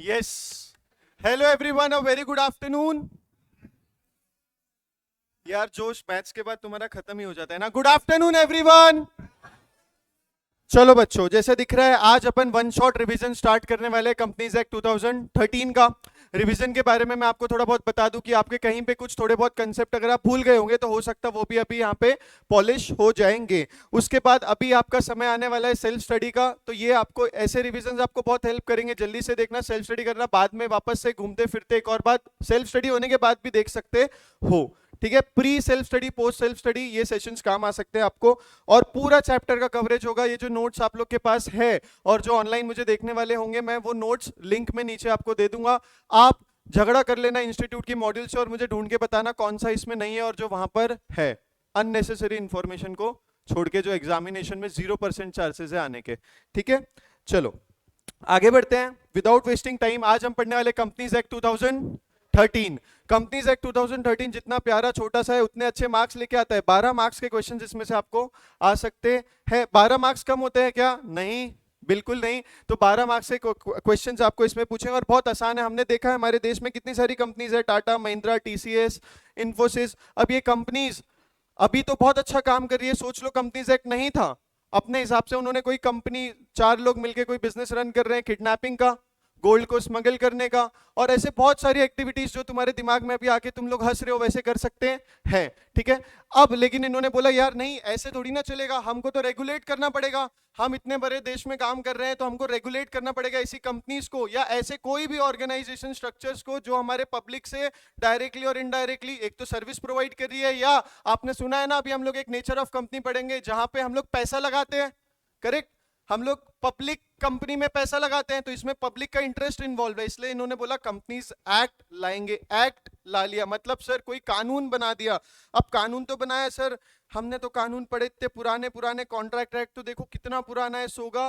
Yes, hello everyone, a very good afternoon. यार जोश maths के बाद तुम्हारा खत्म ही हो जाता है ना। Good afternoon everyone. चलो बच्चों, जैसे दिख रहा है आज अपन वन शॉट रिवीजन स्टार्ट करने वाले कंपनीज एक्ट 2013 का। रिवीजन के बारे में मैं आपको थोड़ा बहुत बता दूं कि आपके कहीं पे कुछ थोड़े बहुत कंसेप्ट अगर आप भूल गए होंगे तो हो सकता है वो भी अभी यहाँ पे पॉलिश हो जाएंगे। उसके बाद अभी आपका समय आने वाला है सेल्फ स्टडी का, तो ये आपको ऐसे रिवीजन आपको बहुत हेल्प करेंगे। जल्दी से देखना, सेल्फ स्टडी करना, बाद में वापस से घूमते फिरते एक और बात सेल्फ स्टडी होने के बाद भी देख सकते हो। ठीक है, pre self study, post self study, ये सेशंस काम आ सकते हैं आपको। और पूरा चैप्टर का कवरेज होगा। ये जो नोट्स आप लोग के पास है और जो ऑनलाइन मुझे देखने वाले होंगे, मैं वो नोट्स लिंक में नीचे आपको दे दूंगा। आप झगड़ा कर लेना इंस्टीट्यूट की मॉड्यूल से और मुझे ढूंढ के बताना कौन सा इसमें नहीं है और जो वहां पर है। अननेसेसरी इंफॉर्मेशन को छोड़ के, जो एग्जामिनेशन में 0% चांसेस है आने के। ठीक है, चलो आगे बढ़ते हैं विदाउट वेस्टिंग टाइम। आज हम पढ़ने वाले कंपनीज एक्ट 2013। कंपनीज एक्ट 2013 जितना प्यारा छोटा सा है उतने अच्छे मार्क्स लेके आता है। 12 मार्क्स के क्वेश्चन इसमें से आपको आ सकते हैं। 12 मार्क्स कम होते हैं क्या? नहीं, बिल्कुल नहीं। तो 12 मार्क्स के क्वेश्चंस आपको इसमें पूछेंगे और बहुत आसान है। हमने देखा है हमारे देश में कितनी सारी कंपनीज है, टाटा, महिंद्रा, टीसीएस, इंफोसिस। अब ये कंपनीज अभी तो बहुत अच्छा काम कर रही है। सोच लो कंपनीज एक्ट नहीं था, अपने हिसाब से उन्होंने कोई कंपनी, 4 लोग मिलकर कोई बिजनेस रन कर रहे हैं, किडनैपिंग का, गोल्ड को स्मगल करने का, और ऐसे बहुत सारी एक्टिविटीज जो तुम्हारे दिमाग में अभी आके तुम लोग हंस रहे हो वैसे कर सकते हैं। ठीक है, अब लेकिन इन्होंने बोला यार नहीं, ऐसे थोड़ी ना चलेगा, हमको तो रेगुलेट करना पड़ेगा। हम इतने बड़े देश में काम कर रहे हैं तो हमको रेगुलेट करना पड़ेगा ऐसी कंपनीज को या ऐसे कोई भी ऑर्गेनाइजेशन स्ट्रक्चर्स को जो हमारे पब्लिक से डायरेक्टली और इनडायरेक्टली एक तो सर्विस प्रोवाइड कर रही है, या आपने सुना है ना अभी हम लोग एक नेचर ऑफ कंपनी पढ़ेंगे जहां पे हम लोग पैसा लगाते हैं। करेक्ट, हम लोग पब्लिक कंपनी में पैसा लगाते हैं तो इसमें पब्लिक का इंटरेस्ट इन्वॉल्व है। इसलिए इन्होंने बोला कंपनीज एक्ट लाएंगे। एक्ट ला लिया मतलब सर कोई कानून बना दिया। अब कानून तो बनाया सर, हमने तो कानून पढ़े इतने पुराने पुराने। कॉन्ट्रैक्ट एक्ट तो देखो कितना पुराना है, सोगा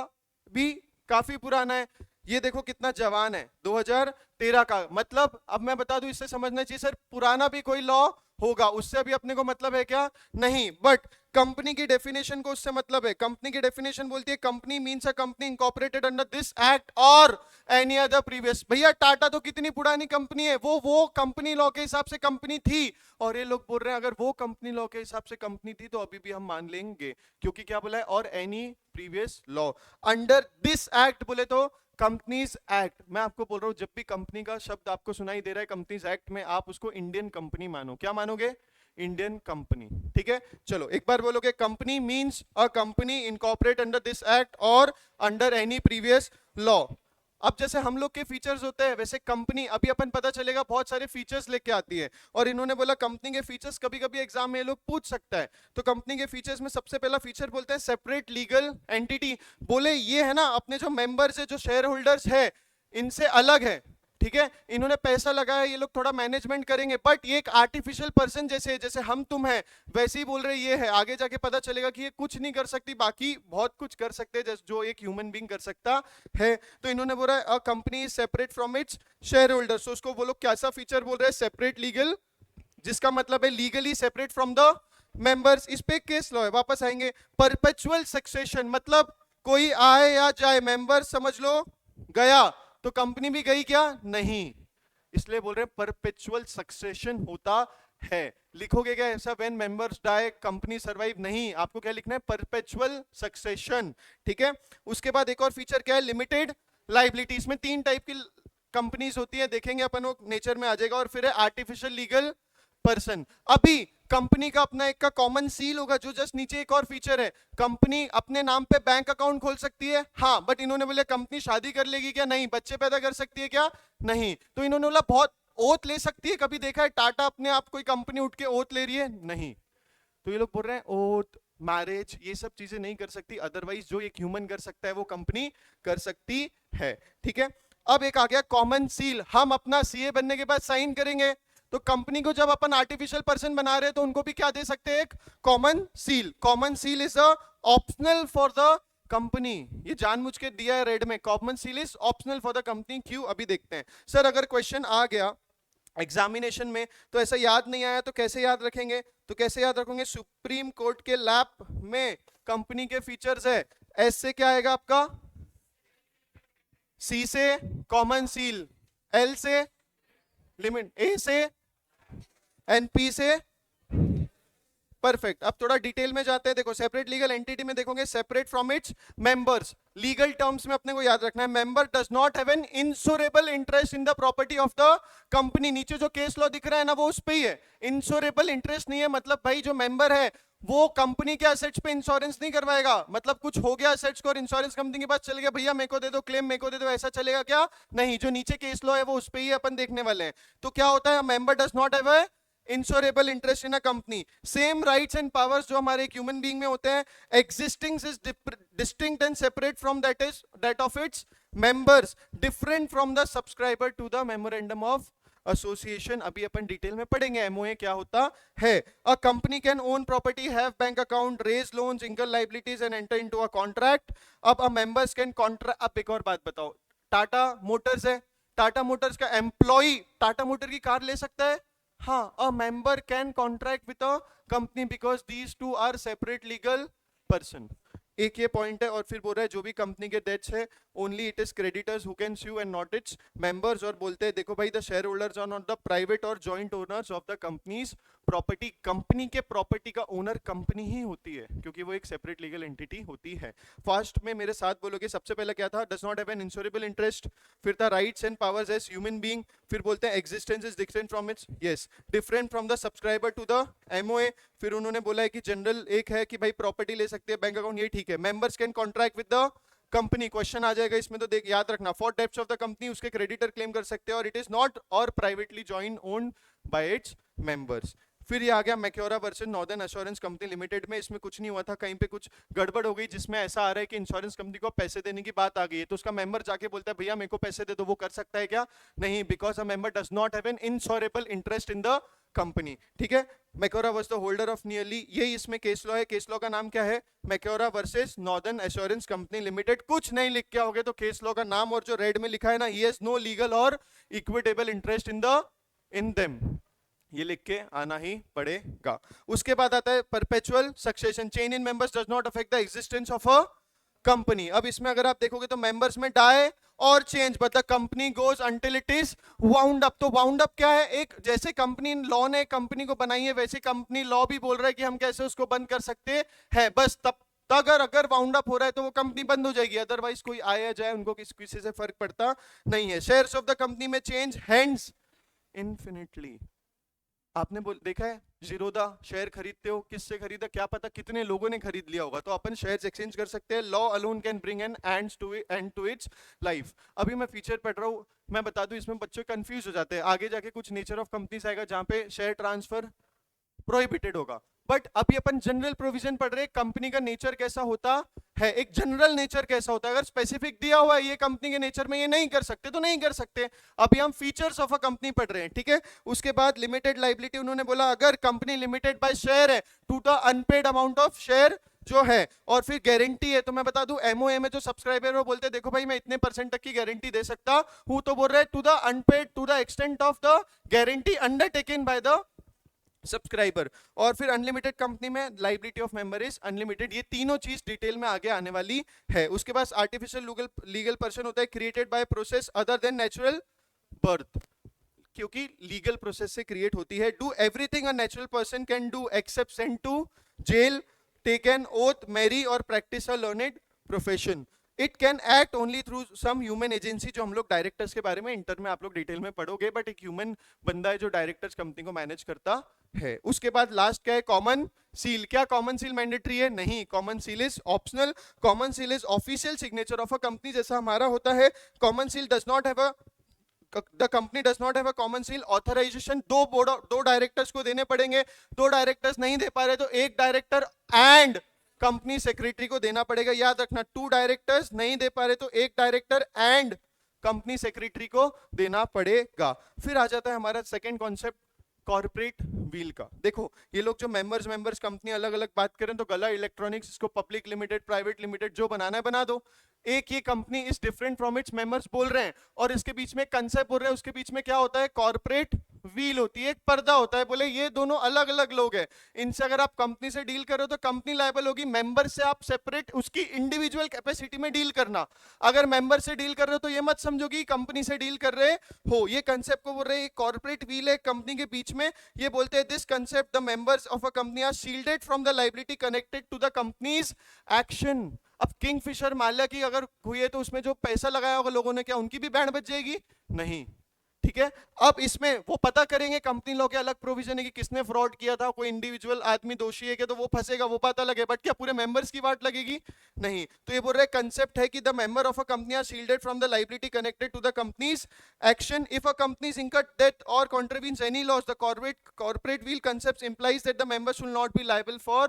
भी काफी पुराना है। ये देखो कितना जवान है, 2013 का। मतलब अब मैं बता दूं, इससे समझना चाहिए सर पुराना भी कोई लॉ होगा, उससे अभी अपने को मतलब है क्या? नहीं। बट कंपनी की डेफिनेशन को उससे मतलब है। कंपनी की डेफिनेशन बोलती है company means a company incorporated under this act और एनी अदर प्रीवियस। भैया टाटा तो कितनी पुरानी कंपनी है, वो कंपनी लॉ के हिसाब से कंपनी थी। और ये लोग बोल रहे हैं अगर वो कंपनी लॉ के हिसाब से कंपनी थी तो अभी भी हम मान लेंगे, क्योंकि क्या बोला है? और any previous law under this act. बोले तो कंपनीज एक्ट। मैं आपको बोल रहा हूं जब भी कंपनी का शब्द आपको सुनाई दे रहा है कंपनीज एक्ट में, आप उसको इंडियन कंपनी मानो। क्या मानोगे? Indian company. ठीक है, चलो एक बार बोलोगे company means a company incorporate under this act और अंडर एनी प्रीवियस लॉ। अब जैसे हम लोग के फीचर्स होते हैं वैसे कंपनी, अभी अपन पता चलेगा बहुत सारे फीचर्स लेके आती है। और इन्होंने बोला कंपनी के फीचर्स कभी कभी एग्जाम में ये लोग पूछ सकता है। तो कंपनी के फीचर्स में सबसे पहला फीचर बोलते हैं सेपरेट लीगल एंटिटी। बोले ये है ना अपने जो मेंबर्स है, जो शेयर होल्डर्स है, इनसे अलग है। ठीक है, इन्होंने पैसा लगाया, ये लोग थोड़ा मैनेजमेंट करेंगे, बट ये एक आर्टिफिशियल पर्सन जैसे, जैसे हम तुम हैं वैसे ही बोल रहे ये है। आगे जाके पता चलेगा कि ये कुछ नहीं कर सकती, बाकी बहुत कुछ कर सकते हैं जो एक ह्यूमन बीइंग कर सकता है। तो इन्होंने बोला अ company is separate from its share holders. तो उसको वो लोग कैसा फीचर बोल रहे हैं? सेपरेट लीगल, जिसका मतलब है legally separate from the members. इस पे केस लॉ है, वापस आएंगे। परपेचुअल सक्सेशन मतलब कोई आए या जाए, मेंबर समझ लो गया तो कंपनी भी गई क्या? नहीं। इसलिए बोल रहे हैं परपेचुअल सक्सेशन होता है। लिखोगे क्या ऐसा? When members die company survive? नहीं, आपको क्या लिखना है? Perpetual succession. ठीक है, उसके बाद एक और फीचर क्या है? Limited liability. इसमें 3 टाइप की कंपनीज होती है, देखेंगे अपन, वो नेचर में आ जाएगा। और फिर है आर्टिफिशियल लीगल पर्सन। अभी कंपनी का अपना एक का कॉमन सील होगा, जो जस्ट नीचे एक और फीचर है, कंपनी अपने नाम पे बैंक अकाउंट खोल सकती है। हाँ, बट इन्होंने बोले कंपनी शादी कर लेगी क्या? नहीं। बच्चे पैदा कर सकती है क्या? नहीं। तो इन्होंने बोला बहुत ओथ ले सकती है। कभी देखा है टाटा अपने आप कोई कंपनी उठ के ओथ ले रही है? नहीं। तो ये लोग बोल रहे हैं ओथ, मैरिज, ये सब चीजें नहीं कर सकती। अदरवाइज जो एक ह्यूमन कर सकता है वो कंपनी कर सकती है। ठीक है, अब एक आ गया कॉमन सील। हम अपना सीए बनने के बाद साइन करेंगे, तो कंपनी को जब अपन आर्टिफिशियल पर्सन बना रहे हैं तो उनको भी क्या दे सकते हैं? एक common seal. Common seal is optional for the company. ये जानबूझ के दिया है रेड में, common seal is optional for the company. क्यों? अभी देखते हैं। सर अगर क्वेश्चन आ गया एग्जामिनेशन में तो ऐसा याद नहीं आया तो कैसे याद रखेंगे? तो कैसे याद रखोगे? सुप्रीम कोर्ट के लैब में कंपनी के फीचर्स है, ऐसे क्या आएगा आपका? सी से कॉमन सील, एल से लिमिट, ए से, एन पी से, परफेक्ट। अब थोड़ा डिटेल में जाते हैं। देखो सेपरेट लीगल एंटिटी में देखोगे separate from its members, legal terms में अपने को याद रखना है, member does not have an insurable interest in the property of the company. नीचे जो केस लॉ दिख रहा है ना वो उस पे ही है, इंश्योरेबल इंटरेस्ट नहीं है, मतलब भाई जो मेंबर है वो कंपनी के असेट्स पे इंश्योरेंस नहीं करवाएगा। मतलब कुछ हो गया असेट्स को और इंश्योरेंस कंपनी के पास चल गया, भैया मेरे को दे दो क्लेम, मेरे को दे दो, ऐसा चलेगा क्या? नहीं, जो नीचे केस लॉ है वो उस पे ही अपन देखने वाले हैं। तो क्या होता है, member does not have a insurable interest in a company. Same rights and powers जो हमारे एक ह्यूमन बीइंग में होते हैं, existing is distinct and separate from that of its members, different from the subscriber to the memorandum of association. अभी अपन detail में पढ़ेंगे एमओए क्या होता है। A company can own property, have bank account, raise loans, income liabilities and enter into a contract. अब अ members can contract. अब एक और बात बताओ, टाटा मोटर्स है, टाटा मोटर्स का एम्प्लॉय टाटा मोटर की कार ले सकता है? हाँ, a member can contract with a company because these two are separate legal person। एक ये पॉइंट है। और फिर बोल रहा है जो भी कंपनी के डेट्स है only it is creditors who can sue and not its members. और बोलते हैं देखो भाई the share holders are not the private और joint owners of the company's property. Company के प्रॉपर्टी का ओनर कंपनी ही होती है क्योंकि वो एक सेपरेट लीगल एंटिटी होती है। फास्ट में मेरे साथ बोलोगे, सबसे पहले क्या था, does not have an insurable interest, फिर था rights and powers as human being, फिर बोलते हैं existence is different from its, yes, different from the subscriber to the MOA. फिर उन्होंने बोला है कि जनरल एक है कि भाई प्रॉपर्टी ले सकते हैं, बैंक अकाउंट, ये ठीक है। Members can contract with the company, question आ जाएगा इसमें तो देख याद रखना, for debts of the company उसके क्रेडिटर क्लेम कर सकते हैं, और इट इज नॉट और privately joint owned by its members. फिर ये आ गया Macaura versus Northern Assurance Company Limited में। इसमें कुछ नहीं हुआ था, कहीं पे कुछ गड़बड़ हो गई जिसमें ऐसा आ रहा है कि इंश्योरेंस कंपनी को पैसे देने की बात आ गई है, तो उसका मेंबर जाके बोलता है भैया मेरे को पैसे दे दो, वो कर सकता है क्या? नहीं, because a member does not have an insurable interest in the company. ठीक है, Macaura was the holder of nearly, यही इसमें केस लॉ है। केस लॉ का नाम क्या है? Macaura versus Northern Assurance Company Limited. कुछ नहीं लिख के आओगे तो केस लॉ का नाम और जो रेड में लिखा है ना, ही हैज नो लीगल और इक्विटेबल इंटरेस्ट इन देम, ये लिख के आना ही पड़ेगा। उसके बाद आता है perpetual succession, change in members does not affect the existence of a company. अब इसमें अगर आप देखोगे तो मेंबर्स में डाई और change, but the company goes until it is wound up. तो वाउंड अप क्या है? एक जैसे कंपनी लॉ ने कंपनी को बनाई है वैसे कंपनी लॉ भी बोल रहा है कि हम कैसे उसको बंद कर सकते हैं, बस तब अगर वाउंड अप हो रहा है तो वो कंपनी बंद हो जाएगी, अदरवाइज कोई आया जाए उनको किसी से फर्क पड़ता नहीं है। शेयर्स ऑफ द कंपनी में चेंज हैंड्स इनफिनिटली। आपने देखा है जीरोदा शेयर खरीदते हो, किससे खरीदा क्या पता कितने लोगों ने खरीद लिया होगा, तो अपन शेयर्स एक्सचेंज कर सकते हैं। Law alone can bring an end to its life. अभी मैं फीचर पढ़ रहा हूँ, मैं बता दूं इसमें बच्चे कंफ्यूज हो जाते हैं, आगे जाके कुछ नेचर ऑफ कंपनीज आएगा जहां पे शेयर ट्रांसफर प्रोहिबिटेड होगा, बट अभी अपन जनरल प्रोविजन पढ़ रहे हैं कंपनी का नेचर कैसा होता है, एक जनरल नेचर कैसा होता है। अगर स्पेसिफिक दिया हुआ है ये कंपनी के नेचर में ये नहीं कर सकते तो नहीं कर सकते। अभी हम फीचर्स ऑफ अ कंपनी पढ़ रहे हैं, ठीक है। उसके बाद लिमिटेड लायबिलिटी, उन्होंने बोला अगर कंपनी लिमिटेड बाय शेयर है to the unpaid amount of share जो है, और फिर गारंटी है। तो मैं बता दूं एमओए में जो सब्सक्राइबर वो बोलते हैं देखो भाई मैं इतने % तक की गारंटी दे सकता हूं, तो बोल रहे to the unpaid to the extent of the guarantee undertaken by the subscriber. और फिर अनलिमिटेड कंपनी में liability of member is unlimited. ये तीनों चीज डिटेल में आगे आने वाली है। उसके बाद आर्टिफिशियल लीगल पर्सन होता है created by process other than natural birth, क्योंकि लीगल प्रोसेस से क्रिएट होती है। Do everything a natural person can do except send to jail, take an oath, marry और practice a learned profession. It can act only through some human agency, जो हम लोग directors के बारे में इंटर में आप लोग डिटेल में पढ़ोगे, बट एक ह्यूमन बंदा है जो डायरेक्टर्स कंपनी को मैनेज करता है। उसके बाद लास्ट क्या है? Common seal. क्या कॉमन सील मैंडेटरी है? नहीं, common seal is optional. Common seal is official signature of a company, जैसा हमारा होता है। Common seal does not have a the company does not have a common seal authorisation. दो directors को देने पड़ेंगे, दो डायरेक्टर्स नहीं दे पा रहे तो एक डायरेक्टर एंड कंपनी सेक्रेटरी को देना पड़ेगा। याद रखना, 2 डायरेक्टर्स नहीं दे पा रहे तो एक डायरेक्टर एंड कंपनी सेक्रेटरी को देना पड़ेगा। फिर आ जाता है हमारा सेकंड कॉन्सेप्ट कॉर्पोरेट व्हील का। देखो ये लोग जो मेंबर्स कंपनी अलग अलग बात करें तो गला इलेक्ट्रॉनिक्स, इसको पब्लिक लिमिटेड प्राइवेट लिमिटेड जो बनाना है बना दो। एक ये company is different from its members बोल रहे हैं और इसके बीच में कंसेप्ट बोल रहे हैं, उसके बीच में क्या होता है? कॉर्पोरेट व्हील होती है, एक पर्दा होता है। बोले ये दोनों अलग अलग लोग हैं, इनसे अगर आप कंपनी से डील कर रहे हो तो कंपनी लायबल होगी, मेंबर से आप सेपरेट उसकी इंडिविजुअल कैपेसिटी में डील करना। अगर मेंबर से डील कर रहे हो तो ये मत समझो कि कंपनी से डील कर रहे हो। ये कंसेप्ट को बोल रहे हैं कॉर्पोरेट व्हील है कंपनी के बीच में। ये बोलते हैं this concept the members of a company are shielded from the liability connected to the company's action. अब किंगफिशर मान लिया कि अगर हुई है तो उसमें जो पैसा लगाया होगा लोगों ने, क्या उनकी भी बैंड बच जाएगी? नहीं, ठीक है। अब इसमें वो पता करेंगे कंपनी लॉ के अलग प्रोविजन है कि किसने फ्रॉड किया था, कोई इंडिविजुअल आदमी दोषी है कि तो वो फंसेगा, वो पता लगे, बट क्या पूरे मेंबर्स की वाट लगेगी? नहीं। तो ये बोल रहे कंसेप्ट है कि the member of a company are shielded from the liability connected to the company's action if a company's incur debt or contravenes any laws. The corporate wheel concept implies that the members should not be liable for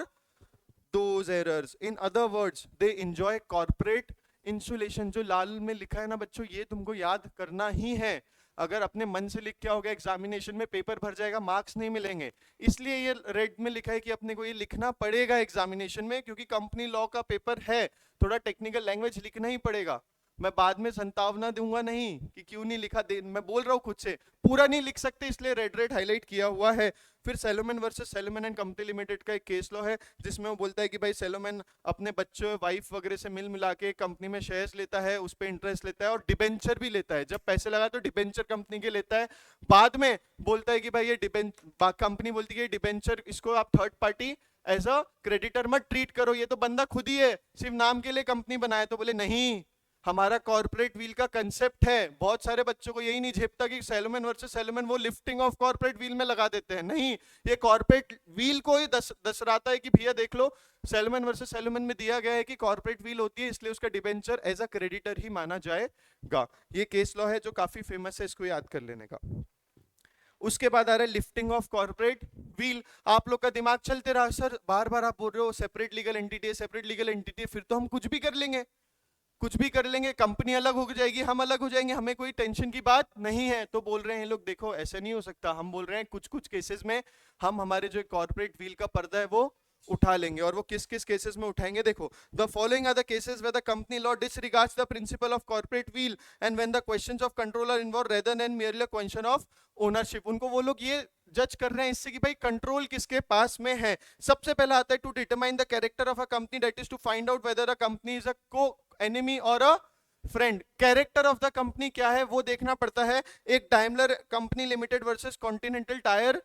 those errors. In other words, they enjoy corporate insulation. जो लाल में लिखा है ना बच्चों, ये तुमको याद करना ही है। अगर अपने मन से लिख के आओगे एग्जामिनेशन में पेपर भर जाएगा, मार्क्स नहीं मिलेंगे। इसलिए ये रेड में लिखा है कि अपने को ये लिखना पड़ेगा एग्जामिनेशन में, क्योंकि कंपनी लॉ का पेपर है, थोड़ा टेक्निकल लैंग्वेज लिखना ही पड़ेगा। मैं बाद में संतावना दूंगा नहीं कि क्यों नहीं लिखा, मैं बोल रहा हूँ खुद से, पूरा नहीं लिख सकते इसलिए रेड रेड हाईलाइट किया हुआ है। फिर सेलोमन वर्सेस सेलोमन एंड कंपनी लिमिटेड का एक केस लॉ है जिसमें वो बोलता है कि भाई सेलोमन अपने बच्चों वाइफ वगैरह से मिल मिला के कंपनी में शेयर्स लेता है, उस पर इंटरेस्ट लेता है और डिबेंचर भी लेता है। जब पैसे लगा तो डिबेंचर कंपनी के लेता है, बाद में बोलता है कि भाई ये कंपनी बोलती है डिबेंचर इसको आप third party as a creditor मत ट्रीट करो, ये तो बंदा खुद ही है, सिर्फ नाम के लिए कंपनी बनाया। तो बोले नहीं, हमारा कॉर्पोरेट व्हील का कंसेप्ट है। बहुत सारे बच्चों को यही नहीं झेपता कि सेलोमन वर्सेस सेलोमन वो लिफ्टिंग ऑफ कॉर्पोरेट व्हील में लगा देते हैं। नहीं, ये कॉर्पोरेट व्हील को ही दसराता है कि भैया देख लो सेलोमन वर्सेस सेलोमन में दिया गया है कि कॉर्पोरेट व्हील होती है, इसलिए उसका डिबेंचर एज अ क्रेडिटर ही माना जाएगा। ये केस लॉ है जो काफी फेमस है, इसको याद कर लेने का। उसके बाद आ रहा है लिफ्टिंग ऑफ कॉर्पोरेट व्हील। आप लोग का दिमाग चलते रहा, सर बार बार आप बोल रहे हो सेपरेट लीगल एंटिटी है, सेपरेट लीगल एंटिटी है, फिर तो हम कुछ भी कर लेंगे, कुछ भी कर लेंगे, कंपनी अलग हो जाएगी, हम अलग हो जाएंगे, हमें कोई टेंशन की बात नहीं है। तो बोल रहे हैं लोग देखो ऐसा नहीं हो सकता, हम बोल रहे हैं कुछ कुछ केसेस में हम हमारे जो कॉर्पोरेट व्हील का पर्दा है वो उठा लेंगे। और वो किस किस केसेस में उठाएंगे देखो, the following are the cases where the company law disregards the principle of corporate veil and when the questions of control are involve rather than merely a question of ownership. उनको वो लोग ये जज कर रहे हैं इससे कि भाई कंट्रोल किसके पास में है। सबसे पहला आता है to determine the character of a company, that is to find out whether a company is a को एनिमी और a friend. Character of the company क्या है वो देखना पड़ता है। एक Daimler Company Limited versus Continental Tyre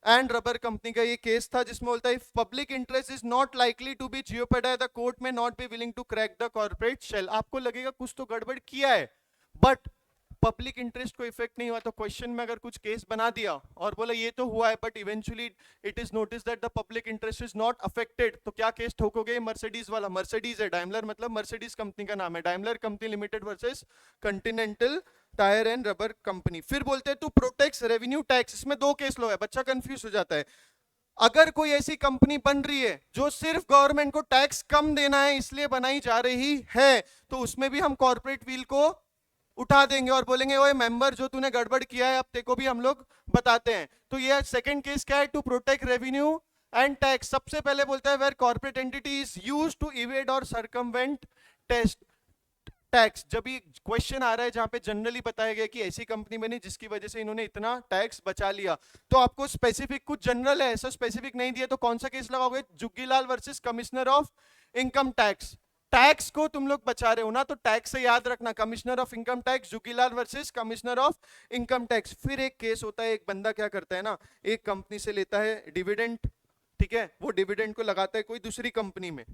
and Rubber Company का ये केस था जिसमें बोलता है public interest is not likely to be jeopardised the court में not be willing to crack the corporate shell. आपको लगेगा कुछ तो गड़बड़ किया है, बट पब्लिक इंटरेस्ट को इफेक्ट नहीं हुआ। तो क्वेश्चन में अगर कुछ केस बना दिया और बोला ये तो हुआ है but eventually it is notice that the public interest is not affected, तो क्या केस ठोकोगे? मर्सिडीज वाला, मर्सिडीज है, डाइमलर मतलब मर्सिडीज कंपनी का नाम है, Daimler Company Limited versus Continental Tyre and Rubber Company. फिर बोलते हैं टू प्रोटेक्ट रेवेन्यू टैक्स। इसमें दो केस लो है, बच्चा कंफ्यूज हो जाता है। अगर कोई ऐसी कंपनी बन रही है जो सिर्फ गवर्नमेंट को टैक्स कम देना है इसलिए बनाई जा रही है, तो उसमें भी हम कॉर्पोरेट व्हील को उठा देंगे और बोलेंगे ओए मेंबर जो तूने गड़बड़ किया है अब तेको भी हम लोग बताते हैं। तो ये सेकंड केस क्या है? To protect revenue and tax. सबसे पहले बोलता है where corporate entity is used to evade और सर्कमवेंट टेस्ट टैक्स। जब भी क्वेश्चन आ रहा है जहां पे जनरली बताया गया कि ऐसी कंपनी बनी जिसकी वजह से इन्होंने इतना टैक्स बचा लिया, तो आपको स्पेसिफिक कुछ जनरल है, ऐसा स्पेसिफिक नहीं दिया, तो कौन सा केस लगाओगे? Juggilal versus Commissioner of Income Tax. Tax को तुम लोग बचा रहे हो ना, तो टैक्स से याद रखना Commissioner of Income Tax, Juggilal versus Commissioner of Income Tax. फिर एक केस होता है, एक बंदा क्या करता है ना, एक कंपनी से लेता है डिविडेंड, ठीक है, वो डिविडेंड को लगाता है कोई दूसरी कंपनी में,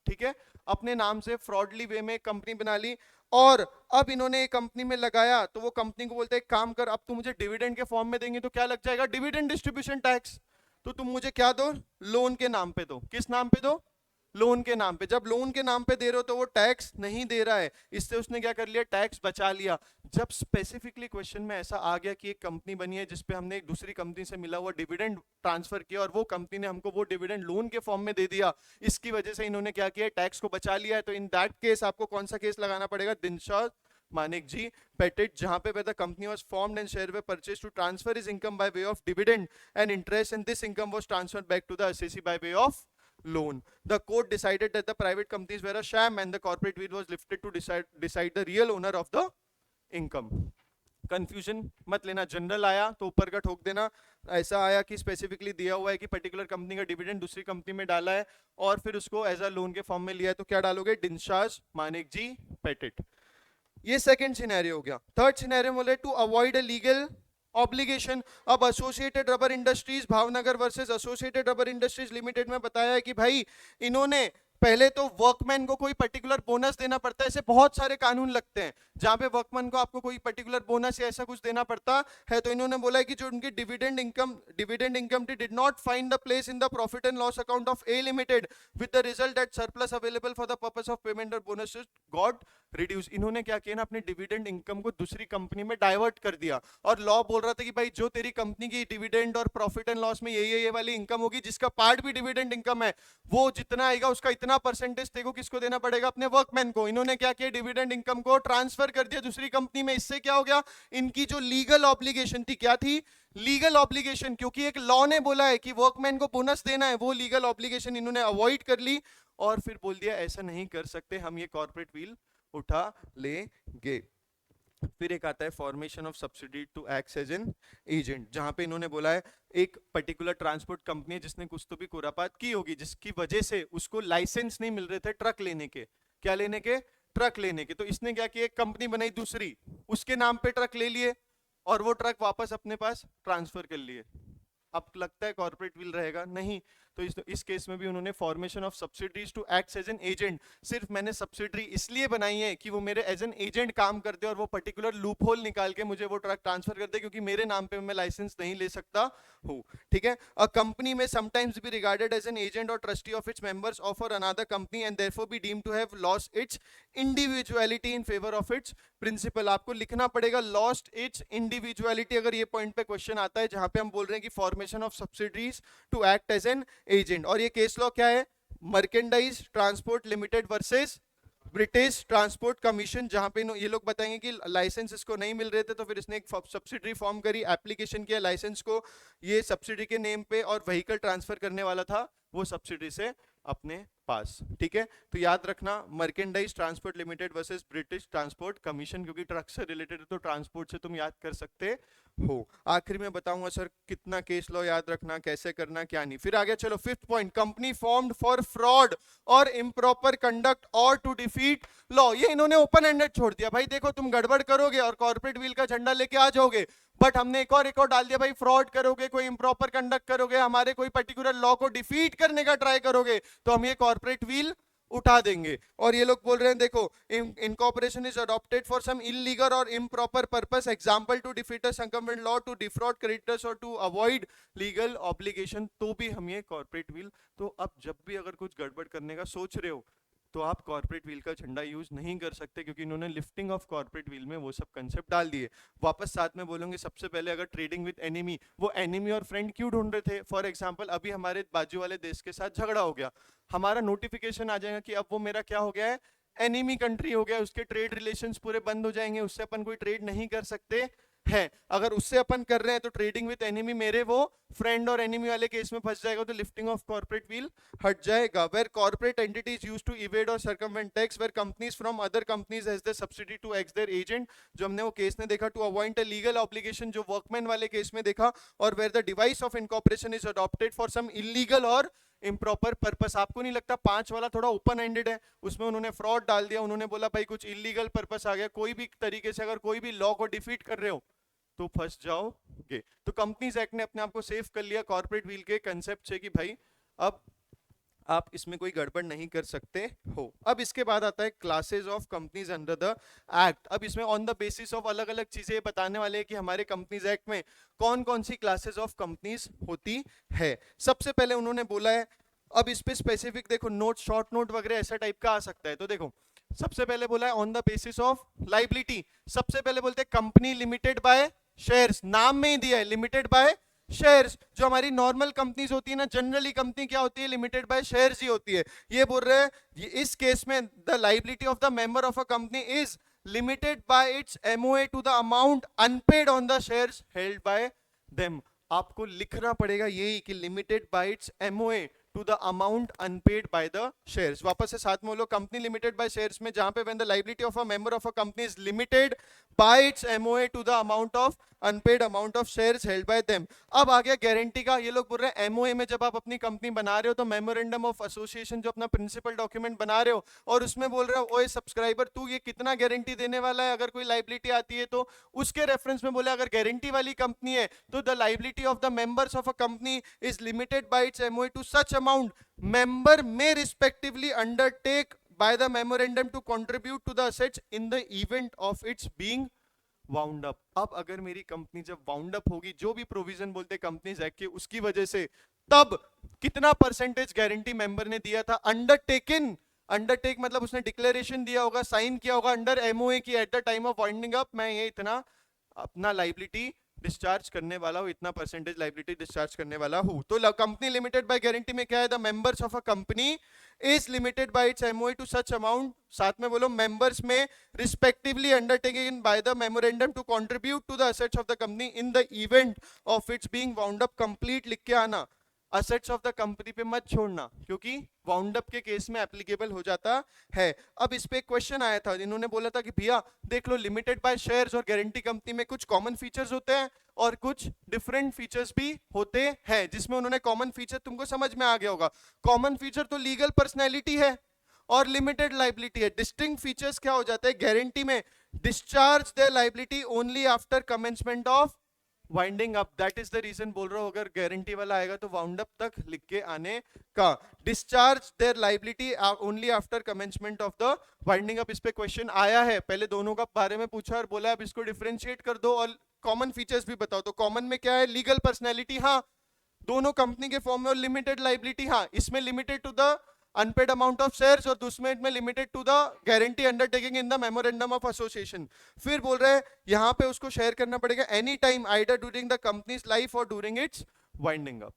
ठीक है, अपने नाम से फ्रॉडली वे में कंपनी बना ली, और अब इन्होंने एक कंपनी में लगाया तो वो कंपनी को बोलते हैं काम कर, अब तुम मुझे डिविडेंड के फॉर्म में देंगे तो क्या लग जाएगा? Dividend distribution tax. तो तुम मुझे क्या दो? लोन के नाम पे दो। किस नाम पे दो? लोन के नाम पे। जब लोन के नाम पे दे रहे हो तो वो टैक्स नहीं दे रहा है, इससे उसने क्या कर लिया? टैक्स बचा लिया। जब स्पेसिफिकली क्वेश्चन में ऐसा आ गया कि एक कंपनी बनी है जिसपे हमने एक दूसरी कंपनी से मिला हुआ डिविडेंड ट्रांसफर किया और वो कंपनी ने हमको वो डिविडेंड लोन के फॉर्म में दे दिया, इसकी वजह से इन्होंने क्या किया? टैक्स को बचा लिया है। तो इन दैट केस आपको कौन सा केस लगाना पड़ेगा? दिनशा मानिक जी पेटेट, जहां पे the company was formed and share were purchased to transfer his income by way of dividend and interest, and this income was transferred back to the assessee by way of loan. The court decided that the private companies were a sham and the corporate wheel was lifted to decide the real owner of the income. Confusion मत लेना, general आया तो ऊपर का ठोक देना, ऐसा आया कि स्पेसिफिकली दिया हुआ है कि पर्टिकुलर कंपनी का डिविडेंड दूसरी कंपनी में डाला है और फिर उसको एज अ लोन के फॉर्म में लिया है, तो क्या डालोगे, डिस्चार्ज मानिक जी पेटेट। ये सेकंड सिनेरियो हो गया। थर्ड सिनेरियो बोले to avoid a legal obligation. अब Associated Rubber Industries Bhavnagar versus Associated Rubber Industries Limited में बताया है कि भाई इन्होंने पहले तो वर्कमैन को कोई पर्टिकुलर बोनस देना पड़ता है, ऐसे बहुत सारे कानून लगते हैं जहां पे वर्कमैन को आपको कोई पर्टिकुलर बोनस या ऐसा कुछ देना पड़ता है, तो इन्होंने बोला है कि जो उनकी dividend income did not find the place in the profit and loss account of A limited with the result that surplus available for the purpose of payment और बोनसेस गॉट रिड्यूस। इन्होंने क्या किया ना, अपने डिविडेंड इनकम को दूसरी company में divert कर दिया, और लॉ बोल रहा था कि भाई जो तेरी कंपनी की डिविडेंड और प्रॉफिट एंड लॉस में ये वाली इनकम होगी, जिसका पार्ट भी डिविडेंड इनकम है, वो जितना आएगा उसका इतना परसेंटेज तेको किसको देना पड़ेगा, अपने वर्कमैन को। इन्होंने क्या किया, डिविडेंड इनकम को ट्रांसफर कर दिया दूसरी कंपनी में। इससे क्या हो गया, इनकी जो लीगल ऑब्लिगेशन थी, क्या थी, लीगल ऑब्लिगेशन, क्योंकि एक लॉ ने बोला है कि वर्कमैन को बोनस देना है, वो लीगल ऑब्लिगेशन इन्होंने अवॉइड कर ली और फिर बोल दिया ऐसा नहीं कर सकते, हम ये कॉर्पोरेट व्हील उठा लेंगे। फिर एक आता है formation of subsidy to act as an agent, जहां पे इन्होंने बोला है एक पर्टिकुलर ट्रांसपोर्ट कंपनी है जिसने कुछ तो भी कुरापात की होगी, जिसकी वजह से उसको लाइसेंस नहीं मिल रहे थे ट्रक लेने के, क्या लेने के, ट्रक लेने के। तो इसने क्या किया, एक कंपनी बनाई दूसरी, उसके नाम पे ट्रक ले लिए और वो ट्रक वापस अपने पास ट्रांसफर कर लिए। अब लगता है कॉर्पोरेट व्हील रहेगा, नहीं। तो इस केस में भी उन्होंने formation of subsidies to act as an agent, सिर्फ मैंने सब्सिडरी इसलिए बनाई है कि वो मेरे एज एन एजेंट काम कर दे और वो पर्टिकुलर लूप होल निकाल के मुझे वो ट्रक ट्रांसफर कर दे, क्योंकि मेरे नाम पे मैं लाइसेंस नहीं ले सकता हूँ, ठीक है। अ कंपनी में sometimes be regarded as an agent और trustee of its members of और another company and therefore be deemed to have lost its individuality in favour of its principal. आपको लिखना पड़ेगा लॉस्ट इट्स इंडिविजुअलिटी, अगर ये point पे question आता है जहां पे हम बोल रहे हैं कि formation of subsidies to act as an agent. और ये केस लॉ क्या है, merchandise transport limited versus British transport commission, जहां पे ये लोग बताएंगे कि लाइसेंस इसको नहीं मिल रहे थे, तो फिर इसने एक सब्सिडरी फॉर्म करी, एप्लीकेशन किया लाइसेंस को ये सब्सिडी के नेम पे, और व्हीकल ट्रांसफर करने वाला था वो सब्सिडी से अपने पास, ठीक है। तो याद रखना merchandise transport limited versus British transport commission, क्योंकि ट्रक से रिलेटेड है तो ट्रांसपोर्ट से तुम याद कर सकते हो। आखिर में बताऊंगा सर कितना केस लॉ याद रखना, कैसे करना, क्या नहीं। फिर आगे चलो, fifth point, company formed for fraud और इम्प्रॉपर कंडक्ट और टू डिफीट लॉ। ये इन्होंने ओपन एंडेड छोड़ दिया, भाई देखो तुम गड़बड़ करोगे और कॉर्पोरेट व्हील का झंडा लेके आ जाओगे, बट हमने एक और डाल दिया, भाई फ्रॉड करोगे, कोई इंप्रॉपर कंडक्ट करोगे, हमारे कोई पर्टिकुलर लॉ को डिफीट करने का ट्राई करोगे, तो हम ये कॉर्पोरेट व्हील उठा देंगे। और ये लोग बोल रहे हैं देखो, incorporation is adopted for some illegal और improper purpose, example to defeat a circumvent law, to defraud creditors और टू अवॉइड लीगल ऑब्लिगेशन, तो भी हम ये कॉर्पोरेट व्हील। तो अब जब भी अगर कुछ गड़बड़ करने का सोच रहे हो तो आप कॉर्पोरेट व्हील का झंडा यूज नहीं कर सकते, क्योंकि इन्होंने लिफ्टिंग ऑफ कॉर्पोरेट व्हील में वो सब कंसेप्ट डाल दिए। वापस साथ में बोलूंगे, सबसे पहले अगर ट्रेडिंग विद एनिमी, वो एनिमी और फ्रेंड क्यों ढूंढ रहे थे। फॉर एग्जांपल अभी हमारे बाजू वाले देश के साथ झगड़ा हो गया, हमारा नोटिफिकेशन आ जाएगा कि अब वो मेरा क्या हो गया है, एनिमी कंट्री हो गया, उसके ट्रेड रिलेशंस पूरे बंद हो जाएंगे, उससे अपन कोई ट्रेड नहीं कर सकते है। अगर उससे अपन कर रहे हैं तो ट्रेडिंग विद एनिमी मेरे वो फ्रेंड और एनिमी वाले केस में फंस जाएगा, तो लिफ्टिंग ऑफ कॉर्पोरेट व्हील हट जाएगा। Where corporate entities used to evade और circumvent tax, where companies from other companies has the subsidy to act their agent, जो हमने वो केस ने देखा, to avoid a legal obligation, जो वर्कमैन वाले केस में देखा, और where the device of incorporation is adopted for some illegal और इम्प्रॉपर पर्पस। आपको नहीं लगता 5 वाला थोड़ा ओपन एंडेड है, उसमें उन्होंने फ्रॉड डाल दिया, उन्होंने बोला भाई कुछ इलीगल पर्पस आ गया, कोई भी तरीके से अगर कोई भी लॉ को डिफीट कर रहे हो तो फंस जाओगे। तो कंपनीज एक्ट ने अपने आप को सेव कर लिया कॉर्पोरेट व्हील के कंसेप्ट से कि भाई अब आप इसमें कोई गड़बड़ नहीं कर सकते हो। अब इसके बाद आता है classes of companies under the act. अब इसमें ऑन द बेसिस ऑफ अलग अलग चीजें बताने वाले हैं कि हमारे कंपनीज एक्ट में कौन कौन सी क्लासेस ऑफ कंपनीज होती है। सबसे पहले उन्होंने बोला है, अब इस पे स्पेसिफिक देखो, नोट, शॉर्ट नोट वगैरह ऐसा टाइप का आ सकता है। तो देखो सबसे पहले बोला है on the basis of liability, सबसे पहले बोलते हैं कंपनी लिमिटेड बाय शेयर्स, नाम में ही दिया है लिमिटेड बाय शेयर्स। जो हमारी नॉर्मल कंपनीज होती है ना, जनरली कंपनी क्या होती है, लिमिटेड बाय शेयर्स ही होती है। ये बोल रहे हैं इस केस में the liability of the member of a company is limited by its MOA to the amount unpaid on the shares held by them. आपको लिखना पड़ेगा यही कि limited by its MOA to the amount unpaid by the shares. वापस से साथ में बोलो, कंपनी लिमिटेड बाय शेयर्स में जहां पे when the liability of a member of a company is limited by its MOA to the amount of unpaid amount of shares held by them. अब आ गया गारंटी का. ये लोग बोल रहे हैं MOA में जब आप अपनी कंपनी बना रहे हो तो मेमोरेंडम ऑफ एसोसिएशन जो अपना प्रिंसिपल डॉक्यूमेंट बना रहे हो और उसमें बोल रहे हो ओए सब्सक्राइबर तू ये कितना गारंटी देने वाला है अगर कोई लाइबिलिटी आती है तो उसके रेफरेंस में बोले अगर गारंटी वाली कंपनी है तो the liability of the members of a company is limited by its MOA to such amount member may respectively undertake by the memorandum to contribute to the assets in the event of its being wound up. अब अगर मेरी company जब wound up होगी, जो भी provision बोलते companies act के उसकी वजह से, तब कितना परसेंटेज गारंटी मेंबर ने दिया था? अंडरटेकन, अंडरटेक मतलब उसने डिक्लेरेशन दिया होगा, साइन किया होगा अंडर एमओए की eight the time of winding up मैं ये इतना अपना लाइबिलिटी डिस्चार्ज करने वाला हूं, इतना परसेंटेज लाइबिलिटी डिस्चार्ज करने वाला हूं. तो कंपनी लिमिटेड बाय गारंटी में क्या है? The members of a company is limited by its MOA to such amount, साथ में बोलो मेंबर्स में respectively undertaking by the memorandum to contribute to the assets of the company in the event of its being wound up. Complete लिख के आना, assets of the company पे मत छोड़ना क्योंकि वाउंड अप के केस में एप्लीकेबल हो जाता है. अब इस पे एक क्वेश्चन आया था, इन्होंने बोला था कि भैया देख लो लिमिटेड बाय शेयर्स और गारंटी कंपनी में कुछ कॉमन फीचर्स होते हैं और कुछ डिफरेंट फीचर्स भी होते हैं, जिसमें उन्होंने कॉमन फीचर तुमको समझ में आ गया होगा. कॉमन फीचर तो लीगल पर्सनैलिटी है और लिमिटेड लाइबिलिटी है. डिस्टिंक्ट फीचर्स क्या हो जाता है? गारंटी में discharge their liability only after commencement of winding up. That is the reason बोल रहा हूं अगर गारंटी वाला आएगा तो वाउंड अप तक लिख के आने का. Discharge their liability only after commencement of the winding up. इस पे क्वेश्चन आया है, पहले दोनों का बारे में पूछा और बोला अब इसको डिफरेंशिएट कर दो और कॉमन फीचर्स भी बताओ. तो कॉमन में क्या है? लीगल पर्सनैलिटी, हाँ दोनों कंपनी के फॉर्म में, और लिमिटेड लाइबिलिटी, हाँ इसमें limited to the unpaid amount of shares और दूसरे में limited to the guarantee undertaking in the memorandum of association. फिर बोल रहे हैं यहां पे उसको शेयर करना पड़ेगा any time either during the company's life और ड्यूरिंग इट्स वाइंडिंग अप.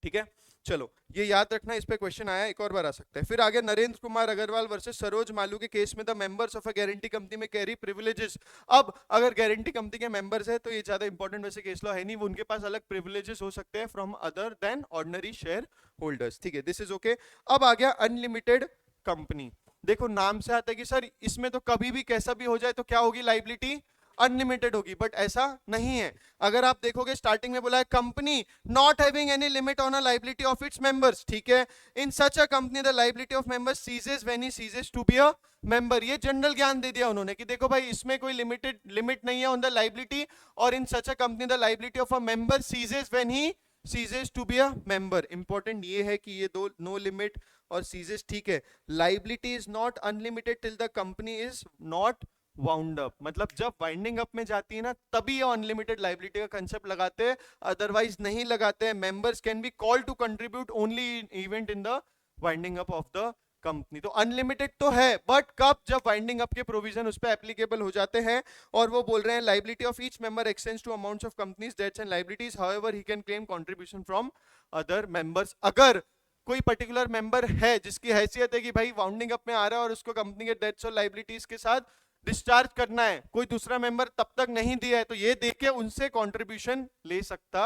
ठीक है, चलो ये याद रखना, इस पे क्वेश्चन आया, एक और बार आ सकता है. फिर आगे नरेंद्र कुमार अग्रवाल वर्सेस सरोज मालू के केस में the members of a guarantee company में कैरी प्रिविलेजेस. अब अगर गारंटी कंपनी के मेंबर्स है तो ये ज्यादा इंपॉर्टेंट वैसे केस लॉ है नहीं, वो उनके पास अलग प्रिविलेजेस हो सकते हैं from other than ordinary share holders. ठीक है, दिस इज ओके. अब आ गया अनलिमिटेड कंपनी. देखो नाम से आता है कि सर इसमें तो कभी भी कैसा भी हो जाए तो क्या होगी? लाइबिलिटी अनलिमिटेड होगी, बट ऐसा नहीं है. अगर आप देखोगे स्टार्टिंग में बोला है company not having any limit on a liability of its members. ठीक है, in such a company the liability of members ceases when he ceases to be a member. ये जनरल ज्ञान दे दिया उन्होंने कि देखो भाई इसमें कोई लिमिट नहीं है ऑन द लाइबिलिटी, और in such a company the liability of a member ceases when he ceases to be a member. Important ये है कि ये दो नो लिमिट और सीजेस, ठीक है. Liability is not unlimited till the company is not wound up. मतलब जब वाइंडिंग अप में जाती है ना तभी ये अनलिमिटेड लाइबिलिटी का कंसेप्ट लगाते हैं, अदरवाइज नहीं लगाते हैं. Members can be called to contribute only event in the winding up of the company. तो अनलिमिटेड तो है, बट कब? जब वाइंडिंग अप के प्रोविजन उस पर एप्लीकेबल हो जाते हैं. और वो बोल रहे हैं liability of each member extends to amounts of companies debts and liabilities, however he can claim contribution from other members. अगर कोई पर्टिकुलर मेंबर है जिसकी हैसियत है कि भाई वाउंडिंग अप में आ रहा है और उसको कंपनी के डेट्स और लाइबिलिटीज के साथ डिस्चार्ज करना है, कोई दूसरा मेंबर तब तक नहीं दिया है, तो ये देख के उनसे कंट्रीब्यूशन ले सकता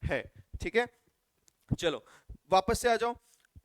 है. ठीक है, चलो वापस से आ जाओ.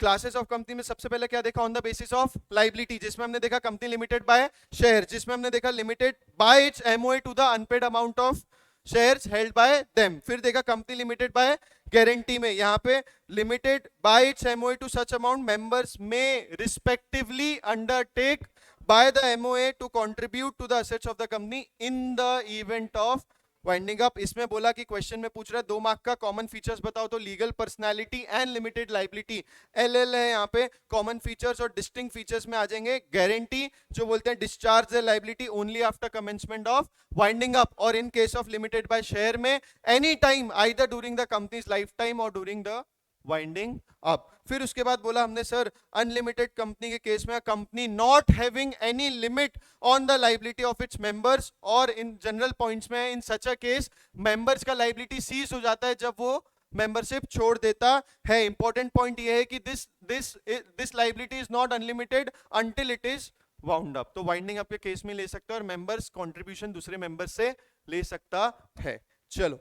क्लासेस ऑफ कंपनी में सबसे पहले क्या देखा? On the basis of liability, जिसमें हमने देखा कंपनी लिमिटेड बाय शेयर, जिसमें हमने देखा limited by its MOA to the unpaid amount of shares held by them. फिर देखा कंपनी लिमिटेड बाय गारंटी में, यहाँ पे limited by its MOA to such amount members में respectively undertake by the MOA to contribute to the assets of the company in the event of winding up. इसमें बोला कि question में पूछ रहा है 2 मार्क का कॉमन फीचर्स बताओ, तो legal personality and limited liability LL है यहाँ पे. कॉमन फीचर्स और डिस्टिंक्ट फीचर्स में आ जाएंगे गारंटी जो बोलते हैं discharge the liability only after commencement of winding up, और in case of limited by share में any time either during the company's life time और ड्यूरिंग द वाइंडिंग अप. फिर उसके बाद बोला हमने सर अनलिमिटेड कंपनी के केस में company not having any limit on the liability of its members, और इन जनरल पॉइंट्स में इन सच अ केस मेंबर्स का लाइबिलिटी सीज हो जाता है जब वो मेंबरशिप छोड़ देता है. इंपॉर्टेंट पॉइंट ये है कि this liability is not unlimited until it is wound up. तो वाइंडिंग अप के केस में ले सकता है और मेंबर्स कंट्रीब्यूशन दूसरे मेंबर्स से ले सकता है. चलो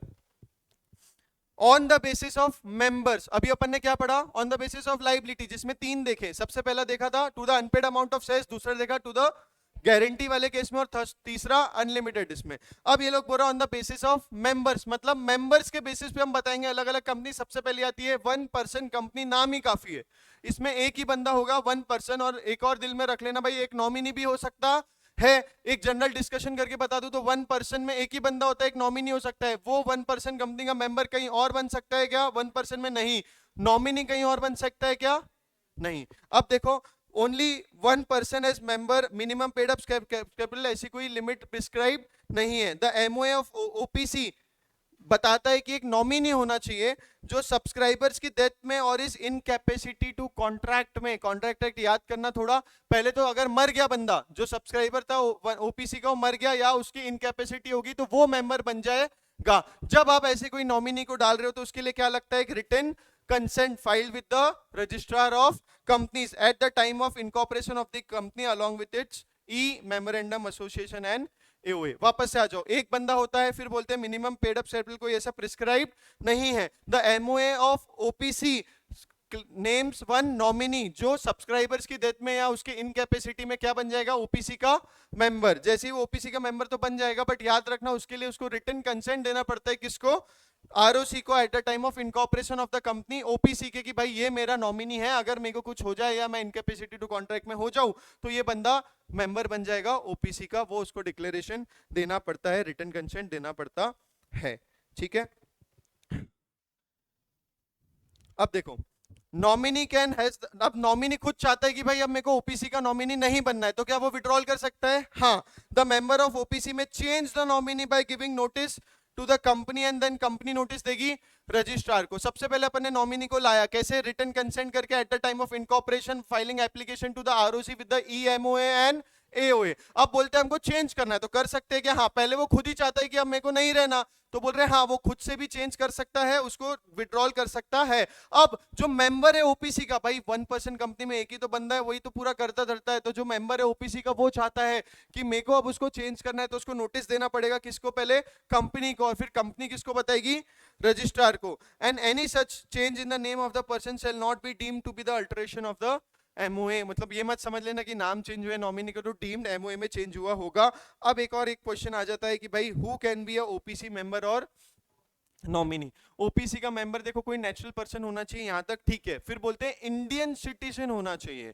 on the basis of members, अभी अपन ने क्या पढ़ा, on the basis of liability, जिसमें तीन देखे, सबसे पहला देखा था to the unpaid amount of shares, दूसरा देखा टू द गारंटी वाले केस में, और तीसरा अनलिमिटेड इसमें। अब ये लोग बोल रहा on the basis of members, मतलब मेंबर्स के बेसिस पे हम बताएंगे अलग अलग कंपनी। सबसे पहले आती है 1% कंपनी, नाम ही काफी है, इसमें एक ही बंदा होगा 1%, और एक और दिल में रख लेना भाई, एक नॉमिनी भी हो सकता है। एक जनरल डिस्कशन करके बता दूं तो 1% में एक ही बंदा होता है, एक नॉमिनी हो सकता है। वो 1% कंपनी का मेंबर कहीं और बन सकता है क्या? 1% में नहीं। नॉमिनी कहीं और बन सकता है क्या? नहीं। अब देखो, only 1% as member, minimum paid up capital, ऐसी कोई लिमिट प्रिस्क्राइब नहीं है। द एमओए ऑफ ओपीसी बताता है कि एक नॉमिनी होना चाहिए जो सब्सक्राइबर्स की डेथ में और इस इनकैपेसिटी टू कॉन्ट्रैक्ट में, कॉन्ट्रैक्ट एक्ट याद करना थोड़ा पहले, तो अगर मर गया बंदा, जो सब्सक्राइबर था ओपीसी का, वो मर गया या उसकी इनकैपेसिटी होगी, तो वो मेंबर बन जाएगा। जब आप ऐसे कोई नॉमिनी को डाल रहे हो तो उसके लिए क्या लगता है? एक written consent filed with the registrar of companies at the time of incorporation of the company along with its memorandum association and AOA। वापस से आ जाओ, एक बंदा होता है, फिर बोलते हैं मिनिमम पेड अप कैपिटल, कोई ऐसा प्रिस्क्राइब नहीं है। The MOA of OPC names one nominee जो सब्सक्राइबर्स की डेथ में या उसके इनकैपेसिटी में क्या बन जाएगा? ओपीसी का मेंबर। जैसे ही ओपीसी का मेंबर तो बन जाएगा, बट याद रखना उसके लिए उसको रिटन कंसेंट देना पड़ता है। किसको? आरओसी को, eight the time of incorporation of the company. OPC के कि भाई ये मेरा नॉमिनी है, अगर मेरे को कुछ हो जाए या मैं इनकैपेसिटी टू कॉन्ट्रैक्ट में हो जाऊं तो ये बंदा मेंबर बन जाएगा ओपीसी का। वो उसको डिक्लेरेशन देना पड़ता है, रिटन कंसेंट देना पड़ता है। ठीक है, अब देखो, नॉमिनी कैन हैज, अब नॉमिनी खुद चाहता है कि भाई अब मेरे को ओपीसी का नॉमिनी नहीं बनना है, तो क्या वो विड्रॉल कर सकता है? हाँ। The member of OPC may change the nominee by giving notice to the company and then company notice देगी रजिस्ट्रार को। सबसे पहले अपन ने नॉमिनी को लाया कैसे? रिटन कंसेंट करके, at the time of incorporation filing application to the ROC with the eMOA and AOA. अब बोलते हैं हमको चेंज करना है, तो कर सकते हैं क्या? हाँ। पहले वो खुद ही चाहता है कि अब मेरे को नहीं रहना, तो बोल रहे हैं हाँ वो खुद से भी चेंज कर सकता है, उसको विड्रॉल कर सकता है। अब जो मेंबर है ओपीसी का, भाई 1% कंपनी में एक ही तो बंदा है, वही तो पूरा करता धरता है, तो जो मेंबर है ओपीसी का वो चाहता है कि मेरे को अब उसको चेंज करना है, तो उसको नोटिस देना पड़ेगा। किसको? पहले कंपनी को, और फिर कंपनी किसको बताएगी? रजिस्ट्रार को। And any such change in the name of the person shall not be deemed to be the alteration of the MOA. मतलब ये मत समझ लेना कि नाम चेंज हुए नॉमिनी का तो डीम्ड एमओए में चेंज हुआ होगा। अब एक और एक क्वेश्चन आ जाता है कि भाई who can be a OPC member और नॉमिनी। ओपीसी का मेंबर देखो कोई नेचुरल पर्सन होना चाहिए, यहां तक ठीक है। फिर बोलते हैं इंडियन सिटीजन होना चाहिए,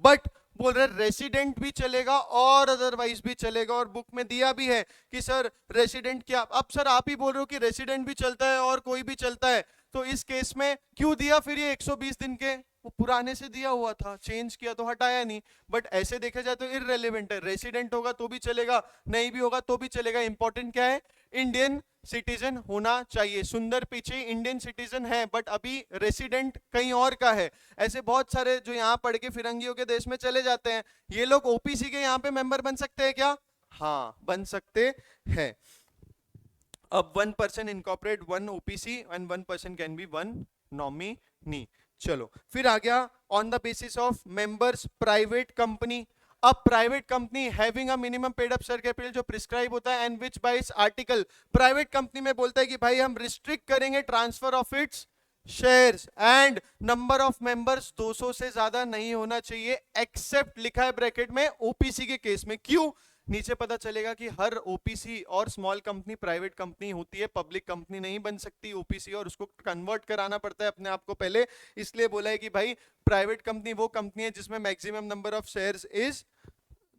बट बोल रहे रेसिडेंट भी चलेगा और अदरवाइज भी चलेगा, और बुक में दिया भी है कि सर रेसिडेंट क्या। अब सर आप ही बोल रहे हो कि रेसिडेंट भी चलता है और कोई भी चलता है, तो इस केस में क्यों दिया फिर ये 120 दिन के? वो पुराने से दिया हुआ था, चेंज किया तो हटाया नहीं। बट ऐसे देखा जाए तो इररेलेवेंट है, रेसिडेंट होगा तो भी चलेगा, नहीं भी होगा तो भी चलेगा। इंपॉर्टेंट क्या है? इंडियन सिटीजन होना चाहिए। सुंदर पिछे इंडियन सिटीजन है, बट अभी रेसिडेंट कहीं और का है। ऐसे बहुत सारे जो यहाँ पढ़ के फिरंगियों के देश में चले जाते हैं, ये लोग ओपीसी के यहाँ पे मेंबर बन सकते हैं क्या? हाँ, बन सकते हैं। अब 1% incorporate, 1 OPC and 1% can be 1 nominee. चलो फिर आ गया on the basis of members private company. अब private company having a minimum paid up share capital जो प्रिस्क्राइब होता है and which by its article, private company में बोलता है कि भाई हम रिस्ट्रिक्ट करेंगे transfer of its shares and number of members 200 से ज्यादा नहीं होना चाहिए, एक्सेप्ट लिखा है ब्रैकेट में ओपीसी के केस में। क्यों? नीचे पता चलेगा कि हर ओपीसी और स्मॉल कंपनी प्राइवेट कंपनी होती है, पब्लिक कंपनी नहीं बन सकती ओपीसी, और उसको कन्वर्ट कराना पड़ता है अपने आप को पहले। इसलिए बोला है कि भाई प्राइवेट कंपनी वो कंपनी है जिसमें maximum number of shares is,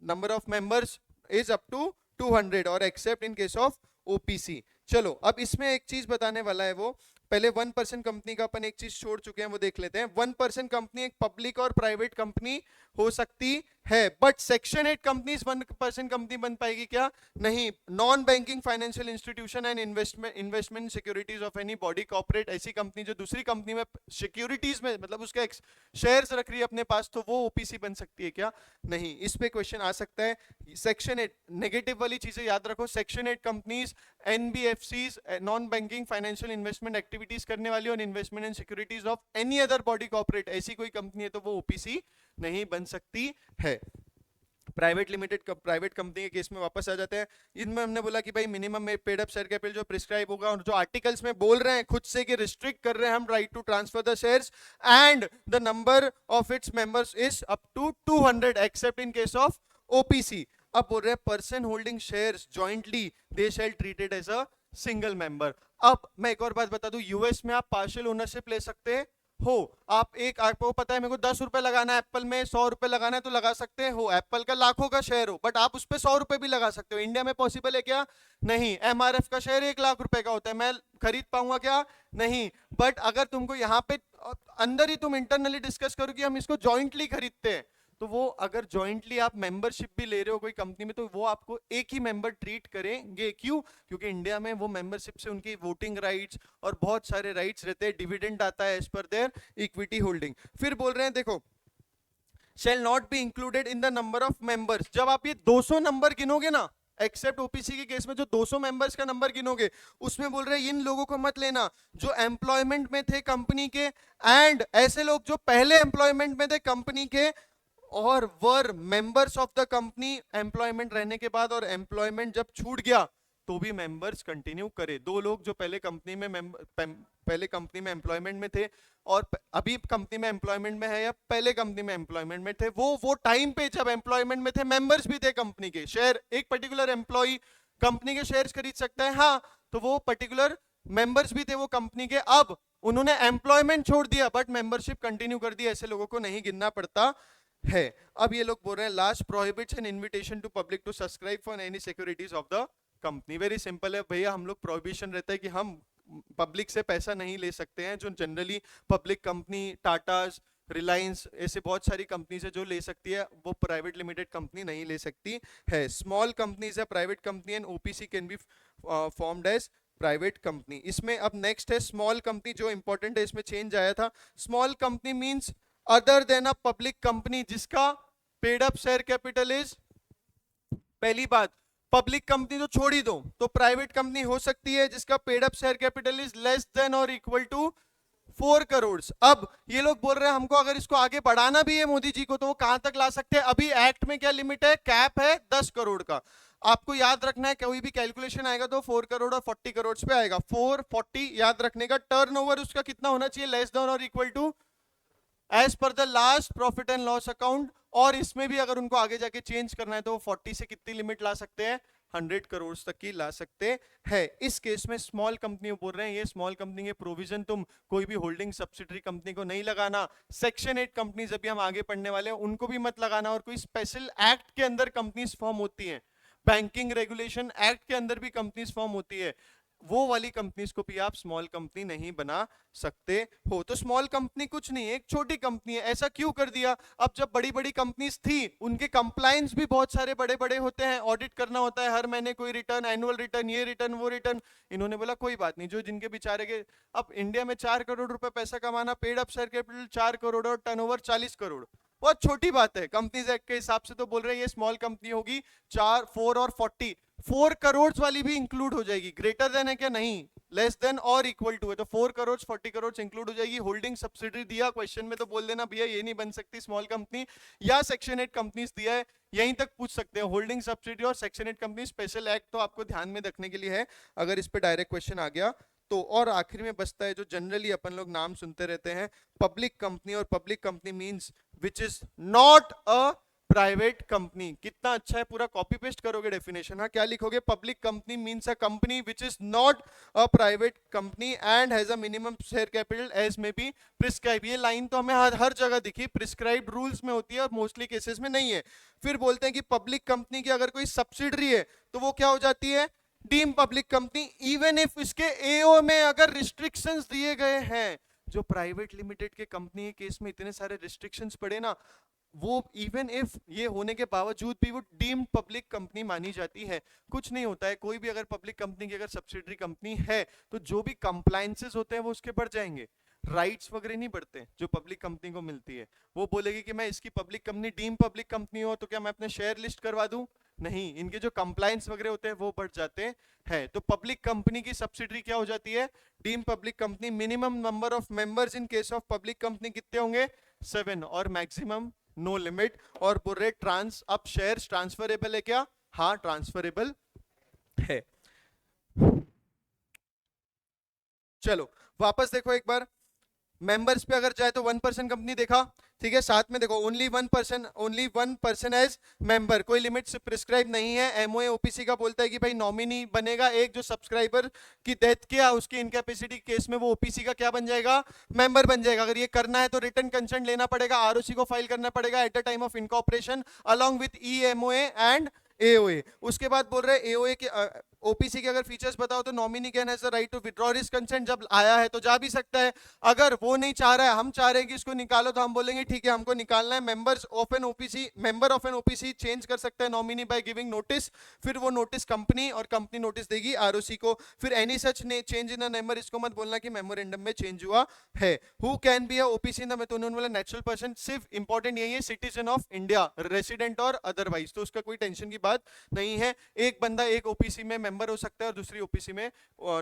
number of members is up to 200 और except in case of OPC. चलो अब इसमें एक चीज बताने वाला है वो, पहले 1% कंपनी का अपन एक चीज छोड़ चुके हैं, वो देख लेते हैं। 1% कंपनी एक पब्लिक और प्राइवेट कंपनी हो सकती है, बट सेक्शन 8 कंपनीज 1% कंपनी बन पाएगी क्या? नहीं। Non banking financial institution and investment securities of any body corporate, ऐसी कंपनी जो दूसरी कंपनी में सिक्योरिटीज में मतलब उसका शेयर्स रख रही है अपने पास, तो वो ओपीसी बन सकती है क्या? नहीं। इस पे क्वेश्चन आ सकता है। सेक्शन 8 नेगेटिव वाली चीजें याद रखो। Section 8 companies NBFCs, non banking financial investment activities करने वाली और investment and securities of any other body corporate, ऐसी कोई कंपनी है तो वो ओपीसी नहीं बन सकती है। प्राइवेट कंपनी के केस में वापस आ जाते हैं। इनमें हमने बोला कि भाई minimum paid up share capital जो प्रिस्क्राइब होगा, और जो आर्टिकल्स में बोल रहे हैं खुद से कि रिस्ट्रिक्ट कर रहे हैं हम right to transfer the shares and the number of its members is up to 200 except in case of OPC. अब बोल रहे हैं person holding shares jointly they shall treated as a single member. अब मैं एक और बात बता दूं, यूएस में आप पार्शियल ओनरशिप ले सकते हो। आपको पता है मेरे को 10 रुपए लगाना है एप्पल में, 100 रुपए लगाना है तो लगा सकते हो। एप्पल का लाखों का शेयर हो, बट आप उस पर 100 रुपए भी लगा सकते हो। इंडिया में पॉसिबल है क्या? नहीं। एमआरएफ का शेयर 1 लाख रुपए का होता है, मैं खरीद पाऊंगा क्या? नहीं। बट अगर तुमको यहाँ पे अंदर ही तुम इंटरनली डिस्कस करो कि हम इसको ज्वाइंटली खरीदते हैं, तो वो अगर ज्वाइंटली आप मेंबरशिप भी ले रहे हो कोई कंपनी में, तो वो आपको एक ही मेंबर ट्रीट करेंगे। क्यों? क्योंकि इंडिया में वो मेंबरशिप से उनकी वोटिंग राइट्स और बहुत सारे राइट्स रहते हैं, डिविडेंड आता है एज पर देयर इक्विटी होल्डिंग। फिर बोल रहे हैं देखो, shall not be included in the number of members। जब आप ये 200 नंबर गिनोगे ना, एक्सेप्ट ओपीसी के केस में जो 200 मेंबर्स का नंबर गिनोगे, उसमें बोल रहे हैं इन लोगों को मत लेना जो एम्प्लॉयमेंट में थे कंपनी के, एंड ऐसे लोग जो पहले एम्प्लॉयमेंट में थे कंपनी के और were members of the company employment रहने के बाद, और एम्प्लॉयमेंट जब छूट गया तो भी मेंबर्स कंटिन्यू करे। 2 लोग जो पहले कंपनी में एम्प्लॉयमेंट में थे और अभी कंपनी में एम्प्लॉयमेंट में है, या पहले कंपनी में एम्प्लॉयमेंट में थे, वो टाइम पे जब एम्प्लॉयमेंट में थे मेंबर्स भी थे कंपनी के। शेयर एक पर्टिकुलर एम्प्लॉय कंपनी के शेयर्स खरीद सकता है, हाँ, तो वो पर्टिकुलर मेंबर्स भी थे वो कंपनी के। अब उन्होंने एम्प्लॉयमेंट छोड़ दिया बट मेंबरशिप कंटिन्यू कर दी, ऐसे लोगों को नहीं गिनना पड़ता है। अब ये लोग बोल रहे हैं last prohibits an invitation to public to subscribe for any securities of the company. Very simple है भैया, हम लोग प्रोहिबिशन रहता है कि हम पब्लिक से पैसा नहीं ले सकते हैं, जो generally public company Tatas, Reliance, ऐसे बहुत सारी कंपनी से जो ले सकती है, वो प्राइवेट लिमिटेड कंपनी नहीं ले सकती है। स्मॉल कंपनीज है private company and OPC can be formed as private company. इसमें अब नेक्स्ट है स्मॉल कंपनी, जो इंपॉर्टेंट है, इसमें चेंज आया था। Small company means other than a public company जिसका paid up share capital is, पहली बात, पब्लिक कंपनी तो छोड़ ही दो, तो प्राइवेट कंपनी हो सकती है जिसका paid up share capital is less than और इक्वल टू 4 करोड़। अब ये लोग बोल रहे हैं हमको अगर इसको आगे बढ़ाना भी है मोदी जी को, तो वो कहां तक ला सकते हैं? अभी एक्ट में क्या लिमिट है? कैप है 10 करोड़ का। आपको याद रखना है, कोई भी कैलकुलेशन आएगा तो 4 करोड़ और 40 करोड़ पे आएगा। 440 याद रखने का। टर्नओवर उसका कितना होना चाहिए? लेस देन और equal to as per the last profit and loss account. और इसमें भी अगर उनको आगे जाके चेंज करना है तो वो 40 से कितनी लिमिट ला सकते हैं? 100 करोड़ तक की ला सकते हैं। इस केस में स्मॉल कंपनी बोल रहे हैं ये स्मॉल कंपनी के प्रोविजन तुम कोई भी होल्डिंग सब्सिडरी कंपनी को नहीं लगाना। सेक्शन 8 कंपनीज अभी हम आगे पढ़ने वाले हैं, उनको भी मत लगाना। और कोई स्पेशल एक्ट के अंदर कंपनीज फॉर्म होती हैं, बैंकिंग रेगुलेशन एक्ट के अंदर भी कंपनीज फॉर्म होती है, वो वाली कंपनीज को भी आप स्मॉल कंपनी नहीं बना सकते हो। तो स्मॉल कंपनी कुछ नहीं है, एक छोटी कंपनी है। ऐसा क्यों कर दिया? अब जब बड़ी बड़ी कंपनीज थी उनके कंप्लायंस भी बहुत सारे बड़े बड़े होते हैं, ऑडिट करना होता है हर महीने, कोई रिटर्न, एनुअल रिटर्न, ये रिटर्न वो रिटर्न। इन्होंने बोला कोई बात नहीं, जो जिनके बेचारे के, अब इंडिया में 4 करोड़ रुपए पैसा कमाना, paid up share capital 4 crore और टर्नओवर 40 करोड़, बहुत छोटी बात है। कंपनीज एक्ट के हिसाब से तो बोल रहे हैं ये स्मॉल कंपनी होगी। 4, 4 और 40, 4 करोड़ वाली भी इंक्लूड हो जाएगी। ग्रेटर देन है क्या? नहीं, लेस देन और इक्वल टू है, तो 4 करोड़ 40 करोड़ इंक्लूड हो जाएगी। होल्डिंग सब्सिडरी दिया क्वेश्चन में तो बोल देना भैया ये नहीं बन सकती स्मॉल कंपनी, या सेक्शन 8 कंपनीज दिया है, यहीं तक पूछ सकते हैं। होल्डिंग सब्सिडरी और सेक्शन 8 कंपनी, स्पेशल एक्ट तो आपको ध्यान में रखने के लिए है अगर इस पे डायरेक्ट क्वेश्चन आ गया तो। और आखिर में बचता है जो जनरली अपन लोग नाम सुनते रहते हैं, पब्लिक कंपनी। और public company means which is not a private company. कितना अच्छा है, पूरा कॉपी पेस्ट करोगे डेफिनेशन। हाँ, क्या लिखोगे? Public company means a company which is not a private company and has a minimum share capital as may be prescribe. ये line तो हमें हर जगह दिखी, प्रिस्क्राइब्ड रूल्स में होती है और मोस्टली केसेस में नहीं है। फिर बोलते हैं कि पब्लिक कंपनी की अगर कोई सब्सिडरी है तो वो क्या हो जाती है? Deem public company, even if इसके एओ में अगर रिस्ट्रिक्शंस दिए गए हैं। जो प्राइवेट लिमिटेड के कंपनी के केस में इतने सारे रिस्ट्रिक्शंस पड़े ना, वो इवन इफ ये होने के बावजूद भी वो डीम्ड पब्लिक कंपनी मानी जाती है। कुछ नहीं होता है, कोई भी अगर पब्लिक कंपनी की अगर सब्सिडरी कंपनी है तो जो भी कंप्लायंसेस होते हैं वो उसके बढ़ जाएंगे, राइट्स वगैरह नहीं बढ़ते जो पब्लिक कंपनी को मिलती है। वो बोलेगी कि मैं इसकी public company deem public company हो तो क्या मैं अपने शेयर लिस्ट करवा दूं? नहीं, इनके जो कंप्लायंस वगैरह होते हैं वो बढ़ जाते हैं। तो पब्लिक कंपनी की सब्सिडरी क्या हो जाती है? Deem public company. Minimum number of members in case of public company कितने होंगे? 7 और मैक्सिमम नो लिमिट। और बोल रहे ट्रांस अब शेयर्स ट्रांसफरेबल है क्या? हाँ ट्रांसफरेबल है। चलो वापस देखो एक बार, मेंबर्स पे अगर जाए तो 1% कंपनी देखा, ठीक है। साथ में देखो only one person as member, कोई लिमिट प्रिस्क्राइब नहीं है। एमओए ओपीसी का बोलता है कि भाई नॉमिनी बनेगा एक जो सब्सक्राइबर की डेथ किया उसकी इनकैपेसिटी केस में वो ओपीसी का क्या बन जाएगा? मेंबर बन जाएगा। अगर ये करना है तो रिटर्न कंसेंट लेना पड़ेगा, आरओसी को फाइल करना पड़ेगा at the time of incorporation along with eMOA and AOA. उसके बाद बोल रहे हैं एओए के ओपीसी के अगर फीचर्स बताओ तो nominee can has the right to withdraw his consent, जब आया है तो जा भी सकता है। अगर वो नहीं चाह रहा है, हम चाह रहे हैं कि इसको निकालो, तो हम बोलेंगे ठीक है हमको निकालना है। Member of an OPC change कर सकता है नॉमिनी बाय गिविंग नोटिस, फिर वो नोटिस कंपनी और कंपनी नोटिस देगी आरओसी को। फिर any such change in a member, इसको मत बोलना कि मेमोरेंडम में चेंज हुआ है। Who can be a OPC in the तो उन्होंने बोला नेचुरल पर्सन, सिर्फ इंपॉर्टेंट यही है सिटीजन ऑफ इंडिया, रेसिडेंट और अदरवाइज, तो उसका कोई टेंशन की बात नहीं है। एक बंदा एक ओपीसी में मेंबर हो सकता है और दूसरी ओपीसी में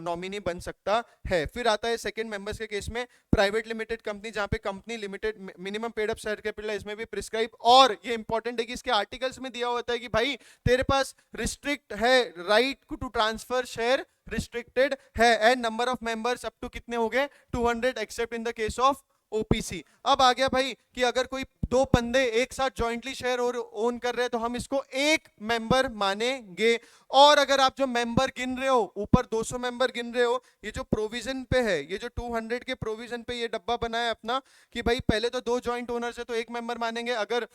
नॉमिनी बन सकता है। फिर आता है सेकंड मेंबर्स के केस में प्राइवेट लिमिटेड कंपनी, जहां पे company limited minimum paid up share capital है, इसमें भी प्रिस्क्राइब। और ये इंपॉर्टेंट है कि इसके आर्टिकल्स में दिया होता है कि भाई तेरे पास रिस्ट्रिक्ट है right to transfer share, restricted है, and number of members up to कितने हो गए? 200 except in the case of OPC. अब आ गया भाई कि अगर कोई दो बंदे एक साथ जॉइंटली शेयर और ओन कर रहे हैं तो हम इसको एक मेंबर मानेंगे। और अगर आप जो मेंबर गिन रहे हो ऊपर 200 मेंबर गिन रहे हो, ये जो प्रोविजन पे है, ये जो 200 के प्रोविजन पे ये डब्बा बना है अपना कि भाई पहले तो दो जॉइंट ओनर्स है तो एक मेंबर मानेंगे। अगर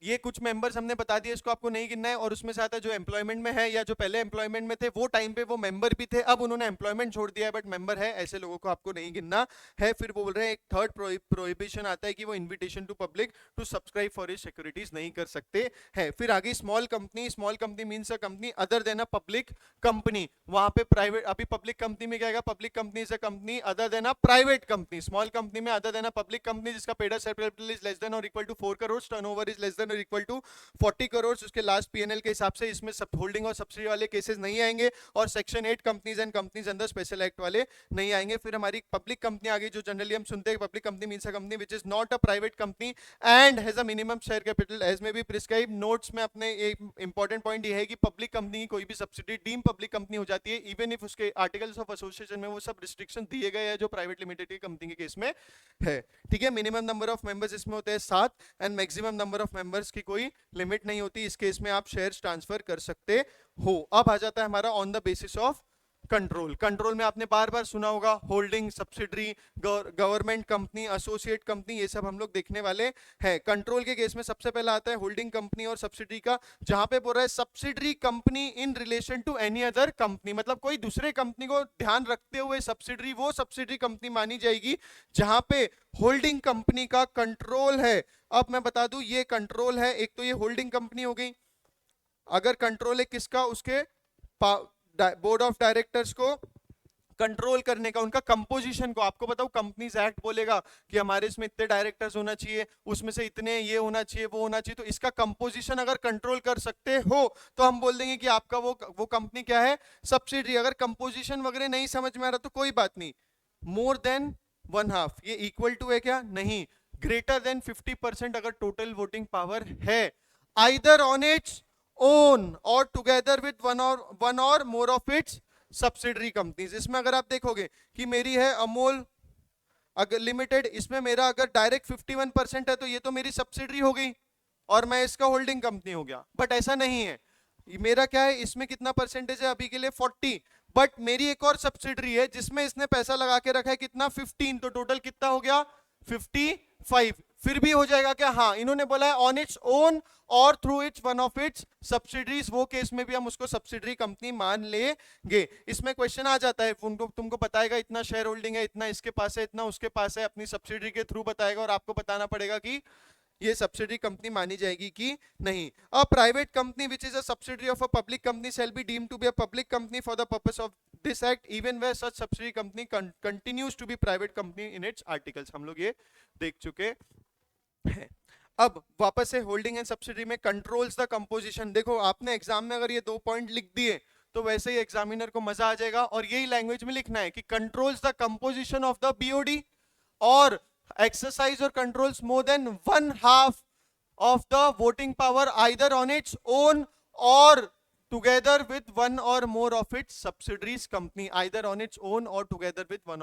ये कुछ मेंबर्स हमने बता दिए, इसको आपको नहीं गिनना है। और उसमें से आता है जो एम्प्लॉयमेंट में है या जो पहले एम्प्लॉयमेंट में थे वो टाइम पे वो मेंबर भी थे, अब उन्होंने एम्प्लॉयमेंट छोड़ दिया है बट मेंबर है, ऐसे लोगों को आपको नहीं गिनना है। फिर वो बोल रहे हैं एक थर्ड प्रोहिबिशन आता है कि वो invitation to public to subscribe for his securities नहीं कर सकते हैं। फिर आगे small company means a company other than a public company. वहां पे प्राइवेट, अभी पब्लिक कंपनी में क्या आएगा? Public company is a company other than a private company. Small company में other than a public company जिसका paid up share capital is less than और equal to 4 crore, turnover is less than और equal to 40 crore, उसके last PNL के हिसाब से इसमें सब होल्डिंग और सब्सिडी वाले केसेस नहीं आएंगे, और section 8 companies and companies under special act वाले नहीं आएंगे। फिर हमारी पब्लिक कंपनी आ गई, जो जनरली हम सुनते हैं public company means a company which is not a private company and has a minimum share capital as may be prescribe. Notes में अपने एक इंपॉर्टेंट पॉइंट ये है कि पब्लिक कंपनी की कोई भी सब्सिडी डीम पब्लिक कंपनी हो जाती है इवन इफ उसके आर्टिकल्स ऑफ एसोसिएशन में वो सब रिस्ट्रिक्शन दिए गए हैं जो प्राइवेट लिमिटेड की कंपनी के केस में है। ठीक है, मिनिमम नंबर ऑफ मेंबर्स इसमें होते हैं 7 and maximum number of members की कोई लिमिट नहीं होती। इस केस में आप शेयर्स ट्रांसफर कर सकते हो। अब आ जाता है हमारा on the basis of control. Control में आपने बार बार सुना होगा holding, subsidiary, government company, associate company, ये सब हम लोग देखने वाले हैं। कंट्रोल के केस में सबसे पहला आता है होल्डिंग कंपनी और सब्सिडरी का, जहां पे बोल रहा है subsidiary company in relation to any other company, मतलब कोई दूसरे कंपनी को ध्यान रखते हुए सब्सिडरी वो सब्सिडरी कंपनी मानी जाएगी जहां पे होल्डिंग कंपनी का कंट्रोल है। अब मैं बता दूं ये कंट्रोल है, एक तो ये होल्डिंग कंपनी हो गई, अगर कंट्रोल है किसका? उसके बोर्ड ऑफ डायरेक्टर्स को कंट्रोल करने का, उनका कंपोजिशन को। आपको बताओ कंपनीज एक्ट बोलेगा कि हमारे इसमें इतने डायरेक्टर्स होना चाहिए, उसमें से इतने ये होना चाहिए, वो होना चाहिए, तो इसका कंपोजिशन अगर कंट्रोल कर सकते हो तो हम बोल देंगे कि आपका वो कंपनी क्या है? सब्सिडरी। अगर कंपोजिशन वगैरह नहीं समझ में आ रहा तो कोई बात नहीं, मोर देन 1/2 ये इक्वल टू है क्या? नहीं, ग्रेटर देन 50% अगर टोटल वोटिंग पावर है, आइदर ऑन इट्स ओन और टुगेदर विद वन और more of its subsidiary companies. इसमें अगर आप देखोगे कि मेरी है अमूल अगर लिमिटेड, इसमें मेरा अगर डायरेक्ट 51% है तो ये तो मेरी सब्सिडरी हो गई और मैं इसका होल्डिंग कंपनी हो गया। बट ऐसा नहीं है, मेरा क्या है, इसमें कितना परसेंटेज है अभी के लिए? 40, बट मेरी एक और सब्सिडरी है जिसमें इसने पैसा लगा के रखा है कितना? 15, तो टोटल कितना हो गया? 55। फिर भी हो जाएगा क्या? हाँ, इन्होंने बोला है ऑन इट्स ओन और through it's one of its subsidiaries, वो केस में भी हम उसको सब्सिडरी कंपनी मान लेंगे। इसमें क्वेश्चन आ जाता है, तुमको बताएगा इतना शेयर होल्डिंग है, इतना इसके पास है, इतना उसके पास है, अपनी सब्सिडरी के थ्रू बताएगा और आपको बताना पड़ेगा कि ये सब्सिडरी कंपनी मानी जाएगी कि नहीं। A private company which is a subsidiary of a public company shall be deemed to be a public company for the purpose of this act even where such subsidiary company continues to be private company in its articles. हम लोग ये देख चुके हैं। अब वापस से holding and subsidiary में कंट्रोल्स द कंपोजिशन। देखो आपने एग्जाम में अगर ये 2 पॉइंट लिख दिए तो वैसे ही एग्जामिनर को मजा आ जाएगा, और यही लैंग्वेज में लिखना है कि controls the composition of the BOD और exercise or controls more than one half of the voting power either on its own or together with one or more of its subsidiaries company, either on its own or together with one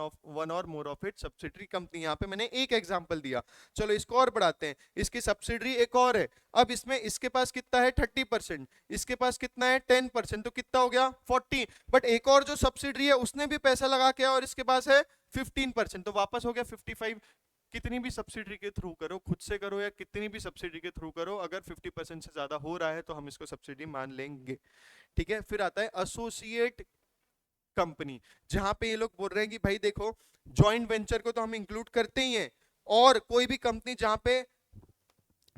or more of its subsidiary company। यहाँ पे मैंने एक example दिया, चलो इसको और बढ़ाते हैं। इसकी सब्सिडरी एक और है, अब इसमें इसके पास कितना है 30%, इसके पास कितना है 10%, तो कितना हो गया 40। बट एक और जो सब्सिडरी है उसने भी पैसा लगा के और इसके पास है 15%, तो वापस हो गया 55। कितनी भी सब्सिडी के थ्रू करो, खुद से करो या कितनी भी सब्सिडी के थ्रू करो, अगर 50% से ज्यादा हो रहा है तो हम इसको सब्सिडी मान लेंगे। ठीक है, फिर आता है एसोसिएट कंपनी, जहां पे ये लोग बोल रहे हैं कि भाई देखो जॉइंट वेंचर को तो हम इंक्लूड करते ही हैं, और कोई भी कंपनी जहां पे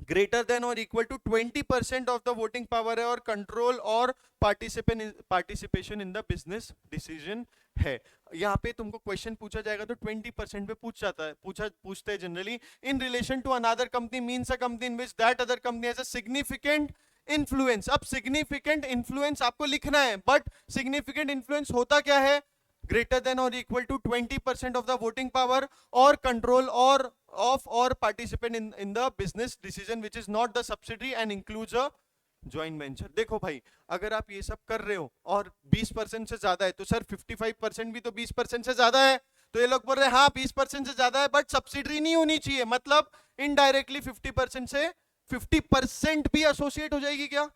ग्रेटर देन और equal to 20% of the voting power है और कंट्रोल और participation in the business decision है। यहाँ पे तुमको क्वेश्चन पूछा जाएगा तो 20% पे पूछ जाता है, पूछते हैं generally. In relation to another company means a company in which that other company has a significant influence. अब सिग्निफिकेंट इन्फ्लुएंस आपको लिखना है, बट सिग्निफिकेंट इन्फ्लुएंस होता क्या है, greater than or equal to 20% of the voting power or control or participant in the business decision which is not the subsidiary and includes a joint venture। देखो भाई, अगर आप ये सब कर रहे हो और 20% से ज्यादा है तो सर 55% भी तो 20% से ज्यादा है, तो ये लोग बोल रहे हैं हाँ 20% से ज्यादा है बट सब्सिडरी नहीं होनी चाहिए, मतलब इनडायरेक्टली 50% से 50% भी एसोसिएट हो जाएगी क्या?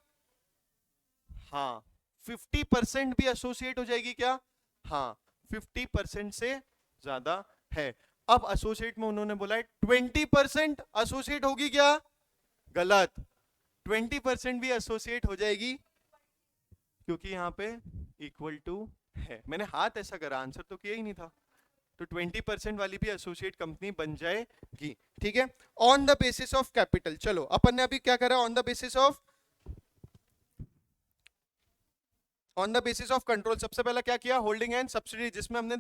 हाँ, 50% भी एसोसिएट हो जाएगी क्या? हाँ, 50% से ज्यादा है। अब एसोसिएट में उन्होंने बोला है 20% एसोसिएट होगी क्या? गलत, 20% भी एसोसिएट हो जाएगी क्योंकि यहां पे इक्वल टू है। मैंने हाथ ऐसा करा, आंसर तो किया ही नहीं था, तो 20% वाली भी एसोसिएट कंपनी बन जाएगी। ठीक है, on the basis of capital. चलो अपन ने अभी क्या करा, on the basis of control. सबसे पहला क्या किया, होल्डिंग एंड सब्सिडी, जिसमें हमने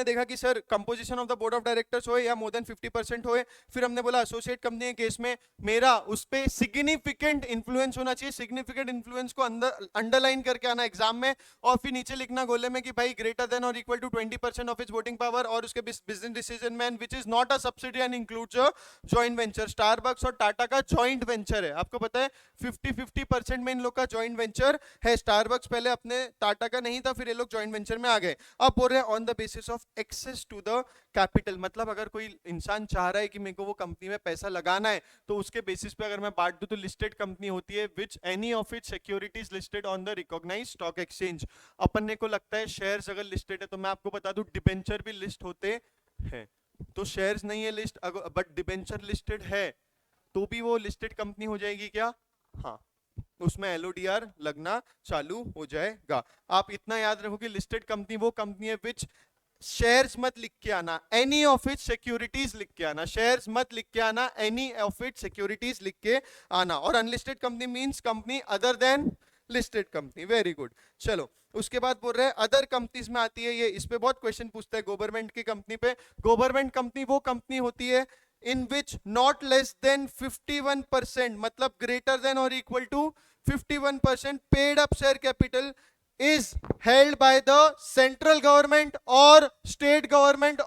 देखा कि sir composition of the board of directors होए या मोर देन 50% होए। फिर हमने बोला एसोसिएट कंपनी के केस में मेरा उस पे सिग्निफिकेंट इन्फ्लुएंस होना चाहिए। सिग्निफिकेंट इन्फ्लुएंस को अंडरलाइन करके आना एग्जाम में, और फिर नीचे लिखना गोले में कि भाई ग्रेटर देन और equal to 20% of its voting power और उसके बिजनेस डिसीजन में which is not a subsidy and includes a joint venture. Starbucks और टाटा का जॉइंट वेंचर है, आपको पता है 50-50% में इन लोग का जॉइंट वेंचर है। स्टारबक्स पहले अपने टाटा का नहीं था, फिर ये लोग जॉइंट वेंचर में आ गए। अब बोल रहे हैं on the basis of access to the capital, मतलब अगर कोई इंसान चाह रहा है कि मेरे को वो कंपनी में पैसा लगाना है तो उसके बेसिस पे अगर मैं बांट दूं तो लिस्टेड कंपनी होती है which any of its securities listed on the recognised stock exchange. अपन को लगता है शेयर्स अगर लिस्टेड है, तो मैं आपको बता दूं डिबेंचर भी लिस्ट होते हैं। तो शेयर्स नहीं है लिस्ट, बट डिबेंचर लिस्टेड है तो भी वो लिस्टेड कंपनी हो जाएगी क्या? हाँ, उसमें एलओडीआर लगना चालू हो जाएगा। आप इतना याद रखो कि लिस्टेड कंपनी वो कंपनी है विच, शेयर्स मत लिख के आना, एनी ऑफ इट सिक्योरिटीज लिख के आना, शेयर्स मत लिख के आना, एनी ऑफ इट सिक्योरिटीज लिख के आना। और unlisted company means company other then listed company. Very good. चलो उसके बाद बोल रहे हैं अदर कंपनीज में आती है ये, इस पे बहुत क्वेश्चन पूछता है गवर्नमेंट की कंपनी पे। गवर्नमेंट कंपनी वो कंपनी होती है in which not less than 51%, मतलब greater than or equal to 51% paid up share capital is held by the central government or state government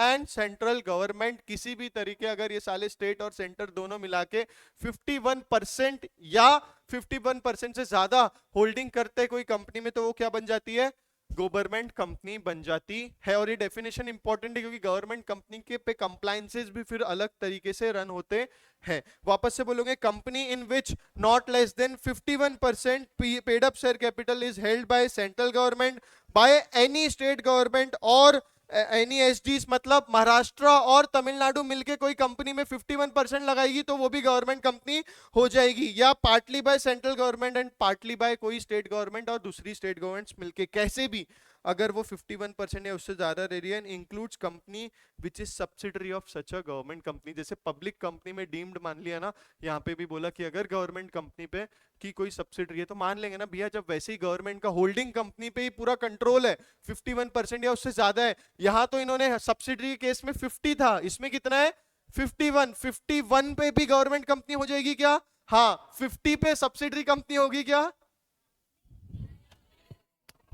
and central government। किसी भी तरीके अगर ये साले स्टेट और सेंटर दोनों मिला के 51% या 51% से ज्यादा होल्डिंग करते कोई कंपनी में, तो वो क्या बन जाती है? गवर्नमेंट कंपनी बन जाती है। और ये डेफिनेशन इंपॉर्टेंट है क्योंकि गवर्नमेंट कंपनी के पे कंप्लायंसेस भी फिर अलग तरीके से रन होते हैं। वापस से बोलोगे, company in which not less than 51% paid up share capital is held by central government, by any state government और एनी एसडीज, मतलब महाराष्ट्र और तमिलनाडु मिलके कोई कंपनी में 51% लगाएगी तो वो भी गवर्नमेंट कंपनी हो जाएगी, या partly by central government and partly bye कोई स्टेट गवर्नमेंट और दूसरी स्टेट गवर्नमेंट्स मिलके, कैसे भी अगर वो 51% या उससे ज्यादा radian includes company which is subsidiary of such a government company. जैसे पब्लिक कंपनी में डीम्ड मान लिया ना, यहाँ पे भी बोला कि अगर गवर्नमेंट कंपनी पे की कोई सब्सिडरी है तो मान लेंगे ना भैया, जब वैसे ही गवर्नमेंट का होल्डिंग कंपनी पे ही पूरा कंट्रोल है, 51% या उससे ज्यादा है। यहाँ तो इन्होंने सब्सिडरी केस में 50 था, इसमें कितना है 51 पे भी गवर्नमेंट कंपनी हो जाएगी क्या? हाँ, 50 पे सब्सिडरी कंपनी होगी क्या?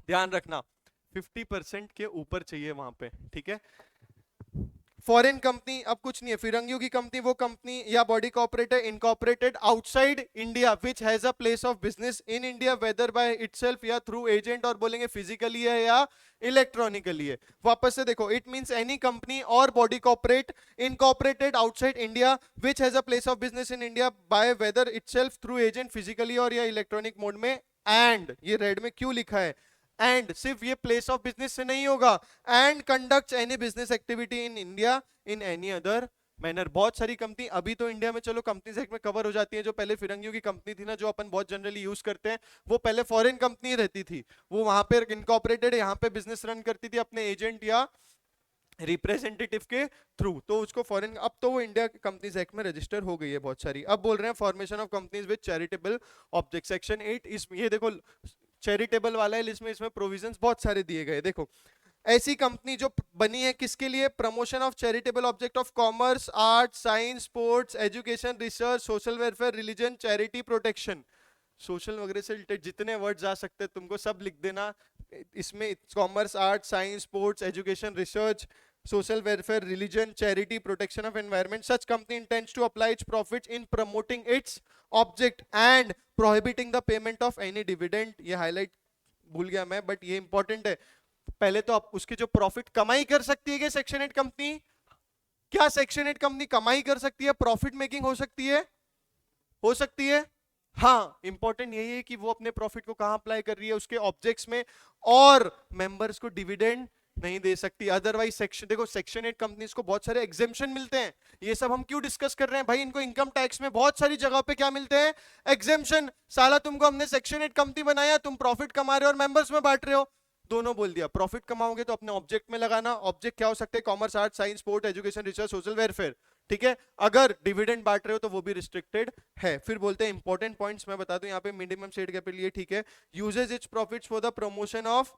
ध्यान रखना, 50% के ऊपर चाहिए वहां पे, ठीक है। फॉरेन कंपनी, अब कुछ नहीं है, फिरंगियों की कंपनी वो कंपनी या body corporated incorporated outside India which has a place of business in India whether by itself या थ्रू एजेंट, और बोलेंगे फिजिकली है या इलेक्ट्रॉनिकली है। वापस से देखो, इट मींस एनी कंपनी और body corporate incorporated outside India which has a place of business in India by whether itself through agent physically और या इलेक्ट्रॉनिक मोड में। एंड ये रेड में क्यों लिखा है एंड, सिर्फ ये प्लेस ऑफ बिजनेस से नहीं होगा, and conduct any business activity in India in any other manner. बहुत सारी कंपनी अभी तो इंडिया में चलो कंपनीज एक्ट में कवर हो जाती है, जो पहले फिरंगियों की कंपनी थी ना, जो अपन बहुत जनरली यूज करते हैं, वो पहले फॉरेन कंपनी रहती थी, वो वहां पे इनकॉर्पोरेटेड यहाँ पे बिजनेस रन करती थी अपने एजेंट या रिप्रेजेंटेटिव के थ्रू, तो उसको फॉरेन, अब तो वो इंडिया कंपनीज एक्ट में रजिस्टर हो गई है बहुत सारी। अब बोल रहे हैं formation of companies with charitable object, section 8, इस ये देखो चैरिटेबल वाला है लिस्ट में, इसमें प्रोविजंस बहुत सारे दिए गए। देखो ऐसी कंपनी जो बनी है किसके लिए, promotion of charitable object of commerce, art, science, sports, education, research, social welfare, religion, charity, protection, social वगैरह से रिलेटेड जितने वर्ड्स आ सकते हैं तुमको सब लिख देना इसमें, commerce, art, science, sports, education, research, social welfare, religion, charity, protection of environment. Such company intends to apply its profits in promoting its object and prohibiting the payment of any dividend. ये highlight भूल गया मैं, but ये important है। पहले तो आप उसके जो प्रॉफिट कमाई कर सकती है क्या सेक्शन 8 कंपनी, क्या सेक्शन 8 कंपनी कमाई कर सकती है, प्रॉफिट मेकिंग हो सकती है, हो सकती है। हाँ, इंपॉर्टेंट यही है कि वो अपने प्रॉफिट को कहां अप्लाई कर रही है, उसके ऑब्जेक्ट्स में, और मेंबर्स को डिविडेंड नहीं दे सकती। अदरवाइज सेक्शन, देखो सेक्शन 8 कंपनीज को बहुत सारे एग्जेम्पशन मिलते हैं। ये सब हम क्यों डिस्कस कर रहे हैं भाई, इनको इनकम टैक्स में बहुत सारी जगह पे क्या मिलते हैं, एग्जेम्पशन। साला तुमको हमने सेक्शन 8 कंपनी बनाया, तुम प्रॉफिट कमा रहे हो और मेंबर्स में बांट रहे हो, दोनों बोल दिया। प्रॉफिट कमाओगे तो अपने ऑब्जेक्ट में लगाना, ऑब्जेक्ट क्या हो सकते हैं, commerce, art, science, sport, education, research, social welfare, ठीक है। अगर डिविडेंड बांट रहे हो तो वो भी रिस्ट्रिक्टेड है। फिर बोलते हैं इंपॉर्टेंट पॉइंट्स मैं बता दूं यहाँ पे, मिनिमम शेड कैपिटल ये ठीक है, usage it's profits for the promotion of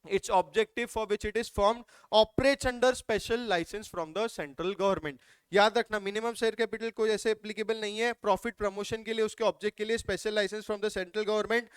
its objective for which it is formed, operates under special license from the central government। याद रखना मिनिमम शेयर कैपिटल कोई ऐसे एप्लीकेबल नहीं है, प्रॉफिट प्रमोशन के लिए उसके ऑब्जेक्ट के लिए special licence from the central government.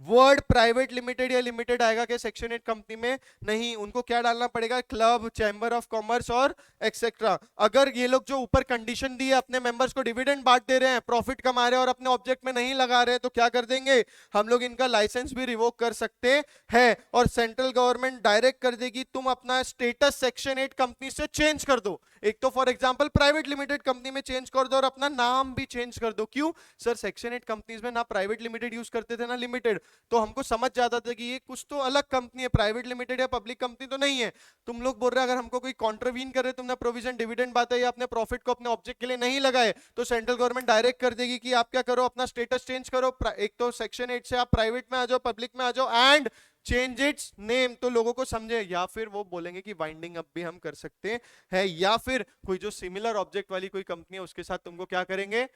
Word private limited या लिमिटेड आएगा क्या सेक्शन 8 कंपनी में, नहीं, उनको क्या डालना पड़ेगा, क्लब, चैम्बर ऑफ कॉमर्स और एक्सेट्रा। अगर ये लोग जो ऊपर कंडीशन दी है अपने मेंबर्स को डिविडेंड बांट दे रहे हैं, प्रॉफिट कमा रहे हैं और अपने ऑब्जेक्ट में नहीं लगा रहे हैं, तो क्या कर देंगे हम लोग, इनका लाइसेंस भी रिवोक कर सकते हैं, और सेंट्रल गवर्नमेंट डायरेक्ट कर देगी तुम अपना स्टेटस सेक्शन 8 कंपनी से चेंज कर दो। एक तो for example private limited company में चेंज कर दो और अपना नाम भी चेंज कर दो। क्यों सर, सेक्शन 8 कंपनीज में ना प्राइवेट लिमिटेड यूज करते थे ना लिमिटेड, तो हमको समझ जाता था कि ये कुछ तो अलग कंपनी है, प्राइवेट लिमिटेड या पब्लिक कंपनी तो नहीं है। तुम लोग बोल रहे हैं अगर हमको कोई कॉन्ट्रवीन करे, तुमने प्रोविजन डिविडेंड बात है या अपने प्रॉफिट को अपने ऑब्जेक्ट के लिए नहीं लगाए, तो सेंट्रल गवर्नमेंट डायरेक्ट कर देगी कि आप क्या करो, अपना स्टेटस चेंज करो। एक तो सेक्शन 8 से आप प्राइवेट में आ जाओ, पब्लिक में आ जाओ, एंड चेंज इट्स नेम, तो लोगों को समझे। या फिर वो बोलेंगे कि वाइंडिंग अप भी हम कर सकते हैं, या फिर कोई जो सिमिलर ऑब्जेक्ट वाली कोई कंपनी है उसके साथ तुमको क्या करेंगे।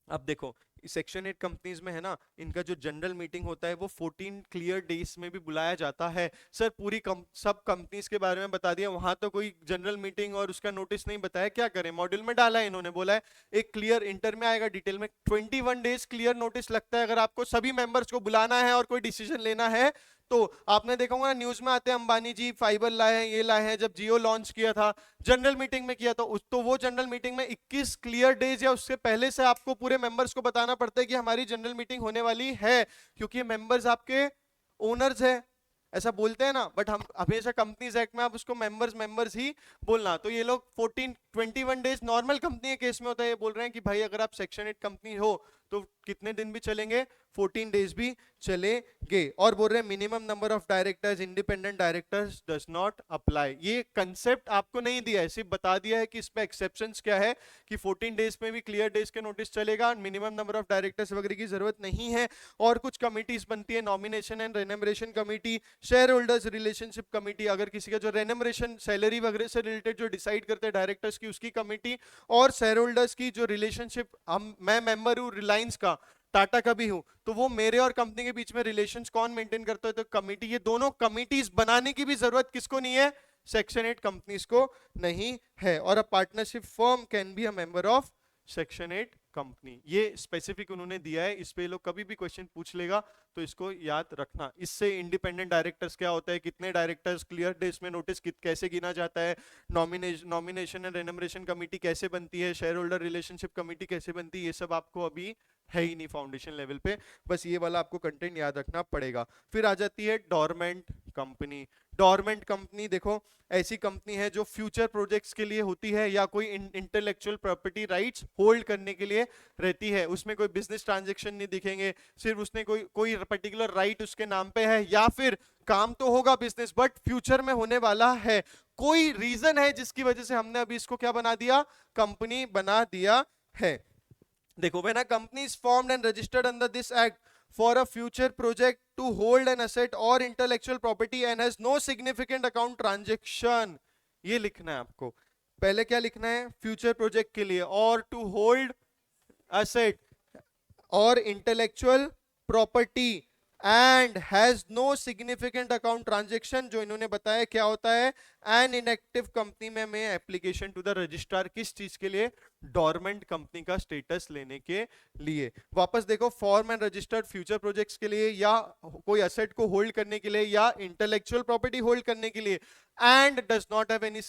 अब देखो सेक्शन 8 कंपनीज में है ना, इनका जो जनरल मीटिंग होता है वो 14 क्लियर डेज में भी बुलाया जाता है। सर पूरी सब कंपनीज के बारे में बता दिया, वहां तो कोई जनरल मीटिंग और उसका नोटिस नहीं बताया, क्या करें, मॉड्यूल में डाला है इन्होंने, बोला है एक क्लियर, इंटर में आएगा डिटेल में, 21 डेज क्लियर नोटिस लगता है अगर आपको सभी मेंबर्स को बुलाना है और कोई डिसीजन लेना है। तो आपने देखा होगा न्यूज में आते हैं अंबानी जी फाइबर लाए हैं, ये लाए हैं, जब जियो लॉन्च किया था जनरल मीटिंग में किया, तो वो जनरल मीटिंग में 21 क्लियर डेज या उससे पहले से आपको पूरे मेंबर्स को बताना पड़ता है कि हमारी जनरल मीटिंग होने वाली है, क्योंकि मेंबर्स आपके ओनर्स है, ऐसा बोलते हैं ना, बट हम हमेशा कंपनीज एक्ट में आप उसको मेंबर्स ही बोलना। तो ये लोग 21 डेज नॉर्मल कंपनी के केस में होता है, ये बोल रहे हैं कि भाई अगर आप सेक्शन 8 कंपनी हो तो कितने दिन भी चलेंगे, 14 डेज भी चलेंगे। और बोल रहे हैं minimum number of directors, independent directors does not apply. ये कंसेप्ट आपको नहीं दिया है, सिर्फ बता दिया है कि इसमें एक्सेप्शंस क्या है, कि 14 डेज में भी क्लियर डेज के नोटिस चलेगा, मिनिमम नंबर ऑफ डायरेक्टर्स वगैरह की जरूरत नहीं है। और कुछ कमिटीज बनती है, nomination and remuneration committee, share holders relationship committee, अगर किसी का जो रेन्यूमरेशन सैलरी वगैरह से रिलेटेड जो डिसाइड करते हैं डायरेक्टर्स की, उसकी कमिटी, और शेयर होल्डर्स की जो रिलेशनशिप, मैं मेंबर हूँ रिलायंस का, टाटा का भी हूं, तो वो मेरे और कंपनी के बीच में रिलेशंस कौन मेंटेन करता है, तो कमिटी। ये दोनों कमिटीज बनाने की भी जरूरत किसको नहीं है, सेक्शन 8 कंपनीज को नहीं है। और a partnership firm can be a member of section 8 company, ये स्पेसिफिक उन्होंने दिया है, इस पे लोग कभी भी क्वेश्चन पूछ लेगा तो इसको याद रखना। इससे इंडिपेंडेंट डायरेक्टर्स क्या होता है, कितने डायरेक्टर्स, क्लियर डेज में नोटिस कैसे गिना जाता है, नॉमिनेशन एंड रेनमरेशन कमेटी कैसे बनती है, शेयर होल्डर रिलेशनशिप कमेटी कैसे बनती है, ये सब आपको अभी है ही नहीं फाउंडेशन लेवल पे, बस ये वाला आपको कंटेंट याद रखना पड़ेगा। फिर आ जाती है डोरमेंट कंपनी। डोरमेंट कंपनी देखो ऐसी कंपनी है जो फ्यूचर प्रोजेक्ट्स के लिए होती है या कोई इंटेलेक्चुअल प्रॉपर्टी राइट्स होल्ड करने के लिए रहती है, उसमें कोई बिजनेस ट्रांजैक्शन नहीं दिखेंगे, सिर्फ उसने कोई पर्टिकुलर राइट उसके नाम पे है, या फिर काम तो होगा बिजनेस बट फ्यूचर में होने वाला है, कोई रीजन है जिसकी वजह से हमने अभी इसको क्या बना दिया, कंपनी बना दिया है। देखो when a company is formed and registered under this act for a future project to hold an asset or intellectual property and has no significant account transaction, ये लिखना है आपको। पहले क्या लिखना है, फ्यूचर प्रोजेक्ट के लिए, और टू होल्ड asset और intellectual property and has no significant account transaction, जो इन्होंने बताया क्या होता है, एन इनएक्टिव कंपनी में एप्लीकेशन टू द रजिस्ट्रार, किस चीज के लिए, डोरमेंट कंपनी का स्टेटस लेने के लिए। वापस देखो, form and registered future projects के लिए, या कोई असेट को होल्ड करने के लिए, या इंटेलेक्चुअल प्रॉपर्टी होल्ड करने के लिए, and does not have any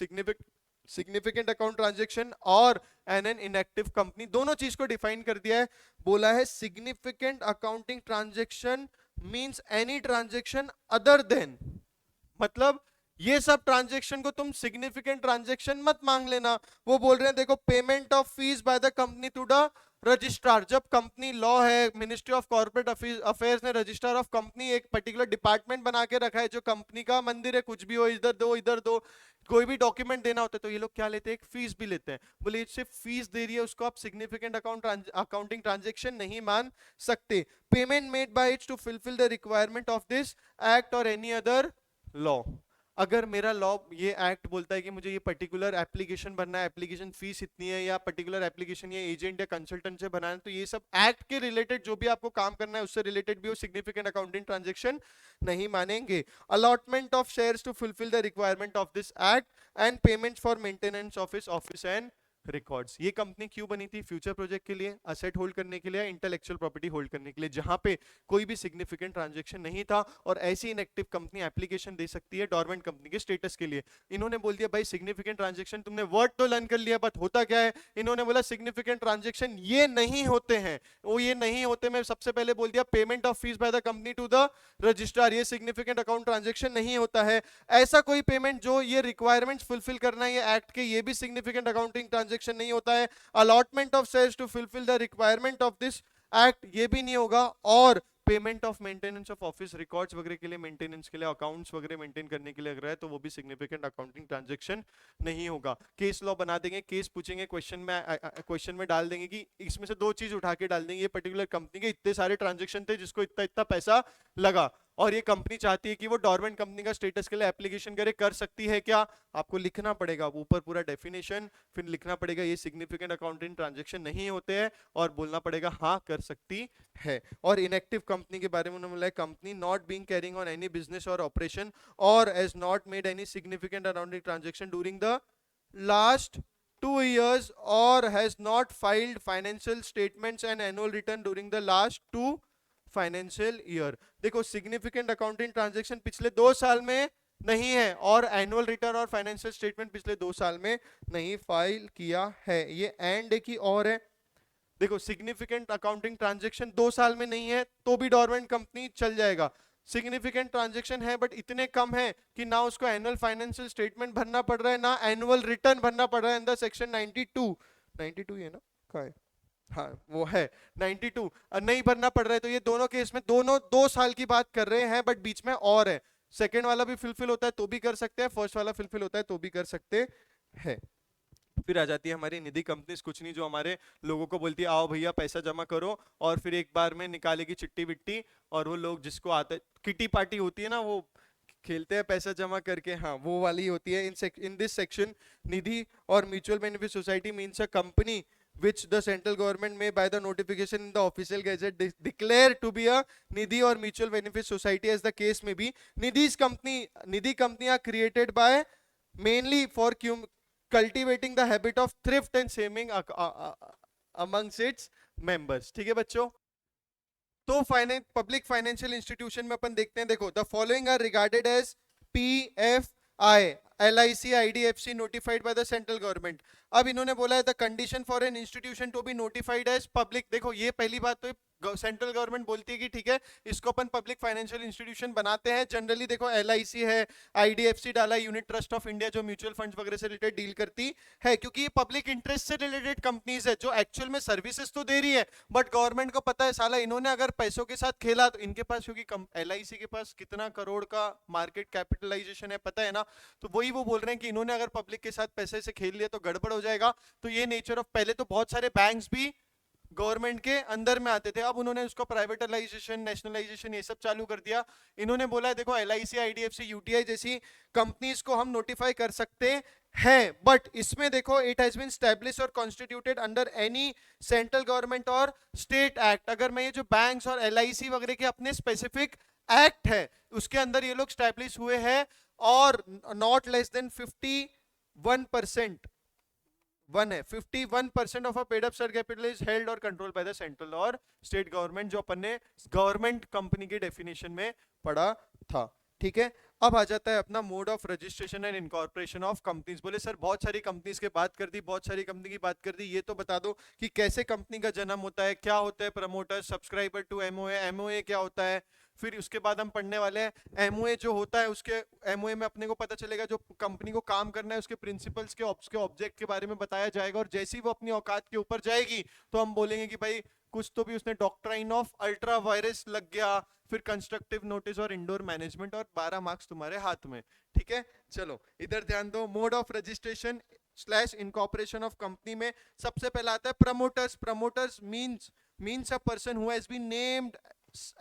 significant account transaction और एन इनएक्टिव कंपनी, दोनों चीज को डिफाइन कर दिया है। बोला है significant accounting transaction means any transaction other than, मतलब ये सब ट्रांजेक्शन को तुम सिग्निफिकेंट ट्रांजेक्शन मत मांग लेना। वो बोल रहे हैं देखो, payment of fees by the company to the registrar, जब कंपनी लॉ है, मिनिस्ट्री ऑफ कॉर्पोरेट अफेयर्स ने रजिस्ट्रार ऑफ कंपनी एक पर्टिकुलर डिपार्टमेंट बना के रखा है, जो कंपनी का मंदिर है, कुछ भी हो इधर दो इधर दो, कोई भी डॉक्यूमेंट देना होता है तो ये लोग क्या लेते हैं, एक फीस भी लेते हैं। बोले सिर्फ फीस दे रही है उसको आप सिग्निफिकेंट अकाउंटिंग ट्रांजेक्शन नहीं मान सकते। Payment made by its to fulfil the requirement of this act और एनी अदर लॉ, अगर मेरा लॉ ये एक्ट बोलता है कि मुझे ये पर्टिकुलर एप्लीकेशन भरना है, एप्लीकेशन फीस इतनी है, या पर्टिकुलर एप्लीकेशन ये एजेंट या कंसल्टेंट से बनाना है, तो ये सब एक्ट के रिलेटेड जो भी आपको काम करना है उससे रिलेटेड भी वो सिग्निफिकेंट अकाउंटिंग ट्रांजैक्शन नहीं मानेंगे। Allotment of shares to fulfil the requirement of this act and payment for maintenance of his office and records. ये कंपनी क्यों बनी थी, फ्यूचर प्रोजेक्ट के लिए, असेट होल्ड करने के लिए, इंटेलेक्चुअल प्रॉपर्टी होल्ड करने के लिए, जहां पे कोई भी सिग्निफिकेंट ट्रांजैक्शन नहीं था, और ऐसी इनएक्टिव कंपनी एप्लीकेशन दे सकती है डोरमेंट कंपनी के स्टेटस के लिए। इन्होंने बोल दिया भाई सिग्निफिकेंट ट्रांजैक्शन, तुमने वर्ड तो लर्न कर लिया बट होता क्या है, इन्होंने बोला सिग्निफिकेंट ट्रांजैक्शन ये नहीं होते हैं, वो ये नहीं होते। मैं सबसे पहले बोल दिया payment of fees by the company to the registrar, ये सिग्निफिकेंट अकाउंट ट्रांजैक्शन नहीं होता है। ऐसा कोई पेमेंट जो ये रिक्वायरमेंट्स फुलफिल करना है ये एक्ट के, ये भी सिग्निफिकेंट अकाउंटिंग ट्रांजैक्शन नहीं होता है। Allotment of shares to fulfil the requirement of this act, ये भी नहीं होगा। और payment of maintenance of office records वगैरह के लिए, मेंटेनेंस के लिए, अकाउंट्स वगैरह मेंटेन करने के लिए अगर है तो वो भी सिग्निफिकेंट अकाउंटिंग ट्रांजैक्शन नहीं होगा। केस लॉ बना देंगे, केस पूछेंगे, क्वेश्चन में डाल देंगे कि इसमें से दो चीज उठा के डाल देंगे, ये पर्टिकुलर कंपनी के इतने सारे ट्रांजैक्शन थे जिसको इतना इतना पैसा लगा, और ये कंपनी चाहती है कि वो डोरमेंट कंपनी का स्टेटस के लिए एप्लीकेशन करे, कर सकती है क्या, आपको लिखना पड़ेगा ऊपर पूरा डेफिनेशन, फिर लिखना पड़ेगा ये सिग्निफिकेंट अकाउंटिंग ट्रांजैक्शन नहीं होते हैं, और बोलना पड़ेगा हाँ कर सकती है। और इनएक्टिव कंपनी के बारे में उन्होंने बोला company not being carrying on any business और ऑपरेशन और has not made any significant accounting transaction during the last 2 years or has not filed financial statements and annual return during the last 2 financial year. देखो significant accounting transaction पिछले 2 साल में नहीं है, और annual return और financial statement पिछले 2 साल में नहीं फाइल किया है, ये एंड की और है। देखो सिग्निफिकेंट अकाउंटिंग ट्रांजैक्शन 2 साल में नहीं है तो भी डोरमेंट कंपनी चल जाएगा। सिग्निफिकेंट ट्रांजैक्शन है बट इतने कम है कि ना उसको एनुअल फाइनेंशियल स्टेटमेंट भरना पड़ रहा है, ना एनुअल रिटर्न भरना पड़ रहा है, अंदर सेक्शन 92 है ना, कहाँ है, हाँ वो है 92, नहीं भरना पड़ रहा है। तो ये दोनों केस में दोनों 2 साल की बात कर रहे हैं, बट बीच में और है, सेकंड वाला भी फुलफिल होता है तो भी कर सकते हैं, फर्स्ट वाला फुलफिल होता है तो भी कर सकते हैं। फिर आ जाती है हमारी निधि कंपनीज, कुछ नहीं, जो हमारे लोगों को बोलती है आओ भैया पैसा जमा करो, और फिर एक बार में निकालेगी चिट्टी विट्टी, और वो लोग जिसको आता है, किटी पार्टी होती है ना, वो खेलते हैं पैसा जमा करके, हाँ वो वाली होती है। इन दिस सेक्शन निधि और mutual benefit society means a company which the central government may by the notification in the official gazette declare to be a nidhi or mutual benefit society as the case may be. Nidhi company are created by mainly for cultivating the habit of thrift and saving amongst its members. ठीक है बच्चों, तो public financial institution में अपन देखते हैं, देखो the following are regarded as PFI, LIC, IDFC notified by the central government. अब इन्होंने बोला है the condition for an institution to be notified as public. देखो ये पहली बात तो सेंट्रल गवर्नमेंट बोलती है कि ठीक है इसको अपन पब्लिक फाइनेंशियल इंस्टीट्यूशन बनाते हैं. जनरली देखो LIC है, IDFC डाला, यूनिट ट्रस्ट ऑफ इंडिया जो म्यूचुअल फंड्स वगैरह से रिलेटेड डील करती है, क्योंकि ये पब्लिक इंटरेस्ट से रिलेटेड कंपनीज है जो एक्चुअल में सर्विसेज तो दे रही है, बट गवर्नमेंट को पता है साला इन्होंने अगर पैसों के साथ खेला तो इनके पास, क्योंकि LIC के पास कितना करोड़ का मार्केट कैपिटलाइजेशन है पता है ना, तो वही वो बोल रहे हैं कि इन्होंने अगर पब्लिक के साथ पैसे से खेल लिया तो गड़बड़ हो जाएगा. तो ये नेचर ऑफ, पहले तो बहुत सारे बैंक्स भी गवर्नमेंट के अंदर में आते थे, अब उन्होंने उसको प्राइवेटाइजेशन, नेशनलाइजेशन ये सब चालू कर दिया. इन्होंने बोला है देखो LIC, IDFC, UTI जैसी कंपनीज को हम नोटिफाई कर सकते हैं, बट इसमें देखो इट हैज बीन एस्टैब्लिश और constituted under any central government और स्टेट एक्ट. अगर मैं ये जो बैंक्स और LIC वगैरह के अपने स्पेसिफिक एक्ट है उसके अंदर ये लोग स्टैब्लिश हुए हैं, और not less than 51% 51% of a paid up share capital is held और कंट्रोल्ड बाय द सेंट्रल और स्टेट गवर्नमेंट, जो अपन ने गवर्नमेंट कंपनी के डेफिनेशन में पढ़ा था. ठीक है, अब आ जाता है अपना mode of registration and incorporation of companies. बोले सर बहुत सारी कंपनीज की बात कर दी, बहुत सारी कंपनी की बात कर दी, ये तो बता दो कि कैसे कंपनी का जन्म होता है, क्या होता है प्रमोटर, सब्सक्राइबर टू MOA क्या होता है. फिर उसके बाद हम पढ़ने वाले हैं MOA जो होता है, उसके MOA में अपने को पता चलेगा जो कंपनी को काम करना है उसके प्रिंसिपल्स के ऑब्जेक्ट के बारे में बताया जाएगा, और जैसे ही वो अपनी औकात के ऊपर जाएगी तो हम बोलेंगे कि भाई कुछ तो भी उसने डॉक्ट्राइन ऑफ अल्ट्रा वायरस लग गया, फिर कंस्ट्रक्टिव नोटिस और इंडोर मैनेजमेंट, और 12 मार्क्स तुम्हारे हाथ में. ठीक है, चलो इधर ध्यान दो. Mode of registration / incorporation of company में सबसे पहला आता है promoters. Promoters means a person who has been named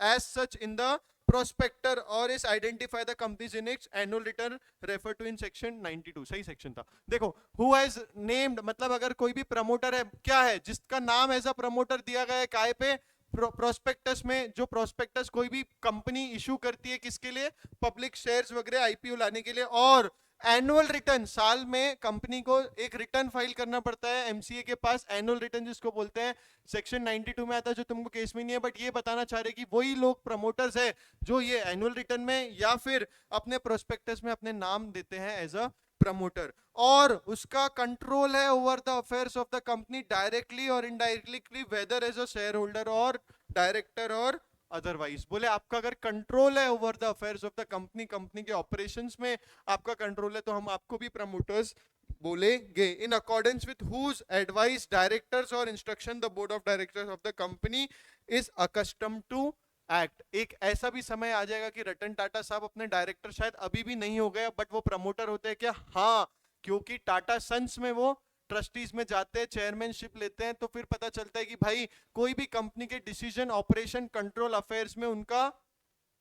as such in the prospector or is identify the companies in its annual return refer to in section 92. सही section था. देखो who has named मतलब अगर कोई भी promoter है, क्या है जिसका नाम एज अ प्रमोटर दिया गया है काय पे, प्रोस्पेक्टस में. जो प्रोस्पेक्टस कोई भी कंपनी इशू करती है किसके लिए, पब्लिक शेयर्स वगैरह IPO लाने के लिए, और एनुअल रिटर्न, साल में कंपनी को एक रिटर्न फाइल करना पड़ता है MCA के पास, एनुअल रिटर्न जिसको बोलते हैं, सेक्शन 92 में आता है, जो तुमको केस में नहीं है, बट ये बताना चाह रहे कि वही लोग प्रमोटर्स है जो ये एनुअल रिटर्न में या फिर अपने प्रोस्पेक्टस में अपने नाम देते हैं एज अ प्रमोटर, और उसका कंट्रोल है over the affairs of the company directly और indirectly, whether as a share holder और डायरेक्टर और अदरवाइज. बोले आपका अगर कंट्रोल है over the affairs of the company, company के ऑपरेशंस में आपका कंट्रोल है, तो हम आपको भी प्रमोटर्स बोलेंगे. In accordance with whose advice, directors और instruction the board of directors of the company is accustom to act. एक ऐसा भी समय आ जाएगा कि रतन टाटा साहब अपने डायरेक्टर शायद अभी भी नहीं हो गए, बट वो प्रमोटर होते हैं क्या, हाँ, क्योंकि टाटा सन्स में वो ट्रस्टीज में जाते हैं, चेयरमैनशिप लेते हैं, तो फिर पता चलता है कि भाई कोई भी कंपनी के डिसीजन, ऑपरेशन, कंट्रोल अफेयर्स में उनका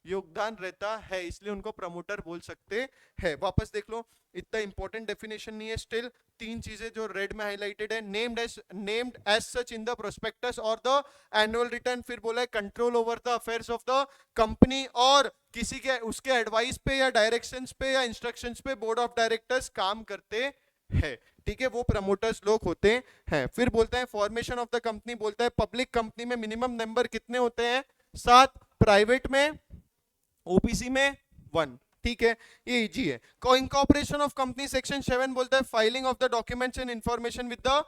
योगदान रहता है, इसलिए उनको प्रमोटर बोल सकते हैं. वापस देख लो, इतना इंपॉर्टेंट डेफिनेशन नहीं है, स्टिल 3 चीजें जो रेड में हाईलाइटेड है, named as such in the prospectus और द एनुअल रिटर्न, फिर बोला है control over the affairs of the company, और किसी के उसके एडवाइस पे या डायरेक्शंस पे या इंस्ट्रक्शंस पे बोर्ड ऑफ डायरेक्टर्स काम करते हैं. ठीक है, वो प्रमोटर्स लोग होते हैं. फिर बोलता है फॉर्मेशन ऑफ द कंपनी, बोलता है पब्लिक कंपनी में मिनिमम नंबर कितने होते हैं, 7, प्राइवेट में OPC में 1. ठीक है, ये इजी है. इनकॉर्पोरेशन ऑफ कंपनी सेक्शन 7 बोलता है filing of the documents and information with the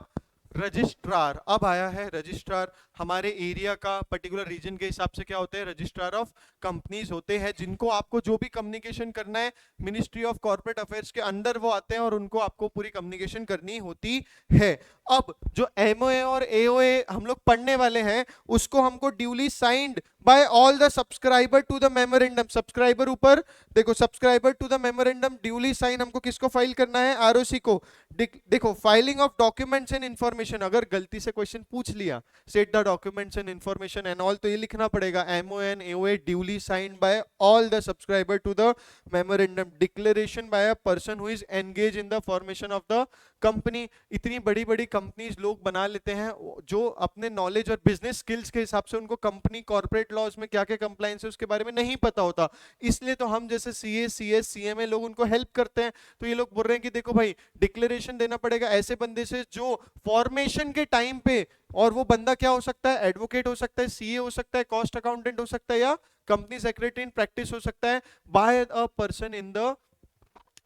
registrar. अब आया है रजिस्ट्रार. हमारे एरिया का पर्टिकुलर रीजन के हिसाब से क्या होते हैं, रजिस्ट्रार ऑफ कंपनीज होते हैं, जिनको आपको जो भी कम्युनिकेशन करना है मिनिस्ट्री ऑफ कॉर्पोरेट अफेयर्स के अंदर वो आते हैं, और उनको आपको पूरी कम्युनिकेशन करनी होती है. अब जो MOA और AOA हम लोग पढ़ने वाले हैं, उसको हमको duly signed by all the subscriber to the memorandum. Subscriber ऊपर देखो, subscriber to the memorandum duly sign हमको किसको फाइल करना है, ROC को. देखो filing of documents and information, अगर गलती से क्वेश्चन पूछ लिया set the documents and information and all, तो ये लिखना पड़ेगा MOA and AOA duly signed by all the subscriber to the memorandum, declaration by a person who is engage in the formation of the company, इतनी बड़ी बड़ी companies लोग बना लेते हैं जो अपने नॉलेज और बिजनेस स्किल्स के हिसाब से उनको कंपनी कॉर्पोरेट लॉज में क्या क्या कंप्लायंस है उसके बारे में नहीं पता होता। इसलिए तो हम जैसे सीए, सीएस, सीएमए लोग उनको हेल्प करते हैं। तो ये लोग बोल रहे हैं कि देखो भाई, डिक्लेरेशन देना पड़ेगा ऐसे बंदे से जो फॉर्मेशन के टाइम पे, और वो बंदा क्या हो सकता है, एडवोकेट हो सकता है, सीए हो सकता है, कॉस्ट अकाउंटेंट हो सकता है, या कंपनी सेक्रेटरी इन प्रैक्टिस हो सकता है, by a person in the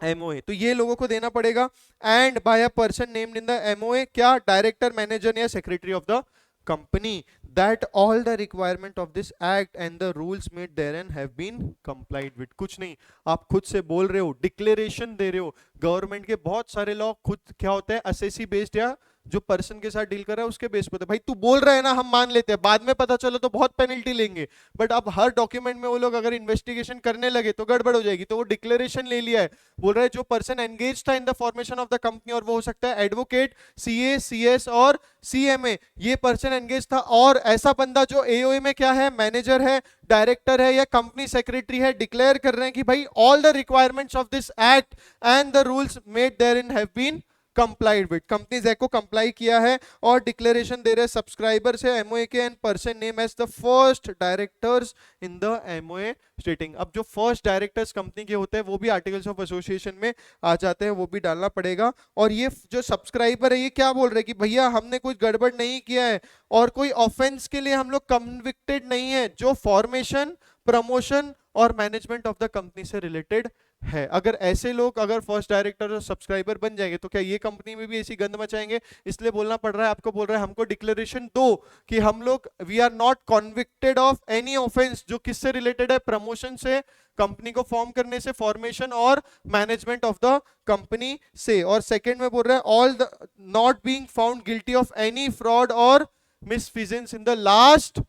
MOA. तो ये लोगों को देना पड़ेगा। And by a person named in the MOA, क्या, डायरेक्टर, मैनेजर या secretary of the company, that all the requirement of this act and the rules made therein have been complied with। कुछ नहीं, आप खुद से बोल रहे हो, डिक्लेरेशन दे रहे हो। गवर्नमेंट के बहुत सारे लॉ खुद क्या होते हैं, असेसी बेस्ड या जो पर्सन के साथ डील कर रहा है उसके बेस पे। भाई तू बोल रहा है ना, हम मान लेते हैं, बाद में पता चलो तो बहुत पेनल्टी लेंगे, बट अब हर डॉक्यूमेंट में वो लोग अगर इन्वेस्टिगेशन करने लगे तो गड़बड़ हो जाएगी। तो वो डिक्लेरेशन ले लिया है, बोल रहा है जो पर्सन एंगेज था in the formation of the company, और वो हो सकता है एडवोकेट, सीए, सीएस और सीएमए, ये पर्सन एंगेज था। और ऐसा बंदा जो एओए में क्या है, मैनेजर है, डायरेक्टर है या कंपनी सेक्रेटरी है, डिक्लेयर कर रहे हैं कि भाई all the requirements of this act and the rules made therein have been complied with, companies act को कंप्लाई किया है, और डिक्लेरेशन दे रहे सब्सक्राइबर से एमओए के and person name as the first directors in the MOA stating. अब जो first directors company के होते हैं वो भी आर्टिकल्स ऑफ एसोसिएशन में आ जाते हैं, वो भी डालना पड़ेगा। और ये जो सब्सक्राइबर है ये क्या बोल रहे हैं कि भैया हमने कुछ गड़बड़ नहीं किया है और कोई ऑफेंस के लिए हम लोग कन्विक्टेड नहीं है, जो फॉर्मेशन, प्रमोशन और मैनेजमेंट ऑफ द कंपनी से रिलेटेड है। अगर ऐसे लोग अगर फर्स्ट डायरेक्टर और सब्सक्राइबर बन जाएंगे तो क्या ये कंपनी में भी ऐसी गंद मचाएंगे? इसलिए बोलना पड़ रहा है आपको, बोल रहा है हमको डिक्लेरेशन दो कि हम लोग we are not convicted of any offence, जो किससे रिलेटेड है, प्रमोशन से, कंपनी को फॉर्म करने से, फॉर्मेशन और मैनेजमेंट ऑफ द कंपनी से। और सेकंड में बोल रहा है all the not being found guilty of any fraud और मिसफिजेंस इन द लास्ट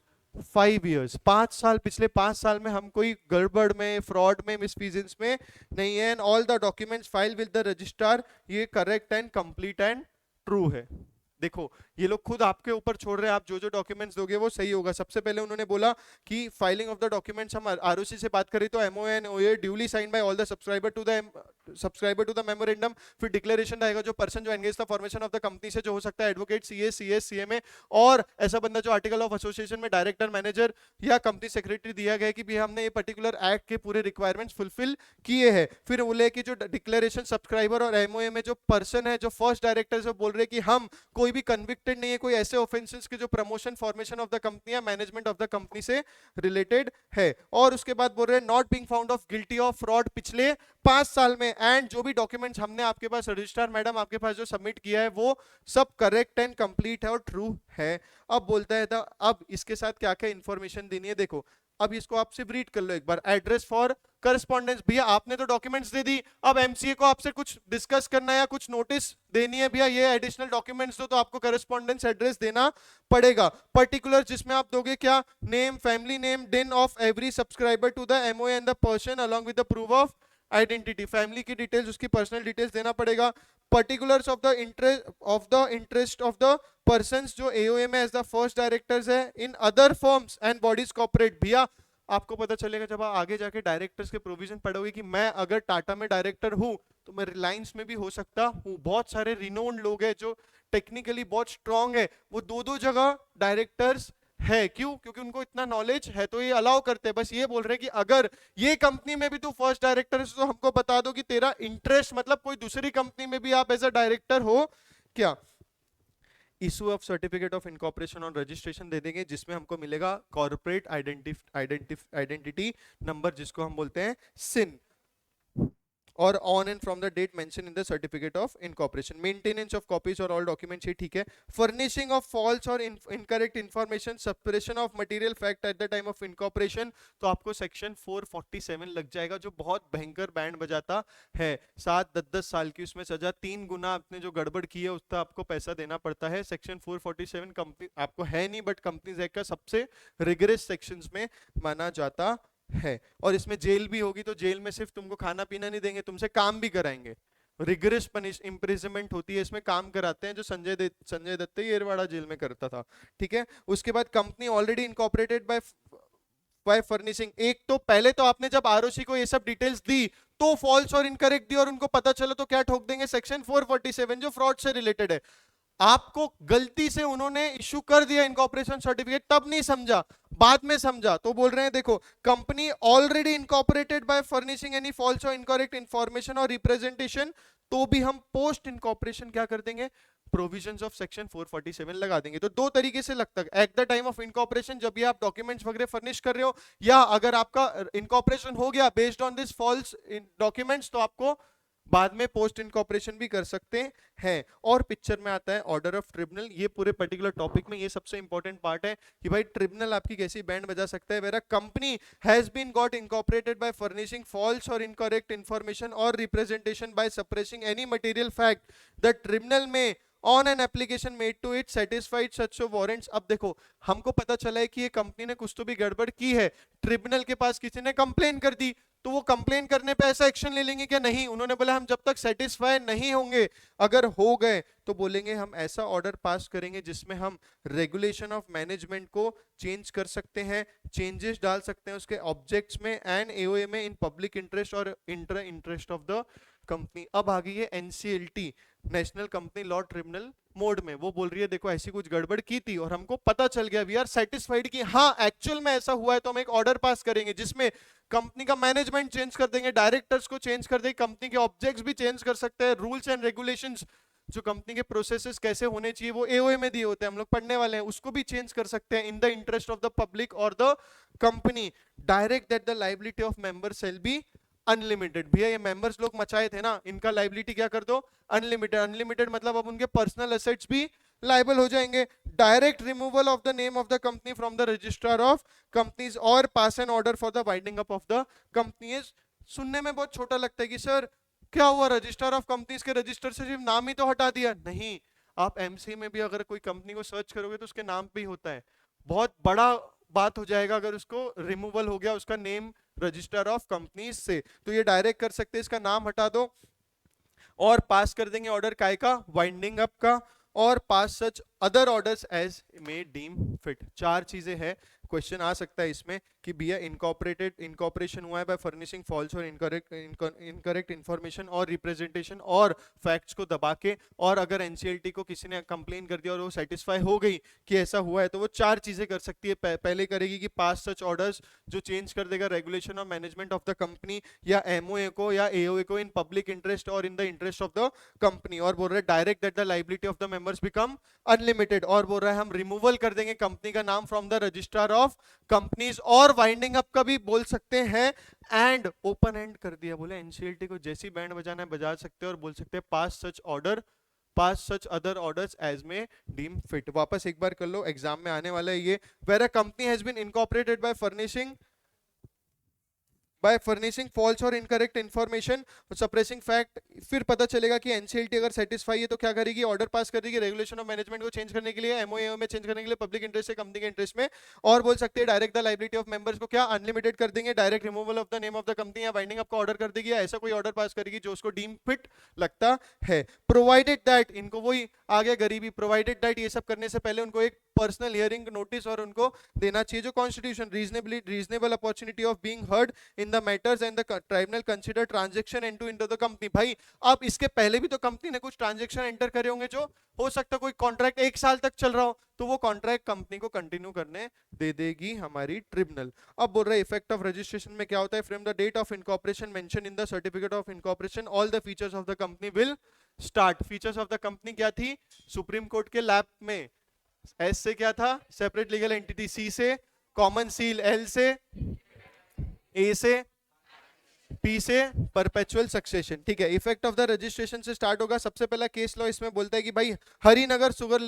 5 years, 5 साल, पिछले 5 साल में हम कोई गड़बड़ में, फ्रॉड में, मिसफिजेंस में नहीं है। And all the documents file with the registrar, ये correct and complete and true है। देखो ये लोग खुद आपके ऊपर छोड़ रहे हैं, आप जो जो डॉक्यूमेंट्स दोगे वो सही होगा। सबसे पहले उन्होंने बोला कि फाइलिंग ऑफ द डॉक्यूमेंट्स, हम आरओसी से बात करें तो MOA and OA duly signed by all the subscriber to the memorandum. फिर डिक्लेरेशन रहेगा जो पर्सन जो engage the formation of the company से, जो हो सकता है एडवोकेट, सीए, सीएस, सीएमए, और ऐसा बंदा जो आर्टिकल ऑफ एसोसिएशन में डायरेक्टर, मैनेजर या कंपनी सेक्रेटरी दिया गया कि भी हमने ये पर्टिकुलर एक्ट के पूरे रिक्वायरमेंट्स फुलफिल किए हैं। फिर बोले कि जो डिक्लेरेशन सब्सक्राइबर और एमओए में जो पर्सन है, जो फर्स्ट डायरेक्टर है, बोल रहे कि हम कोई भी कन्विक्टेड नहीं है कोई ऐसे ऑफेंसेस के जो promotion, formation of the company या मैनेजमेंट ऑफ द कंपनी से रिलेटेड है। और उसके बाद बोल रहे हैं not being found of guilty of fraud पिछले 5 साल में, एंड जो भी डॉक्यूमेंट्स हमने आपके पास, रजिस्ट्रार मैडम आपके पास जो सबमिट किया है वो सब करेक्ट एंड कंप्लीट है और ट्रू है। अब बोलता है था अब इसके साथ क्या क्या इंफॉर्मेशन देनी है। देखो अब इसको आप सिर्फ रीड कर लो एक बार। एड्रेस फॉर करस्पॉन्डेंस, भैया आपने तो डॉक्यूमेंट्स दे दी, अब एमसीए को आपसे कुछ डिस्कस करना है या कुछ नोटिस देनी है, भैया ये एडिशनल डॉक्यूमेंट्स दो, तो आपको करस्पॉन्डेंस एड्रेस देना पड़ेगा। पर्टिकुलर जिसमें आप दोगे क्या, name, family name, DIN of every subscriber to the MOA and the person along with the proof of identity, family की डिटेल्स, उसकी पर्सनल डिटेल्स देना पड़ेगा। Particulars of the interest of the persons जो AOA में as the first directors है in other firms and bodies corporate. भैया आपको पता चलेगा जब आप आगे जाके डायरेक्टर्स के प्रोविजन पढ़ोगे कि मैं अगर टाटा में डायरेक्टर हूं तो मैं रिलायंस में भी हो सकता हूं। बहुत सारे रिनोन्ड लोग हैं जो टेक्निकली बहुत स्ट्रांग है, वो दो दो जगह डायरेक्टर्स है। क्यों? क्योंकि उनको इतना नॉलेज है तो ये अलाउ करते हैं। बस ये बोल रहे हैं कि अगर ये कंपनी में भी तू फर्स्ट डायरेक्टर है तो हमको बता दो कि तेरा इंटरेस्ट, मतलब कोई दूसरी कंपनी में भी आप एज अ डायरेक्टर हो क्या। Issue of certificate of incorporation और रजिस्ट्रेशन दे देंगे जिसमें हमको मिलेगा कॉर्पोरेट आइडेंटिटी नंबर, जिसको हम बोलते हैं सिन, और on and from the date mention in the certificate of incorporation. Maintenance of copies और ऑल डॉक्यूमेंट्स, ये ठीक है। फर्निशिंग ऑफ फॉल्स और incorrect information, suppression of material fact at the time of incorporation, तो आपको सेक्शन 447 लग जाएगा, जो बहुत भयंकर बैंड बजाता है। 7-10 साल की उसमें सजा, 3 गुना आपने जो गड़बड़ की है उसका आपको पैसा देना पड़ता है। सेक्शन 447 कंपनी आपको है नहीं, बट कंपनीज एक्ट का सबसे रिगरस सेक्शंस में माना जाता है। और इसमें जेल भी होगी, तो जेल में सिर्फ तुमको खाना पीना नहीं देंगे, तुमसे काम भी कराएंगे। रिगरस पनिश इम्प्रिजनमेंट होती है, इसमें काम कराते हैं, जो संजय दत्त येरवाड़ा जेल में करता था। ठीक है। उसके बाद company already incorporated by by furnishing. एक तो पहले तो आपने जब आरओसी को ये सब डिटेल्स दी तो फॉल्स और इनकरेक्ट दी और उनको पता चला तो क्या ठोक देंगे, सेक्शन 447 जो फ्रॉड से रिलेटेड है। आपको गलती से उन्होंने इशू कर दिया इनकॉर्पोरेशन सर्टिफिकेट, तब नहीं समझा, बाद में समझा, तो बोल रहे हैं देखो company already incorporated by furnishing any false और इनकरेक्ट इंफॉर्मेशन और रिप्रेजेंटेशन, तो भी हम पोस्ट इनकॉर्पोरेशन क्या कर देंगे, प्रोविजंस ऑफ सेक्शन 447 लगा देंगे। तो दो तरीके से लगता है, eight the time of incorporation जब भी आप डॉक्यूमेंट्स वगैरह फर्निश कर रहे हो, या अगर आपका इनकॉर्पोरेशन हो गया based on this false documents, तो आपको बाद में पोस्ट इनकॉर्पोरेशन भी कर सकते हैं। और पिक्चर में आता है ऑर्डर ऑफ ट्रिब्यूनल। ये पूरे पर्टिकुलर टॉपिक में ये सबसे इंपॉर्टेंट पार्ट है कि भाई ट्रिब्यूनल आपकी कैसी बैंड बजा सकता है। Where company has been got incorporated by furnishing false और इनकरेक्ट इंफॉर्मेशन और representation by suppressing any material fact, the tribunal may on an application made to it satisfied such warrants. अब देखो हमको पता चला है कि ये कंपनी ने कुछ तो भी गड़बड़ की है, ट्रिब्यूनल के पास किसी ने कंप्लेन कर दी, तो वो कंप्लेन करने पे ऐसा एक्शन ले लेंगे क्या? नहीं, उन्होंने बोला हम जब तक सेटिस्फाई नहीं होंगे, अगर हो गए तो बोलेंगे हम ऐसा ऑर्डर पास करेंगे जिसमें हम रेगुलेशन ऑफ मैनेजमेंट को चेंज कर सकते हैं, चेंजेस डाल सकते हैं उसके ऑब्जेक्ट्स में एंड एओए में इन पब्लिक इंटरेस्ट और inter interest of the company. अब आ गई है NCLT, national company law tribunal mode में। वो बोल रही है देखो ऐसी कुछ गड़बड़ की थी और हमको पता चल गया, वी आर सेटिस्फाइड कि हाँ एक्चुअल में ऐसा हुआ है, तो हम एक ऑर्डर पास करेंगे जिसमें कंपनी का मैनेजमेंट चेंज कर देंगे, डायरेक्टर्स को चेंज कर देंगे, कंपनी के ऑब्जेक्ट्स भी चेंज कर सकते हैं, रूल्स एंड रेगुलेशंस जो कंपनी के प्रोसेसेस कैसे होने चाहिए वो एओए में दिए होते हैं, हम लोग पढ़ने वाले हैं, उसको भी चेंज कर सकते हैं in the interest of the public और the company. Direct that the liability of member shall be unlimited. भैया ये मेंबर्स लोग मचाए थे ना, इनका लाइबिलिटी क्या कर दो, अनलिमिटेड। अनलिमिटेड मतलब अब उनके पर्सनल एसेट्स भी लाइबल हो जाएंगे। Direct removal of the name of the company from the registrar of companies और pass an order for the winding up of the companies. सुनने में बहुत छोटा लगता है कि सर क्या हुआ, रजिस्ट्रार ऑफ कंपनीज के रजिस्टर से सिर्फ नाम ही तो हटा दिया। नहीं, आप एमसी में भी अगर कोई कंपनी को सर्च करोगे तो उसके नाम पे ही होता है, बहुत बड़ा बात हो जाएगा अगर उसको रिमूवल हो गया उसका नेम रजिस्टर ऑफ कंपनीज से। तो ये डायरेक्ट कर सकते हैं, इसका नाम हटा दो और पास कर देंगे ऑर्डर काय का, वाइंडिंग अप का, और pass such other orders as may deem fit. चार चीजें हैं, क्वेश्चन आ सकता है इसमें कि भैया इनकॉर्पोरेशन हुआ है बाय फर्निशिंग फॉल्स और इनकरेक्ट इंफॉर्मेशन और रिप्रेजेंटेशन और फैक्ट्स को दबा के, और अगर एनसीएलटी को किसी ने कंप्लेन कर दिया और वो सेटिस्फाई हो गई कि ऐसा हुआ है, तो वो चार चीजें कर सकती है। पहले करेगी कि पास सच ऑर्डर्स जो चेंज कर देगा regulation of management of the company या एमओए को या एओए को इन पब्लिक इंटरेस्ट और इन the interest of the company. और बोल रहा है direct that the liability of the members become unlimited. और बोल रहा है हम रिमूवल कर देंगे कंपनी का नाम from the registrar of companies, और वाइंडिंग अप का भी बोल सकते हैं, एंड ओपन एंड कर दिया। बोले एनसीएलटी को जैसी बैंड बजाना है बजा सकते हैं और बोल सकते हैं पास सच ऑर्डर, पास सच अदर ऑर्डर्स एज में डीम फिट। वापस एक बार कर लो, एग्जाम में आने वाला है ये। Where a company has been incorporated by furnishing false और इनकरेक्ट इंफॉर्मेशन सप्रेसिंग फैक्ट, फिर पता चलेगा कि एनसीएलटी अगर सेटिस्फाई है तो क्या करेगी, ऑर्डर पास कर देगी रेगुलेशन ऑफ मैनेजमेंट को चेंज करने के लिए, एमओए में चेंज करने के लिए, पब्लिक इंटरेस्ट से कंपनी के इंटरेस्ट में, और बोल सकते हैं direct the liability of members को क्या अनलिमिटेड कर देंगे, direct removal of the name of the company या वाइंडिंग अप का ऑर्डर कर देगी, या ऐसा कोई ऑर्डर पास करेगी जो उसको डीम फिट लगता है। प्रोवाइडेड दैट, इनको वही आ गया गरीबी, प्रोवाइडेड दैट ये सब करने से पहले उनको एक पर्सनल हियरिंग नोटिस और उनको देना चाहिए जो constitution reasonable opportunity of being heard in the matters and the tribunal consider transaction into the company. भाई अब इसके पहले भी तो कंपनी ने कुछ ट्रांजैक्शन एंटर करे होंगे, जो हो सकता है कोई कॉन्ट्रैक्ट 1 साल तक चल रहा हो, तो वो कॉन्ट्रैक्ट कंपनी को कंटिन्यू करने दे देगी हमारी ट्रिब्यूनल। अब बोल रहा है इफेक्ट ऑफ रजिस्ट्रेशन में क्या होता है, from the date of incorporation mention in the certificate of incorporation all the features of the company will start. Features of the company क्या थी, सुप्रीम कोर्ट के लैब में एस से क्या था, सेपरेट लीगल एंटिटी, सी से कॉमन सील, एल से, ए से, पी से परपेचुअल सक्सेशन। ठीक है, इफेक्ट ऑफ द रजिस्ट्रेशन से स्टार्ट होगा। सबसे पहला केस लॉ इसमें बोलता है कि भाई Harinagar sugar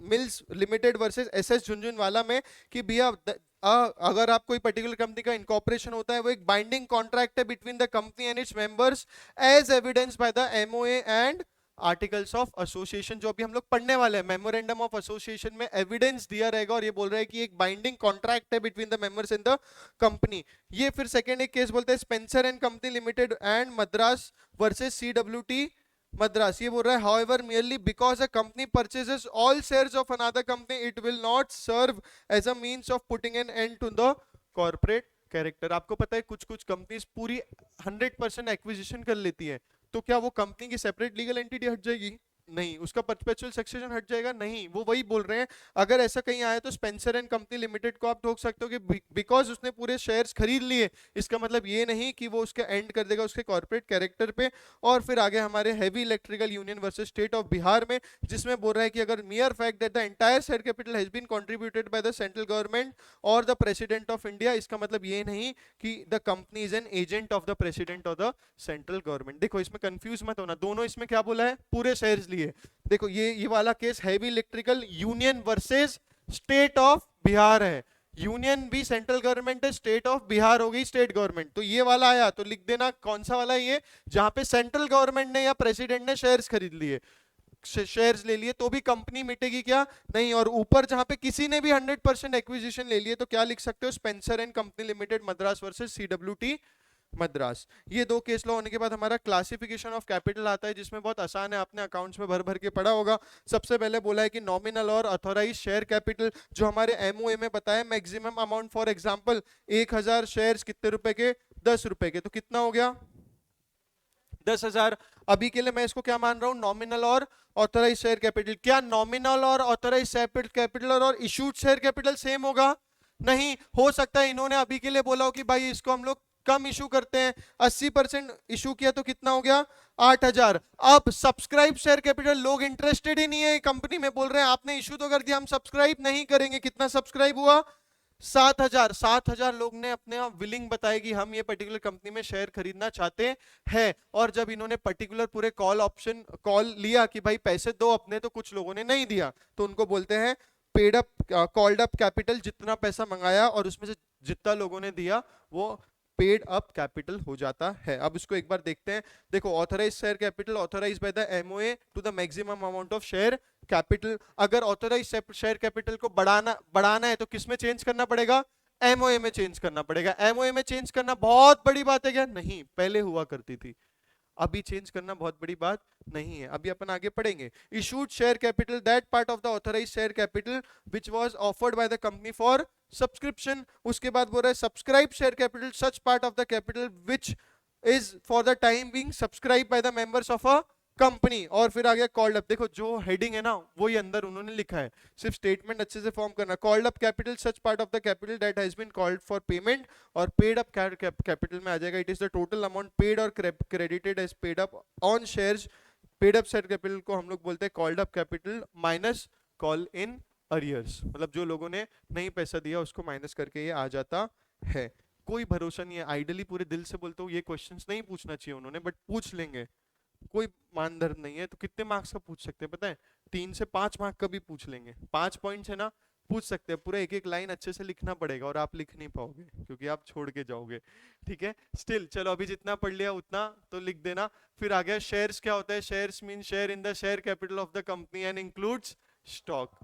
mills limited versus SS Jhunjhunwala में कि भैया अगर आप कोई पर्टिकुलर कंपनी का इनकॉर्पोरेशन होता है, वो एक बाइंडिंग कॉन्ट्रैक्ट है between the company and its members as evidence by the MOA and articles of association, जो अभी हम लोग पढ़ने वाले हैं। मेमोरेंडम ऑफ एसोसिएशन में एविडेंस दिया रहेगा और ये बोल रहा है कि एक बाइंडिंग कॉन्ट्रैक्ट है between the members in the company. ये फिर सेकंड एक केस बोलता है Spencer and company limited and Madras versus CWT Madras. ये बोल रहा है however merely because a company purchases all shares of another company it will not serve as a means of putting an end to the corporate character. आपको पता है कुछ कुछ companies पूरी 100% एक्विजिशन कर लेती है, तो क्या वो कंपनी की सेपरेट लीगल एंटिटी हट जाएगी? नहीं। उसका परपेचुअल सक्सेशन हट जाएगा? नहीं। वो वही बोल रहे हैं, अगर ऐसा कहीं आया तो स्पेंसर एंड कंपनी लिमिटेड को आप ठोक सकते हो कि बिकॉज उसने पूरे शेयर्स खरीद लिए, इसका मतलब ये नहीं कि वो उसके एंड कर देगा उसके कॉर्पोरेट कैरेक्टर पे। और फिर आगे हमारे heavy electrical union versus state of Bihar में, जिसमें बोल रहा है कि अगर mere fact that the entire share capital has been contributed by the central government और द प्रेसिडेंट ऑफ इंडिया, इसका मतलब ये नहीं कि the company is an agent of the president of the central government. देखो इसमें कंफ्यूज मत होना, दोनों इसमें क्या बोला है, पूरे शेयर्स लिए। देखो ये वाला case heavy electrical union versus state of Bihar है। यूनियन भी सेंट्रल गवर्नमेंट है, स्टेट ऑफ बिहार हो गई स्टेट गवर्नमेंट। तो ये वाला आया तो लिख देना कौन सा वाला है ये, जहां पे सेंट्रल गवर्नमेंट ने या प्रेसिडेंट ने शेयर्स खरीद लिए, शेयर्स ले लिए, तो भी कंपनी मिटेगी क्या? नहीं। और ऊपर जहां पे किसी ने भी 100% एक्विजिशन ले लिए तो क्या लिख सकते हो, Spencer and company limited Madras versus CWT Madras. ये दो केस लॉ होने के बाद हमारा क्लासिफिकेशन ऑफ कैपिटल आता है, जिसमें बहुत आसान है, आपने अकाउंट्स में भर भर के पढ़ा होगा। सबसे पहले बोला है कि नॉमिनल और ऑथोराइज शेयर कैपिटल, जो हमारे एमओए में बताया maximum amount, for example 1000 shares कितने रुपए के, 10 रुपए के, तो कितना हो गया 10,000। अभी के लिए मैं इसको क्या मान रहा हूं, नॉमिनल और ऑथोराइज शेयर कैपिटल। क्या नॉमिनल और ऑथोराइज शेयर कैपिटल और इशूड शेयर कैपिटल सेम होगा? नहीं। हो सकता है इन्होंने अभी के लिए बोला हो कि भाई इसको हम लोग कम इशू करते हैं, 80% इशू किया तो कितना हो गया 8,000। अब सब्सक्राइब शेयर कैपिटल, लोग इंटरेस्टेड ही नहीं है कंपनी में, बोल रहे हैं आपने इशू तो कर दिया, हम सब्सक्राइब नहीं करेंगे। कितना सब्सक्राइब हुआ 7,000। 7,000 लोग ने अपने आप विलिंग बताया कि हम ये पर्टिकुलर कंपनी में शेयर खरीदना चाहते हैं। और जब इन्होंने पर्टिकुलर पूरे कॉल लिया कि भाई पैसे दो अपने, तो कुछ लोगों ने नहीं दिया, तो उनको बोलते हैं paid up called up capital. जितना पैसा मंगाया और उसमें से जितना लोगों ने दिया वो पेड अप कैपिटल हो जाता है। अब इसको एक बार देखते हैं। देखो authorise share capital authorise by the MOA to the maximum amount of share capital. अगर ऑथराइज शेयर कैपिटल को बढ़ाना है तो किस में चेंज करना पड़ेगा, एमओए में चेंज करना पड़ेगा। एमओए में चेंज करना बहुत बड़ी बात है क्या? नहीं, पहले हुआ करती थी, अभी चेंज करना बहुत बड़ी बात नहीं है। अभी अपन आगे पढ़ेंगे। Issued share capital, that part of the authorised share capital which was offered by the company for subscription. उसके बाद बोल रहा है subscribe share capital, such part of the capital which is for the time being subscribe by the members of a company. और फिर आ गया called up. देखो जो हेडिंग है ना वो ही अंदर उन्होंने लिखा है, सिर्फ स्टेटमेंट अच्छे से फॉर्म करना। Called up capital, such part of the capital that has been called for payment. और पेड अप कैपिटल में आ जाएगा it is the total amount paid और credited as paid up on shares. Paid up share capital को हम लोग बोलते हैं called up capital minus call in arrears, मतलब जो लोगों ने नहीं पैसा दिया उसको माइनस करके ये आ जाता है। कोई भरोसा नहीं है, आइडली पूरे दिल से बोलते हो ये क्वेश्चंस नहीं पूछना चाहिए उन्होंने, बट पूछ लेंगे, कोई मानदंड नहीं है। तो कितने मार्क्स का पूछ सकते हैं पता है, 3 से 5 मार्क का भी पूछ लेंगे। 5 पॉइंट्स है ना, पूछ सकते हैं। पूरा एक एक लाइन अच्छे से लिखना पड़ेगा और आप लिख नहीं पाओगे क्योंकि आप छोड़ के जाओगे, ठीक है। स्टिल चलो अभी जितना पढ़ लिया उतना तो लिख देना। फिर आ गया शेयर्स। क्या होता है, shares mean share in the share capital of the company and includes stock.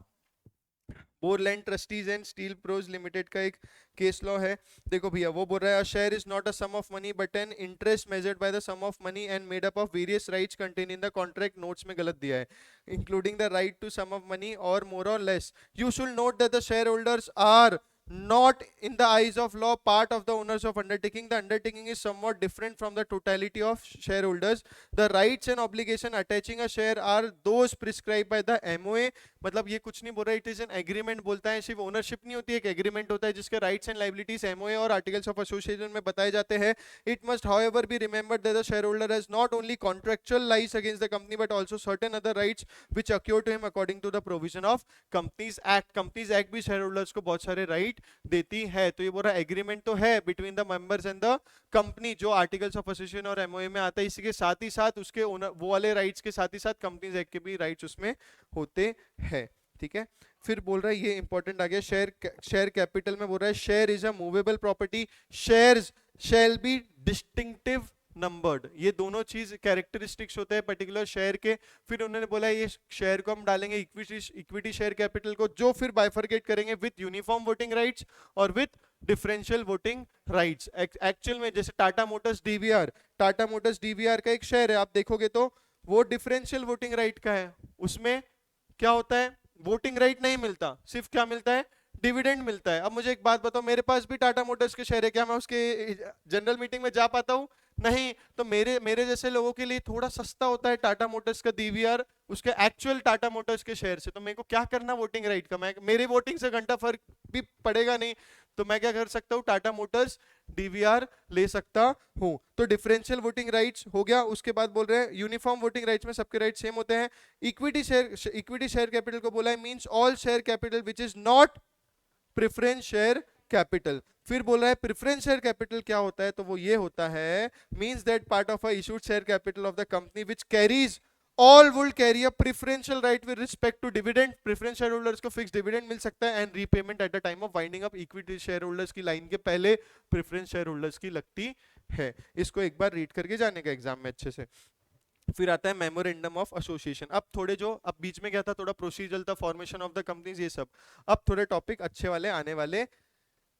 Borland trustees and steel bros limited का एक केस लॉ है। देखो भैया वो बोल रहा है share is not a sum of money but an interest measured by the sum of money and made up of various rights contain in the contract. Notes में गलत दिया है, including the right to sum of money और more और less. You should note that the share holders are not in the eyes of law part of the owners of undertaking. The undertaking is somewhat different from the totality of shareholders. The rights and obligation attaching a share are those prescribed by the MOA. मतलब ये कुछ नहीं बोल रहा, it is an agreement बोलता है। सिर्फ ownership नहीं होती, एक एग्रीमेंट होता है जिसके राइट्स एंड लाइबिलिटीज एमओए और आर्टिकल्स ऑफ एसोसिएशन में बताए जाते हैं। It must however be remembered that the share holder has not only contractual rights against the company but also certain other rights which accrue to him according to the provision of companies act. Companies act भी share holders को बहुत सारे right देती है। तो ये बोल रहा एग्रीमेंट तो है between the members and the company, जो आर्टिकल्स ऑफ एसोसिएशन और एमओए में आता है। इसी के साथ ही साथ उसके ओनर वो वाले राइट्स के साथ ही साथ कंपनीज एक्ट के भी राइट्स उसमें होते हैं, ठीक है। फिर बोल रहा है ये इंपॉर्टेंट आ गया, शेयर कैपिटल में बोल रहा है share is a movable property, shares shall be distinctive numbered. ये दोनों चीज कैरेक्टरिस्टिक्स होते हैं पर्टिकुलर शेयर के। फिर उन्होंने बोला ये शेयर को हम डालेंगे इक्विटी शेयर कैपिटल को, जो फिर बाइफरकेट करेंगे विथ यूनिफॉर्म वोटिंग राइट्स और with differential voting rights. Actual में जैसे टाटा मोटर्स डीवीआर का एक शेयर है, आप देखोगे तो वो डिफरेंशियल वोटिंग राइट का है। उसमें क्या होता है, वोटिंग राइट नहीं मिलता, सिर्फ क्या मिलता है, डिविडेंड मिलता है। अब मुझे एक बात बताओ, मेरे पास भी टाटा मोटर्स के शेयर है, क्या मैं उसके जनरल मीटिंग में जा पाता हूँ? नहीं। तो मेरे मेरे जैसे लोगों के लिए थोड़ा सस्ता होता है टाटा मोटर्स का डीवीआर उसके एक्चुअल टाटा मोटर्स के शेयर से। तो मेरे को क्या करना वोटिंग राइट का, मैं मेरे वोटिंग से घंटा फर्क भी पड़ेगा नहीं, तो मैं क्या कर सकता हूँ, टाटा मोटर्स डीवीआर ले सकता हूँ। तो डिफरेंशियल वोटिंग राइट्स हो गया। उसके बाद बोल रहे हैं यूनिफॉर्म वोटिंग राइट्स में सबके राइट सेम होते हैं। इक्विटी शेयर कैपिटल को बोला है means all share capital which is not preference share capital. फिर बोल रहा है प्रेफरेंस शेयर कैपिटल क्या होता है, तो वो ये होता है means that part of a issued share capital of the company which carries all would carry a preferential right with respect to dividend. Preference share holders को फिक्स डिविडेंड मिल सकता है and repayment at the time of winding up. Equity share holders की line के पहले preference share holders की लगती है। इसको एक बार रीड करके जाने का एग्जाम में अच्छे से। फिर आता है मेमोरेंडम ऑफ एसोसिएशन। अब थोड़े जो अब बीच में क्या था, थोड़ा प्रोसीजरल था, फॉर्मेशन ऑफ द कंपनीज, ये सब। अब थोड़े टॉपिक अच्छे वाले आने वाले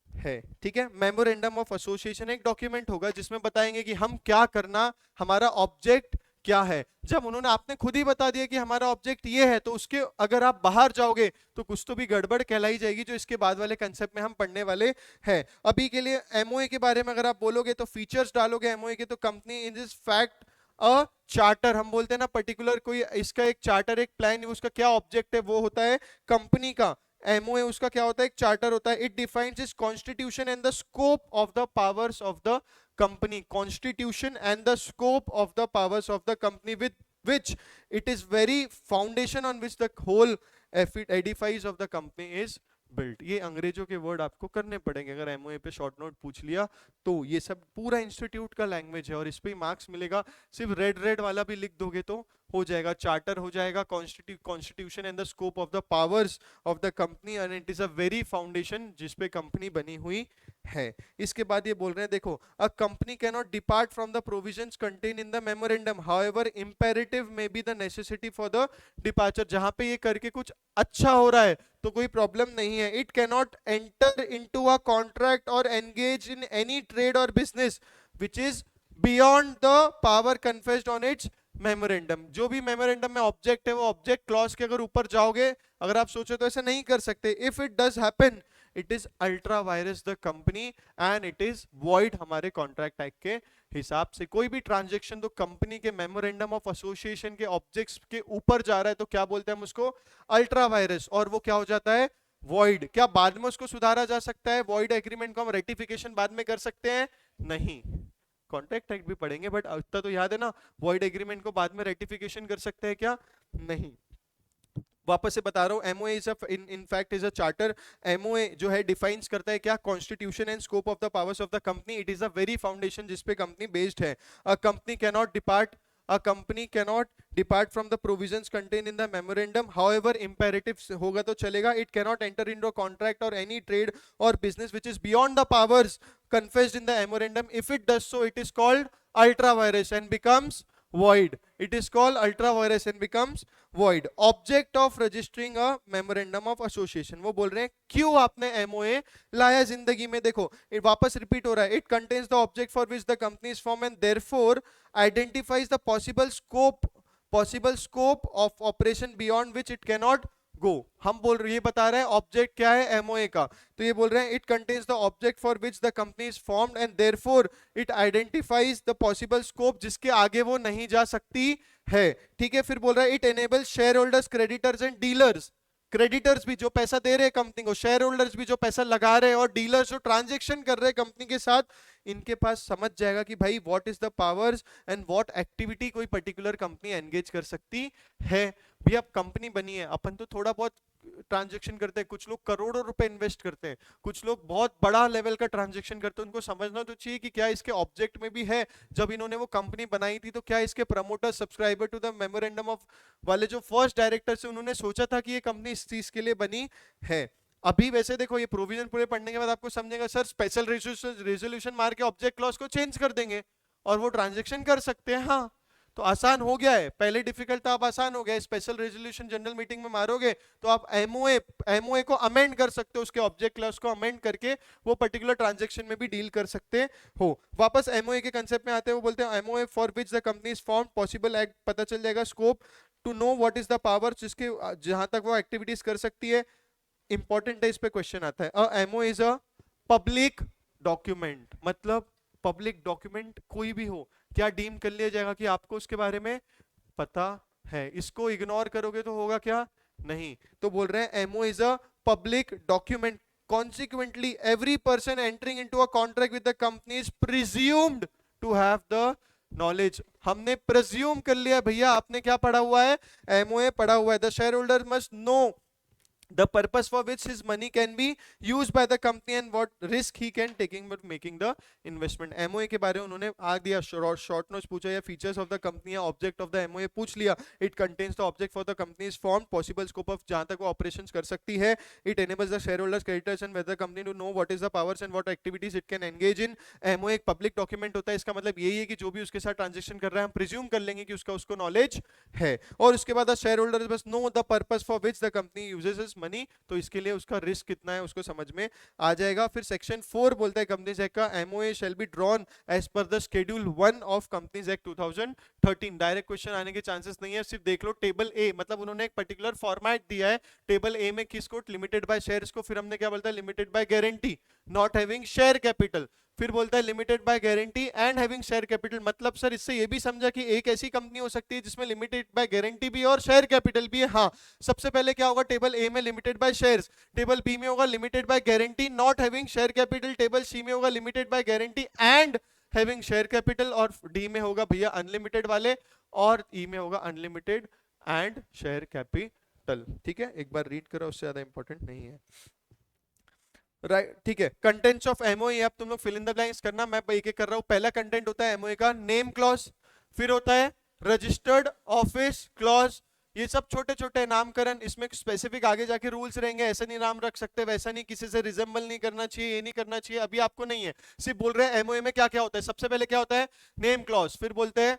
है, ठीक है। मेमोरेंडम ऑफ एसोसिएशन एक डॉक्यूमेंट होगा जिसमें बताएंगे कि हम क्या करना, हमारा ऑब्जेक्ट क्या है। जब उन्होंने आपने खुद ही बता दिया कि हमारा ऑब्जेक्ट ये है, तो उसके अगर आप बाहर जाओगे तो कुछ तो भी गड़बड़ कहलाई जाएगी, जो इसके बाद वाले कंसेप्ट में हम पढ़ने वाले हैं। अभी के लिए एमओए के बारे में अगर आप बोलोगे तो फीचर्स डालोगे एमओए के, तो company in this fact a charter, हम बोलते हैं ना पर्टिकुलर कोई इसका एक चार्टर एक प्लान, उसका क्या ऑब्जेक्ट है वो होता है कंपनी का। एमओए उसका क्या होता है, एक चार्टर होता है। It defines is constitution and the scope of the powers of the company. Constitution and the scope of the powers of the company with which it is very foundation on which the whole edifice of the company is built। ये अंग्रेजों के word आपको करने पड़ेंगे अगर MOA पे short note पूछ लिया तो। ये सब पूरा इंस्टीट्यूट का लैंग्वेज है और इस पे ही मार्क्स मिलेगा। सिर्फ रेड रेड वाला भी लिख दोगे तो हो जाएगा। चार्टर हो जाएगा, constitution and the scope of the powers of the company and it is a very foundation जिसपे कंपनी बनी हुई है। इसके बाद ये बोल रहे हैं देखो, अ company can not depart from the provisions contain in the memorandum, however imperative may be the necessity for the departure. जहां पे ये करके कुछ अच्छा हो रहा है तो कोई प्रॉब्लम नहीं है। It can not enter into a contract और एंगेज इन एनी ट्रेड और business which is beyond the power confessed on it's memorandum. जो भी मेमोरेंडम में ऑब्जेक्ट है वो ऑब्जेक्ट क्लॉज के अगर ऊपर जाओगे, अगर आप सोचो तो ऐसे नहीं कर सकते। If it does happen it is ultra vires the company and it is void हमारे कॉन्ट्रैक्ट एक्ट के हिसाब से। कोई भी ट्रांजेक्शन तो कंपनी के मेमोरेंडम ऑफ एसोसिएशन के ऑब्जेक्ट्स के ऊपर जा रहा है तो क्या बोलते हैं हम उसको, अल्ट्रा वायरस, और वो क्या हो जाता है, वॉइड। क्या बाद में उसको सुधारा जा सकता है? वॉइड एग्रीमेंट को हम रेटिफिकेशन बाद में कर सकते हैं? नहीं। कॉन्ट्रैक्ट एक्ट भी पढ़ेंगे बट इतना तो याद है ना, वॉइड एग्रीमेंट को बाद में रेटिफिकेशन कर सकते हैं क्या? नहीं। वापस से बता रहा हूं, MOA is in fact is a charter. MOA जो है डिफाइंस करता है क्या, constitution and scope of the powers of the company. It is a very foundation जिसपे कंपनी बेस्ड है। A company can not depart A company cannot depart from the provisions contained in the memorandum, however imperative होगा तो चलेगा। It cannot enter into a contract or any trade or business which is beyond the powers confessed in the memorandum. If it does so, it is called ultra virus and becomes void. It is called ultra virus and becomes void. Object of registering a memorandum of association, वो बोल रहे हैं क्यों आपने MOA लाया जिंदगी में। देखो वापस रिपीट हो रहा है, it contains the object for which the company is form and therefore identifies the possible scope of operation beyond which it cannot go. हम बोल रहे, ये बता रहे हैं ऑब्जेक्ट क्या है एमओए का, तो ये बोल रहे हैं it contains the object for which the company is formed and therefore it identifies the possible scope जिसके आगे वो नहीं जा सकती है। ठीक है। फिर बोल रहा है it enables share holders, creditors and dealers. Creditors भी जो पैसा दे रहे हैं कंपनी को, शेयर होल्डर्स भी जो पैसा लगा रहे हैं, और डीलर्स जो ट्रांजेक्शन कर रहे हैं कंपनी के साथ, इनके पास समझ जाएगा कि भाई what is the powers and what activity कोई पर्टिकुलर कंपनी एंगेज कर सकती है। भी अब कंपनी बनी है, अपन तो थोड़ा बहुत ट्रांजेक्शन करते हैं, कुछ लोग करोड़ों रुपए इन्वेस्ट करते हैं, कुछ लोग बहुत बड़ा लेवल का ट्रांजेक्शन करते हैं। उनको समझना तो चाहिए कि क्या इसके ऑब्जेक्ट में भी है। जब इन्होंने वो कंपनी बनाई थी तो क्या इसके promoter, subscriber to the memorandum of वाले जो फर्स्ट डायरेक्टर से, उन्होंने सोचा था कि ये कंपनी इस चीज के लिए बनी है। अभी वैसे देखो ये प्रोविजन पूरे पढ़ने के बाद आपको समझेगा सर स्पेशल रेजोल्यूशन मार के ऑब्जेक्ट क्लॉज को चेंज कर देंगे और वो ट्रांजेक्शन कर सकते हैं। हाँ, तो आसान हो गया है। पहले डिफिकल्ट था, अब आसान हो गया है। स्पेशल रेजोल्यूशन जनरल मीटिंग में मारोगे तो आप एमओए को अमेंड कर सकते हो, उसके ऑब्जेक्ट क्लॉज को अमेंड करके वो पर्टिकुलर ट्रांजैक्शन में भी डील कर सकते हो। वापस एमओए के कंसेप्ट में आते हैं, वो बोलते हैं MOA for which the company is formed, possible act पता चल जाएगा, scope to know what is the power, जिसके जहां तक वो एक्टिविटीज कर सकती है, इंपॉर्टेंट है, इस पे क्वेश्चन आता है। A MO is a public document, मतलब पब्लिक डॉक्यूमेंट कोई भी हो, क्या डीम कर लिया जाएगा कि आपको उसके बारे में पता है? इसको इग्नोर करोगे तो होगा क्या? नहीं। तो बोल रहे हैं MO is a public document, consequently every person entering into a contract with the company is presumed to have the knowledge। हमने presume कर लिया भैया, आपने क्या पढ़ा हुआ है? एमओए पढ़ा हुआ है। the shareholder must know the purpose for which his money can be used by the company and what risk he can taking but making the investment। MOA के बारे में उन्होंने आ दिया, शॉर्ट नोट्स पूछा या फीचर्स ऑफ द कंपनी या object of the MOA पूछ लिया। It contains the object for the company is form, possible scope of जहां तक वो ऑपरेशंस कर सकती है। It enables the share holders, creditors and whether company to know what is the powers and what activities it can engage in. MOA एक public document होता है, इसका मतलब यही है कि जो भी उसके साथ ट्रांजेक्शन कर रहा है हम प्रिज्यूम कर लेंगे कि उसका उसको नॉलेज है। और उसके बाद शेयर होल्डर्स बस know the purpose for which the company uses his money, तो इसके लिए उसका रिस्क कितना है उसको समझ में आ जाएगा। फिर सेक्शन 4 बोलता है कंपनीज एक्ट का, MOA shall be drawn as per the schedule 1 of companies act 2013। Direct question आने के चांसेस नहीं है, सिर्फ देख लो टेबल ए, मतलब उन्होंने एक पर्टिकुलर फॉर्मेट दिया है। टेबल ए में किसको? लिमिटेड बाय शेयर्स को। फिर हमने क्या बोलता है? Limited by guarantee not having share capital. फिर बोलता है limited by guarantee and having share capital. मतलब सर इससे ये भी समझा कि एक ऐसी कंपनी हो सकती है जिसमें लिमिटेड बाय गारंटी भी और शेयर कैपिटल भी है। हाँ, सबसे पहले क्या होगा? टेबल ए में limited by shares, table B में होगा limited by guarantee not having share capital, table C में होगा limited by guarantee and having share capital, और डी में होगा भैया अनलिमिटेड वाले, और ई में होगा अनलिमिटेड एंड शेयर कैपिटल। ठीक है, एक बार रीड करो, उससे ज्यादा इंपॉर्टेंट नहीं है। राइट, ठीक है। कंटेंट्स ऑफ एमओए आप तुम लोग फिल इन द ब्लैंक्स करना, मैं एक एक कर रहा हूं। पहला कंटेंट होता है एमओए का नेम क्लॉज, फिर होता है रजिस्टर्ड ऑफिस क्लॉज। ये सब छोटे छोटे नामकरण, इसमें स्पेसिफिक आगे जाके रूल्स रहेंगे, ऐसा नहीं नाम रख सकते, वैसा नहीं, किसी से रिजेंबल नहीं करना चाहिए, ये नहीं करना चाहिए, अभी आपको नहीं है। सिर्फ बोल रहे हैं एमओए में क्या क्या होता है। सबसे पहले क्या होता है? नेम क्लॉज, फिर बोलते हैं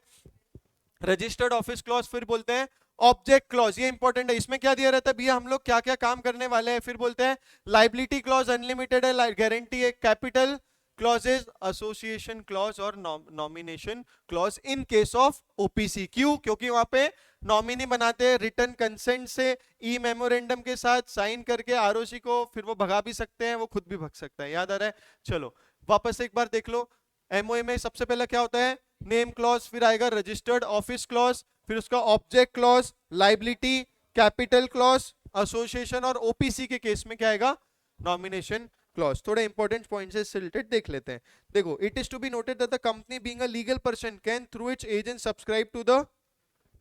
रजिस्टर्ड ऑफिस क्लॉज, फिर बोलते हैं ऑब्जेक्ट क्लॉज। ये इंपॉर्टेंट है, इसमें क्या दिया रहता है भैया हम लोग क्या क्या काम करने वाले हैं। फिर बोलते हैं लाइबिलिटी क्लॉज, अनलिमिटेड है, गारंटी है, कैपिटल क्लॉजेज, एसोसिएशन क्लॉज और nomination clause in case of OPC. क्यों? क्योंकि वहां पे नॉमिनी बनाते हैं रिटर्न कंसेंट से, ई मेमोरेंडम के साथ साइन करके आरओसी को, फिर वो भगा भी सकते हैं, वो खुद भी भग सकता है। याद आ रहा है? चलो वापस एक बार देख लो। एमओए में सबसे पहला क्या होता है? नेम क्लॉज, फिर आएगा रजिस्टर्ड ऑफिस क्लॉज, फिर उसका object clause, liability, capital clause, association, और ओपीसी के केस में क्या आएगा? Nomination clause. थोड़े इंपॉर्टेंट पॉइंट्स से रिलेटेड देख लेते हैं। देखो, it is to be noted that the company being a legal person can through its agent subscribe to the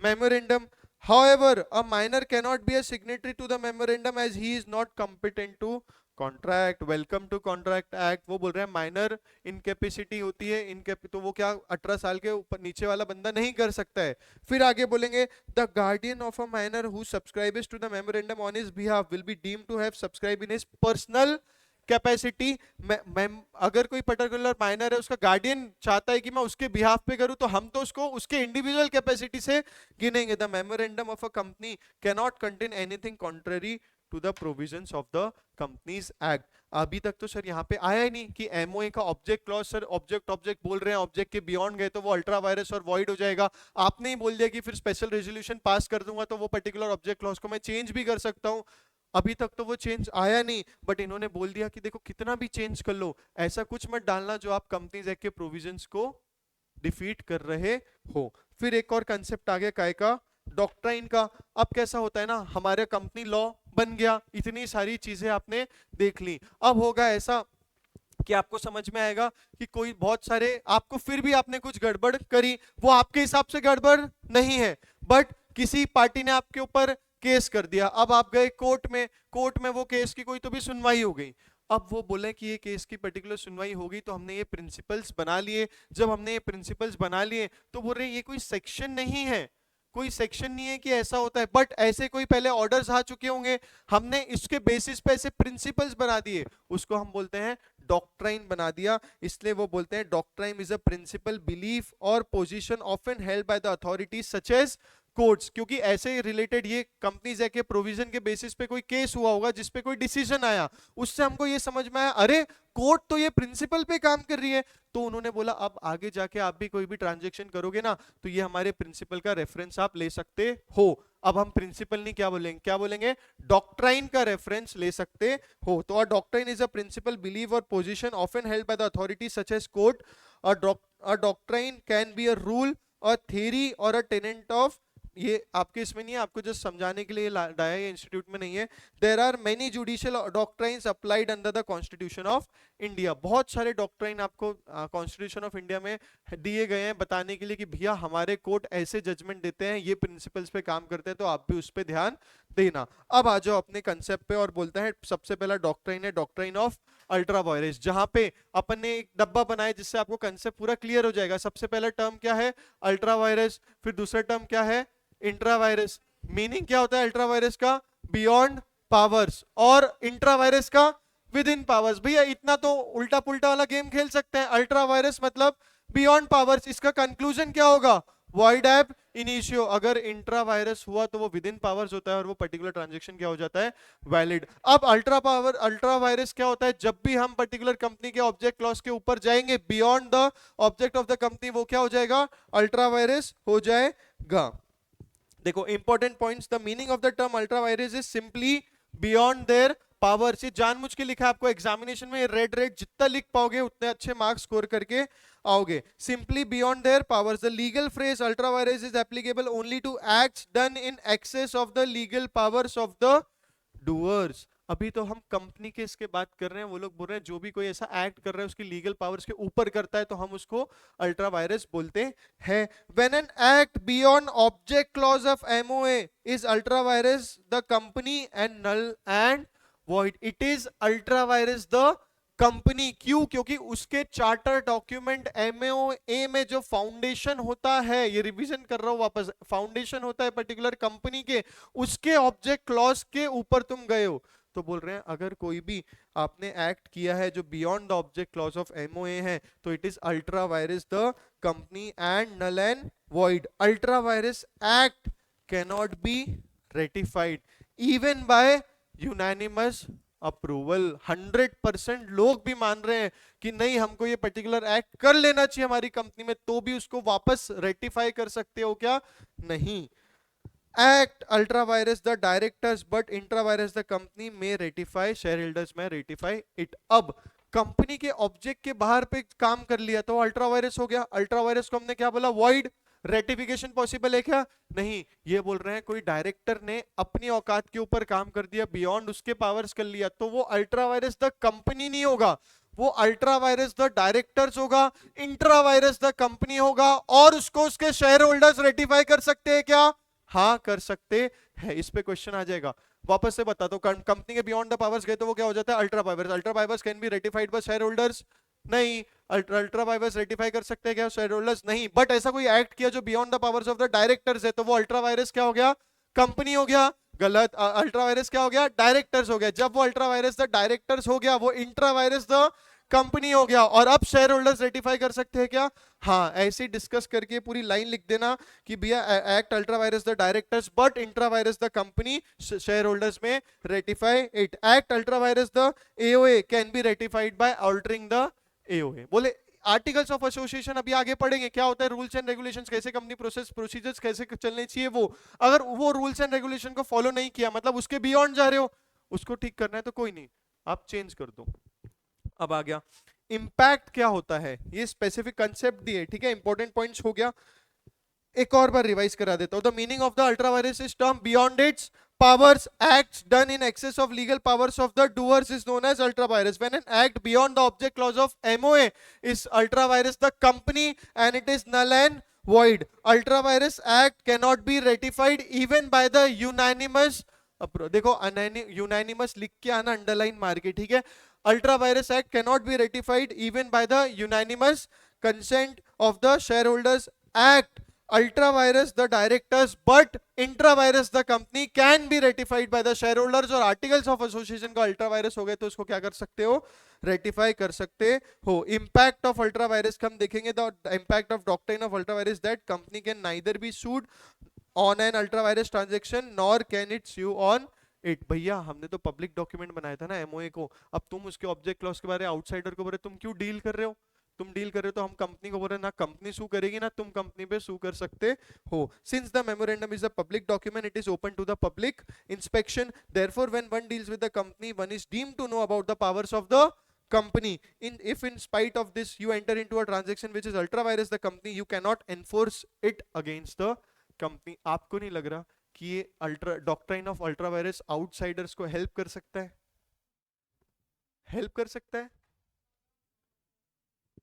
memorandum. However, a minor cannot be a signatory to the memorandum as he is not competent to contract. Welcome to contract act. वो बोल रहे हैं minor incapacity होती है, तो वो क्या 18 साल के ऊपर नीचे वाला बंदा नहीं कर सकता है। फिर आगे बोलेंगे the guardian of a minor who subscribes to the memorandum on his behalf will be deemed to have subscribe in his personal capacity. अगर कोई पर्टिकुलर माइनर है, उसका गार्डियन चाहता है कि मैं उसके बिहाफ पे करूं, तो हम तो उसको उसके इंडिविजुअल कैपेसिटी से गिनेंगे। The memorandum of a company can not contain anything contrary to the provisions of the companies act. अभी तक तो सर यहाँ पे आया ही नहीं कि एमओए का object clause, sir object object बोल रहे हैं, ऑब्जेक्ट के बियॉन्ड गए तो वो अल्ट्रा वायरस और वॉइड हो जाएगा। आपने ही बोल दिया कि फिर स्पेशल रेजोल्यूशन पास कर दूंगा तो वो पर्टिकुलर ऑब्जेक्ट क्लॉज को मैं चेंज भी कर सकता हूँ। अभी तक तो वो चेंज आया नहीं, बट इन्होंने बोल दिया कि देखो कितना भी चेंज कर लो, ऐसा कुछ मत डालना जो आप कंपनीज एक्ट के प्रोविजंस को डिफीट कर रहे हो। फिर एक और कंसेप्ट आ गया काय का? डॉक्ट्राइन का। अब कैसा होता है ना, हमारे कंपनी लॉ बन गया, इतनी सारी चीजें आपने देख ली, अब होगा ऐसा कि आपको समझ में आएगा कि कोई बहुत सारे, आपको फिर भी आपने कुछ गड़बड़ करी, वो आपके हिसाब से गड़बड़ नहीं है, बट किसी पार्टी ने आपके ऊपर केस कर दिया, अब आप गए कोर्ट में वो केस की कोई तो भी सुनवाई हो गई। अब वो बोले कि ये केस की पर्टिकुलर सुनवाई होगी तो हमने ये प्रिंसिपल्स बना लिए। जब हमने ये प्रिंसिपल्स बना लिए तो बोल रहे ये कोई सेक्शन नहीं है, कोई सेक्शन नहीं है कि ऐसा होता है, बट ऐसे कोई पहले ऑर्डर्स आ चुके होंगे, हमने इसके बेसिस पे ऐसे प्रिंसिपल्स बना दिए, उसको हम बोलते हैं डॉक्ट्राइन बना दिया। इसलिए वो बोलते हैं doctrine is a principle belief और position often held by the authorities such as courts. क्योंकि ऐसे रिलेटेड ये कंपनीज एक्ट के प्रोविजन के बेसिस पे कोई केस हुआ होगा जिसपे कोई डिसीजन आया, उससे हमको ये समझ में आया अरे कोर्ट तो ये प्रिंसिपल पे काम कर रही है, तो उन्होंने बोला अब आगे जाके आप भी कोई भी ट्रांजेक्शन करोगे ना तो ये हमारे प्रिंसिपल का रेफरेंस आप ले सकते हो। अब हम प्रिंसिपल नहीं क्या बोलेंगे, क्या बोलेंगे, डॉक्ट्राइन का रेफरेंस ले सकते हो। तो a doctrine is a principle believe और position often held by the authority such as court. A doctrine can be a rule और थ्योरी और अ टेनेंट ऑफ, ये आपके इसमें नहीं है, आपको जस्ट समझाने के लिए लाया, ये इंस्टीट्यूट में नहीं है। There are many judicial doctrines applied under the constitution of India. बहुत सारे डॉक्ट्राइन आपको कॉन्स्टिट्यूशन ऑफ इंडिया में दिए गए हैं बताने के लिए कि भैया हमारे कोर्ट ऐसे जजमेंट देते हैं, ये प्रिंसिपल्स पे काम करते हैं, तो आप भी उस पर ध्यान देना। अब आ जाओ अपने कंसेप्ट पे और बोलते हैं सबसे पहला डॉक्ट्राइन है डॉक्ट्राइन ऑफ अल्ट्रा वायरस, जहां पे अपन ने एक डब्बा बनाया जिससे आपको कंसेप्ट पूरा क्लियर हो जाएगा। सबसे पहला टर्म क्या है, अल्ट्रा वायरस, फिर दूसरा टर्म क्या है, इंट्रा वायरस। मीनिंग क्या होता है अल्ट्रा वायरस का, बियॉन्ड पावर्स, और इंट्रा वायरस का विद इन पावर्स। भैया इतना तो उल्टा पुल्टा वाला गेम खेल सकते हैं, अल्ट्रा वायरस मतलब बियॉन्ड पावर्स, इसका कंक्लूजन क्या होगा, वॉइड एब इनिशियो। अगर इंट्रा वायरस हुआ तो वो विद इन पावर्स होता है और वो पर्टिकुलर ट्रांजेक्शन क्या हो जाता है, वैलिड। अब अल्ट्रा वायरस क्या होता है, जब भी हम पर्टिकुलर कंपनी के ऑब्जेक्ट क्लॉज के ऊपर जाएंगे beyond the object of the company, वो क्या हो जाएगा, अल्ट्रा वायरस हो जाएगा। देखो important points, the meaning of the term ultra vires is simply beyond their powers. ये जानबूझ के लिखा है आपको एग्जामिनेशन में, रेड रेड जितना लिख पाओगे उतने अच्छे मार्क्स स्कोर करके आओगे। Simply beyond their powers, the legal phrase ultra vires is applicable only to acts done in excess of the legal powers of the doers. अभी तो हम कंपनी के इसके बात कर रहे हैं, वो लोग बोल रहे हैं जो भी कोई ऐसा एक्ट कर रहा है उसकी लीगल पावर्स के ऊपर करता है तो हम उसको अल्ट्रा वायरस बोलते हैं। When an act beyond object clause of MOA is ultra vires the company and null and void, it is ultra vires the company. क्यों, क्योंकि उसके चार्टर डॉक्यूमेंट एमओए में जो फाउंडेशन होता है, ये रिवीजन कर रहा हूं वापस, फाउंडेशन होता है पर्टिकुलर कंपनी के, उसके ऑब्जेक्ट क्लॉज के ऊपर तुम गए हो तो बोल रहे हैं अगर कोई भी आपने एक्ट किया है जो beyond the object clause of MOA है तो it is ultra vires the company and null and void. Ultra vires act can not be ratified even by unanimous approval. 100% लोग भी मान रहे हैं कि नहीं हमको ये पर्टिकुलर एक्ट कर लेना चाहिए हमारी कंपनी में, तो भी उसको वापस रेटिफाई कर सकते हो क्या, नहीं। Act ultra vires the directors but intra vires the company में रेटिफाई, शेयर होल्डर्स में रेटिफाई इट। अब कंपनी के ऑब्जेक्ट के बाहर पे काम कर लिया तो अल्ट्रा वायरस हो गया। अल्ट्रा वायरस को हमने क्या बोला, वॉइड। रेटिफिकेशन पॉसिबल है क्या, नहीं। ये बोल रहे हैं कोई डायरेक्टर ने अपनी औकात के ऊपर काम कर दिया, बियॉन्ड उसके पावर्स कर लिया, तो वो अल्ट्रा वायरस द कंपनी नहीं होगा, वो अल्ट्रा वायरस द डायरेक्टर्स होगा, इंट्रा वायरस द कंपनी होगा। और उसको उसके शेयर होल्डर्स रेटिफाई कर सकते हैं क्या, हाँ कर सकते हैं। इस पे क्वेश्चन आ जाएगा, वापस से बता दो। कंपनी के बियॉन्ड द पावर्स गए तो वो क्या हो जाता है, ultra powers. Ultra powers can be ratified by share holders, नहीं। अल्ट्रा पावर्स रेटिफाई कर सकते हैं क्या शेयर होल्डर्स, नहीं। बट ऐसा कोई एक्ट किया जो beyond the powers of the directors है तो वो अल्ट्रा वायरस क्या हो गया, कंपनी हो गया। गलत, अल्ट्रा वायरस क्या हो गया, डायरेक्टर्स हो गया। जब वो अल्ट्रा वायरस द डायरेक्टर्स हो गया वो इंट्रा वायरस द कंपनी हो गया। और अब शेयर होल्डर्स रेटिफाई कर सकते हैं क्या, हाँ। ऐसे डिस्कस करके पूरी लाइन लिख देना कि भैया act ultra vires the directors but intra vires the company, share holders में ratify it. Act ultra vires the AOA can be ratified by altering the AOA. बोले आर्टिकल्स ऑफ एसोसिएशन अभी आगे पढ़ेंगे क्या होता है, रूल्स एंड रेगुलेशंस, कैसे company process procedures कैसे चलने चाहिए। वो अगर वो रूल्स एंड रेगुलेशन को फॉलो नहीं किया मतलब उसके बियॉन्ड जा रहे हो, उसको ठीक करना है तो कोई नहीं, आप चेंज कर दो। अब आ गया इंपैक्ट क्या होता है, ये स्पेसिफिक कंसेप्ट दिए, ठीक है। इंपॉर्टेंट पॉइंट्स हो गया, एक और बार रिवाइज करा देता हूं। The meaning of the ultra vires is term beyond it's powers, acts done in excess of legal powers of the doers is known as ultra virus. When an act beyond the object clause of MOA is ultra virus the company and it is null and void. Ultra virus act cannot be ratified even by the unanimous, देखो unanimous लिख के आना, underline मार के, ठीक है। Ultra vires act cannot be ratified even by the unanimous consent of the share holders. Act ultra vires the directors but intra vires the company can be ratified by the share holders. और articles of association का ultra vires हो गए तो उसको क्या कर सकते हो, रेटिफाई कर सकते हो। इंपैक्ट ऑफ अल्ट्रा वायरस हम देखेंगे, the impact of doctrine of ultra vires that company can neither be sued on an ultra vires transaction nor can it sue on it. भैया हमने तो पब्लिक डॉक्यूमेंट बनाया था ना एमओए को, अब तुम उसके ऑब्जेक्ट क्लॉज के बारे में आउटसाइडर को बोले तुम क्यों डील कर रहे हो, तुम डील कर रहे हो तो हम कंपनी को बोल रहे हैं ना, कंपनी सू करेगी ना तुम कंपनी पे सू कर सकते हो. Since the memorandum is a public document, it is open to the public inspection. Therefore, when one deals with the company, one is deemed to know about the powers of the company. If in spite of this you enter into a transaction which is ultra virus the company, you cannot enforce it against the company. आपको नहीं लग रहा कि ये ultra doctrine of ultra virus outsiders को help कर सकता है? हेल्प कर सकता है,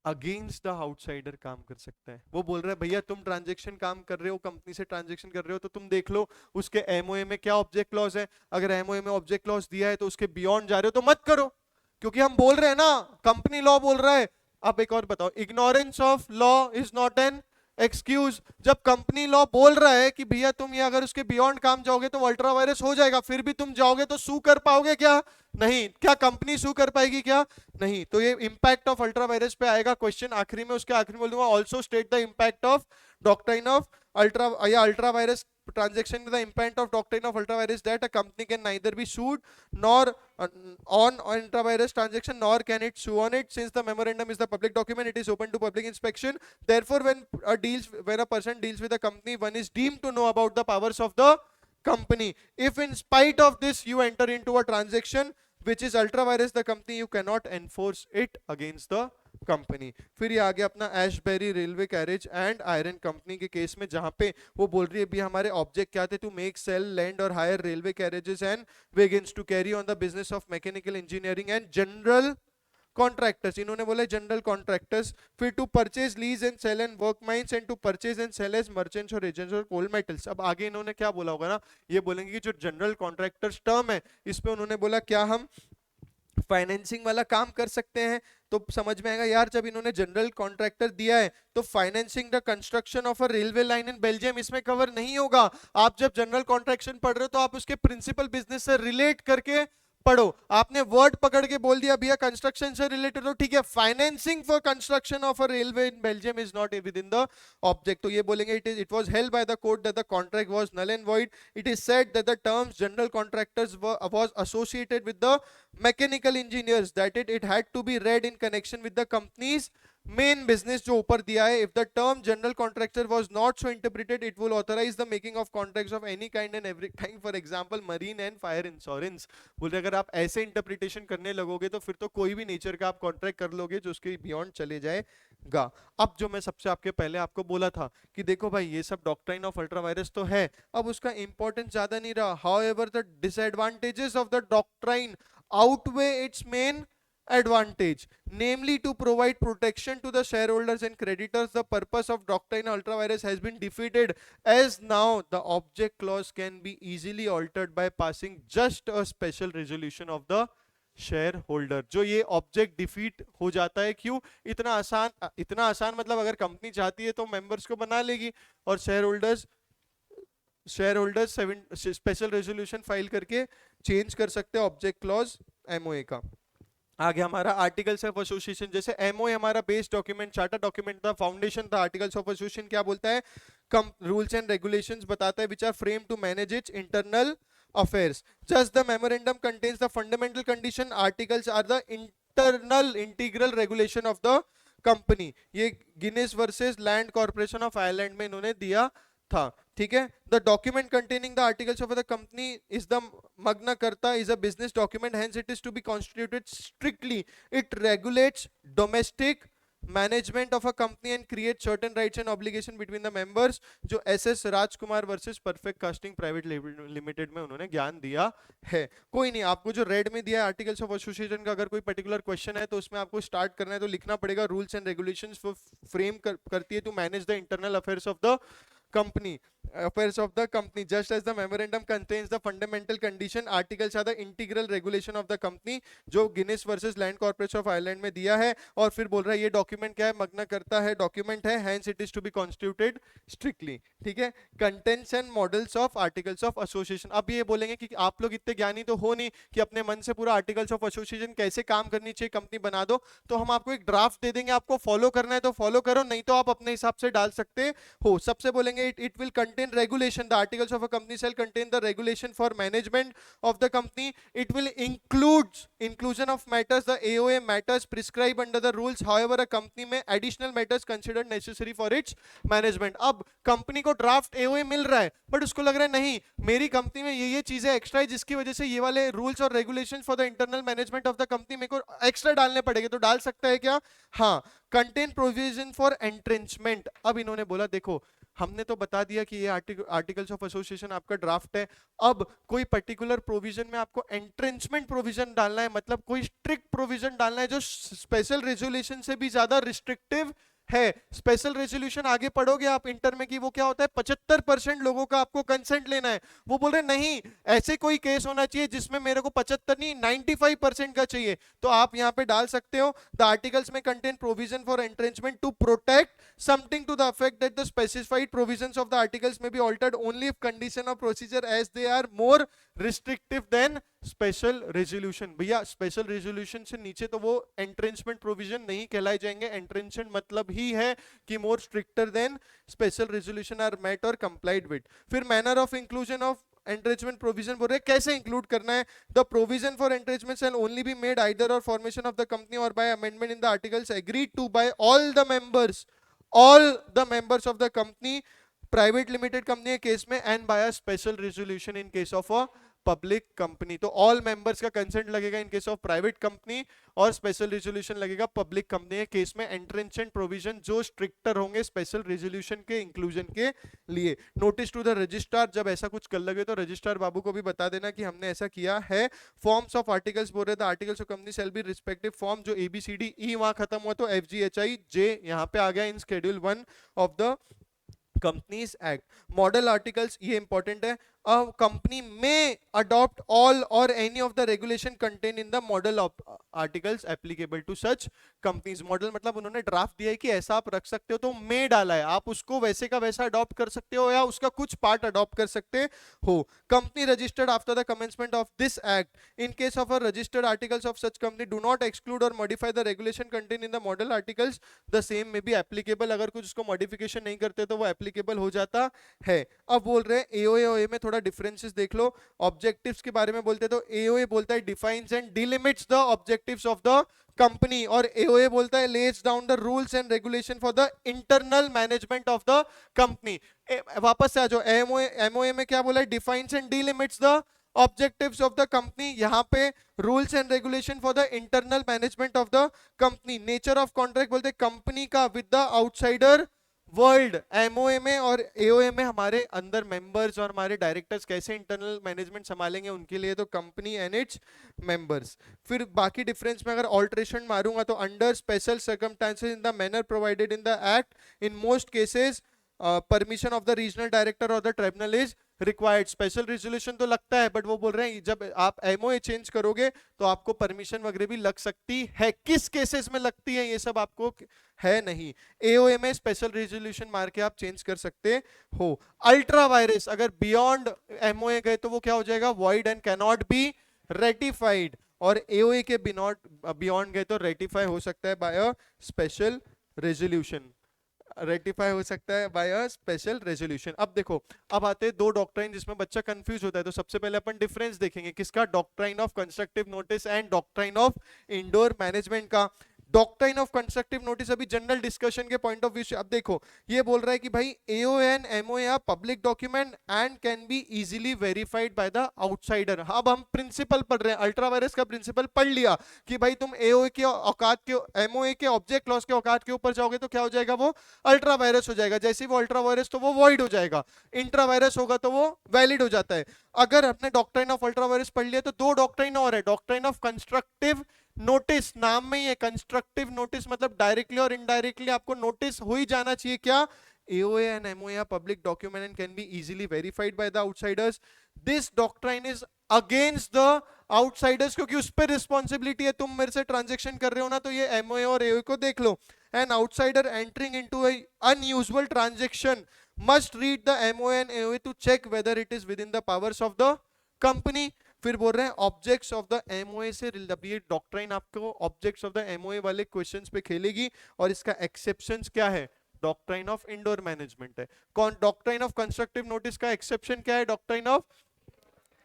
अगेंस्ट द आउटसाइडर काम कर सकता है. वो बोल रहा है भैया तुम ट्रांजेक्शन काम कर रहे हो, कंपनी से ट्रांजेक्शन कर रहे हो, तो तुम देख लो उसके एमओए में क्या ऑब्जेक्ट क्लॉज है. अगर एमओए में ऑब्जेक्ट क्लॉज दिया है तो उसके बियॉन्ड जा रहे हो तो मत करो, क्योंकि हम बोल रहे हैं ना कंपनी लॉ बोल रहा है. अब एक और बताओ, ignorance of law is not an excuse. जब कंपनी लॉ बोल रहा है कि भैया तुम ये अगर उसके बियॉन्ड काम जाओगे तो अल्ट्रा वायरस हो जाएगा, फिर भी तुम जाओगे तो सू कर पाओगे क्या? नहीं. क्या कंपनी सू कर पाएगी क्या? नहीं. तो ये इंपैक्ट ऑफ अल्ट्रा वायरस पे आएगा क्वेश्चन आखिरी में, उसके आखिरी में बोल दूंगा also state the impact of doctrine of ultra virus transaction with the impact of doctrine of ultra virus, that a company can neither be sued nor on ultra virus transaction, nor can it sue on it. Since the memorandum is the public document, it is open to public inspection. Therefore, when a person deals with a company, one is deemed to know about the powers of the company. If in spite of this you enter into a transaction which is ultra virus the company, you cannot enforce it against the company. फिर ये आगे अपना Ashbury railway carriage and iron company के case में, जहां पे वो बोल रही है भी हमारे ऑब्जेक्ट क्या थे, टू मेक सेल लैंड और hire railway carriages and wagons, to carry on the business of mechanical engineering and general contractors. इन्होंने बोला जनरल कॉन्ट्रैक्टर्स. फिर to purchase lease and sell and work mines and to purchase and sell as merchants और agents और coal metals. अब आगे इन्होंने क्या बोला होगा ना, ये बोलेंगे कि जो जनरल कॉन्ट्रैक्टर्स टर्म है इस पे उन्होंने बोला क्या हम फाइनेंसिंग वाला काम कर सकते हैं. तो समझ में आएगा यार, जब इन्होंने जनरल कॉन्ट्रैक्टर दिया है तो financing the construction of a railway line in Belgium इसमें कवर नहीं होगा. आप जब जनरल कॉन्ट्रैक्शन पढ़ रहे हो तो आप उसके प्रिंसिपल बिजनेस से रिलेट करके पढ़ो. आपने वर्ड पकड़ के बोल दिया भैया कंस्ट्रक्शन से रिलेटेड हो, ठीक है, financing for construction of a railway in Belgium is not within the object. तो ये बोलेंगे it was held by the court that the contract was null and void. It is said that the terms general contractors was associated with the mechanical engineers, that it had to be read in connection with the company's main business. जो ऊपर दिया है, if the term general contractor was not so interpreted, it will authorise the making of contracts of any kind and every kind, for example marine and fire insurance. बोल रहे अगर आप ऐसे interpretation करने लगोगे तो फिर तो कोई भी नेचर का आप कॉन्ट्रैक्ट कर लोगे जो उसके बियॉन्ड चले जाएगा. अब जो मैं सबसे आपके पहले आपको बोला था कि देखो भाई ये सब डॉक्ट्राइन ऑफ अल्ट्रा वायरस तो है, अब उसका इंपॉर्टेंस ज्यादा नहीं रहा. However the disadvantages of the doctrine outweigh its main advantage, namely to provide protection to the shareholders and creditors. The purpose of doctrine ultra virus has been defeated, as now the object clause can be easily altered by passing just a special resolution of the share holder. जो ये object defeat हो जाता है, क्यों? इतना आसान मतलब अगर कंपनी चाहती है तो मेंबर्स को बना लेगी और share holders special resolution file करके चेंज कर सकते हैं ऑब्जेक्ट क्लॉज एमओए का. आगे हमारा आर्टिकल्स ऑफ एसोसिएशन, जैसे एमओए हमारा बेस डॉक्यूमेंट, चार्टर डॉक्यूमेंट था, फाउंडेशन था. आर्टिकल्स ऑफ एसोसिएशन क्या बोलता है? रूल्स एंड रेगुलेशंस बताता है which are frame to manage its internal affairs. Just the memorandum contains the fundamental condition. Articles are the internal integral regulation of the company. ये Guinness versus land corporation of Ireland में इन्होंने दिया था, ठीक है. The document containing the articles of the company is the magna carta is a business document, hence it is to be constituted strictly. It regulates domestic management of a company and creates certain rights and obligation between the members. जो SS Rajkumar versus perfect casting private limited में उन्होंने ज्ञान दिया है. कोई नहीं, आपको जो रेड में दिया है आर्टिकल्स ऑफ एसोसिएशन का, अगर कोई पर्टिकुलर क्वेश्चन है तो उसमें आपको स्टार्ट करना है तो लिखना पड़ेगा रूल्स एंड रेगुलेशंस फ्रेम करती है to manage the internal affairs of the company, affairs of the company. Just as the memorandum contains the fundamental condition, articles are the integral regulation of the company, जो Guinness versus land corporation of Ireland में दिया है. और फिर बोल रहा है ये डॉक्यूमेंट क्या है? मग्ना करता है डॉक्यूमेंट है, hence it is to be constituted strictly. ठीक है. Contents and models of articles of association. अब ये बोलेंगे कि आप लोग इतने ज्ञानी तो हो नहीं कि अपने मन से पूरा आर्टिकल्स ऑफ एसोसिएशन कैसे काम करनी चाहिए कंपनी बना दो. तो हम आपको एक ड्राफ्ट दे देंगे, आपको फॉलो करना है तो फॉलो करो, नहीं तो आप अपने हिसाब से डाल सकते हो. सबसे बोलेंगे it will contain contain regulation. The articles of a company shall contain the regulation for management of the company. It will inclusion of matters, the AOA matters prescribed under the rules. However, a company may additional matters considered necessary for its management. अब company को draft AOA मिल रहा है, but उसको लग रहा है नहीं मेरी कंपनी में ये चीजें एक्स्ट्रा है, जिसकी वजह से ये वाले रूल्स और regulations for the internal management of the company मेरे को एक्स्ट्रा डालने पड़ेंगे. तो डाल सकता है क्या? हाँ. Contain provision for entrenchment. अब इन्होंने बोला देखो हमने तो बता दिया कि ये आर्टिकल्स ऑफ एसोसिएशन आपका ड्राफ्ट है. अब कोई पर्टिकुलर प्रोविजन में आपको एंट्रेंचमेंट प्रोविजन डालना है, मतलब कोई स्ट्रिक्ट प्रोविजन डालना है जो स्पेशल रेजोल्यूशन से भी ज्यादा रिस्ट्रिक्टिव है. स्पेशल रेजोल्यूशन आगे पढ़ोगे आप इंटर में कि वो क्या होता है, 75% लोगों का आपको कंसेंट लेना है. वो बोल रहे नहीं ऐसे कोई केस होना चाहिए जिसमें मेरे को 75 नहीं 95% का चाहिए. तो आप यहां पे डाल सकते हो the articles may contain provision for entrenchment to protect something to the effect that the specified provisions of the articles may be altered only if condition of procedure as they are more restrictive than special resolution. भैया special resolution से नीचे तो वो entrenchment provision नहीं कहलाए जाएंगे. Entrenchment मतलब ही है कि more stricter than special resolution are met or complied with. फिर manner of inclusion of entrenchment provision बोल रहे कैसे इंक्लूड करना है. The provision for entrenchment shall only be made either or formation of the company or by amendment in the articles agreed to by all the members of the company, private limited company के case में, and by a special resolution in case of a public company. तो all members का consent लगेगा इन case of private company और special resolution लगेगा public company के case में. Entrenchment provision जो स्ट्रिक्टर होंगे स्पेशल रेजोल्यूशन के इंक्लूजन के लिए. नोटिस टू द रजिस्ट्रार, जब ऐसा कुछ कर लगे तो रजिस्ट्रार बाबू को भी बता देना कि हमने ऐसा किया है. फॉर्म्स ऑफ आर्टिकल्स बोल रहे थे articles of company shall B respective form. जो ABCDE वहां खत्म हुआ तो FGHI J यहाँ पे आ गया इन schedule 1 of the companies act. Model articles ये इंपॉर्टेंट है. A company may adopt all or any of the regulation contained in the model articles applicable to such companies. Model मतलब उन्होंने ड्राफ्ट दिया है कि ऐसा आप रख सकते हो, तो मे डाला है, आप उसको वैसे का वैसा अडॉप्ट कर सकते हो या उसका कुछ पार्ट अडॉप्ट कर सकते हो. Company registered after the commencement of this act in case of a registered articles of such company do not exclude or modify the regulation contain in the model articles the same may be applicable. अगर कुछ उसको modification नहीं करते तो वो applicable हो जाता है. अब बोल रहे हैं AOA और में थोड़ा डिफरेंसेस देख लो. ऑब्जेक्टिव्स के बारे में बोलते तो AOA बोलता है defines and delimits the objectives of the company, और AOA बोलता है lays down the rules and regulation for the internal management of the company. वापस से आ जाओ. MOA में क्या बोला है, defines and delimits the objectives of the company. यहाँ पे rules and regulation for the internal management of the company. Nature of contract बोलते कंपनी का with the outsider world. MOA में और AOA में हमारे अंदर मेंबर्स और हमारे डायरेक्टर्स कैसे इंटरनल मैनेजमेंट संभालेंगे उनके लिए तो कंपनी एंड इट्स मेंबर्स. फिर बाकी डिफरेंस में अगर ऑल्ट्रेशन मारूंगा तो under special circumstances in the manner provided in the act in most cases permission of the regional director or the tribunal is required. Special resolution तो लगता है but वो बोल रहे हैं जब आप MOA चेंज करोगे तो आपको परमिशन वगैरह भी लग सकती है. किस केसेस में लगती है ये सब आपको है नहीं. AOA में स्पेशल रेजोल्यूशन मार के आप चेंज कर सकते हो. अल्ट्रा वायरस अगर बियॉन्ड MOA गए तो वो क्या हो जाएगा, void and can not be ratified. और AOA के बियॉन्ड गए तो रेटिफाई हो सकता है by a special resolution. Ratify हो सकता है बाय अ स्पेशल रेजोल्यूशन. अब देखो अब आते हैं दो डॉक्ट्राइन जिसमें बच्चा कंफ्यूज होता है. तो सबसे पहले अपन डिफरेंस देखेंगे किसका, doctrine of constructive notice and doctrine of indoor management का. डॉक्ट्राइन ऑफ कंस्ट्रक्टिव नोटिस अभी जनरल डिस्कशन के पॉइंट ऑफ व्यू से. अब देखो ये बोल रहा है कि भाई AOA and MOA are public document and can be easily verified by the outsider. अब हम प्रिंसिपल पढ़ रहे हैं, अल्ट्रा वायरस का प्रिंसिपल पढ़ लिया कि भाई तुम AOA के औकात के MOA के ऑब्जेक्ट क्लॉज के औकात के ऊपर जाओगे तो क्या हो जाएगा, वो अल्ट्रा वायरस हो जाएगा. जैसे वो अल्ट्रा वायरस तो वो वॉइड हो जाएगा, इंट्रा वायरस होगा तो वो वैलिड हो जाता है. अगर हमने डॉक्ट्राइन ऑफ अल्ट्रा वायरस पढ़ लिया तो दो डॉक्ट्राइन और है. डॉक्ट्राइन ऑफ कंस्ट्रक्टिव नोटिस, नाम में ही है कंस्ट्रक्टिव नोटिस मतलब डायरेक्टली और इनडायरेक्टली आपको नोटिस हो ही जाना चाहिए. क्या, AOA and MOA are public document and can be easily verified by the outsiders. This doctrine is against the outsiders क्योंकि उस पर रिस्पॉन्सिबिलिटी है. तुम मेरे से ट्रांजेक्शन कर रहे हो ना तो ये MOA और AOA को देख लो. An outsider entering into a unusual transaction must read the MOA and AOA to check whether it is within the powers of the company. फिर बोल रहे हैं ऑब्जेक्ट्स ऑफ द MOA से ये डॉक्ट्राइन आपको ऑब्जेक्ट्स ऑफ द MOA वाले questions पे खेलेगी और इसका एक्सेप्शंस क्या है, डॉक्ट्राइन ऑफ इंडोर मैनेजमेंट है। कौन डॉक्ट्राइन ऑफ कंस्ट्रक्टिव नोटिस का एक्सेप्शन क्या है? डॉक्ट्राइन ऑफ,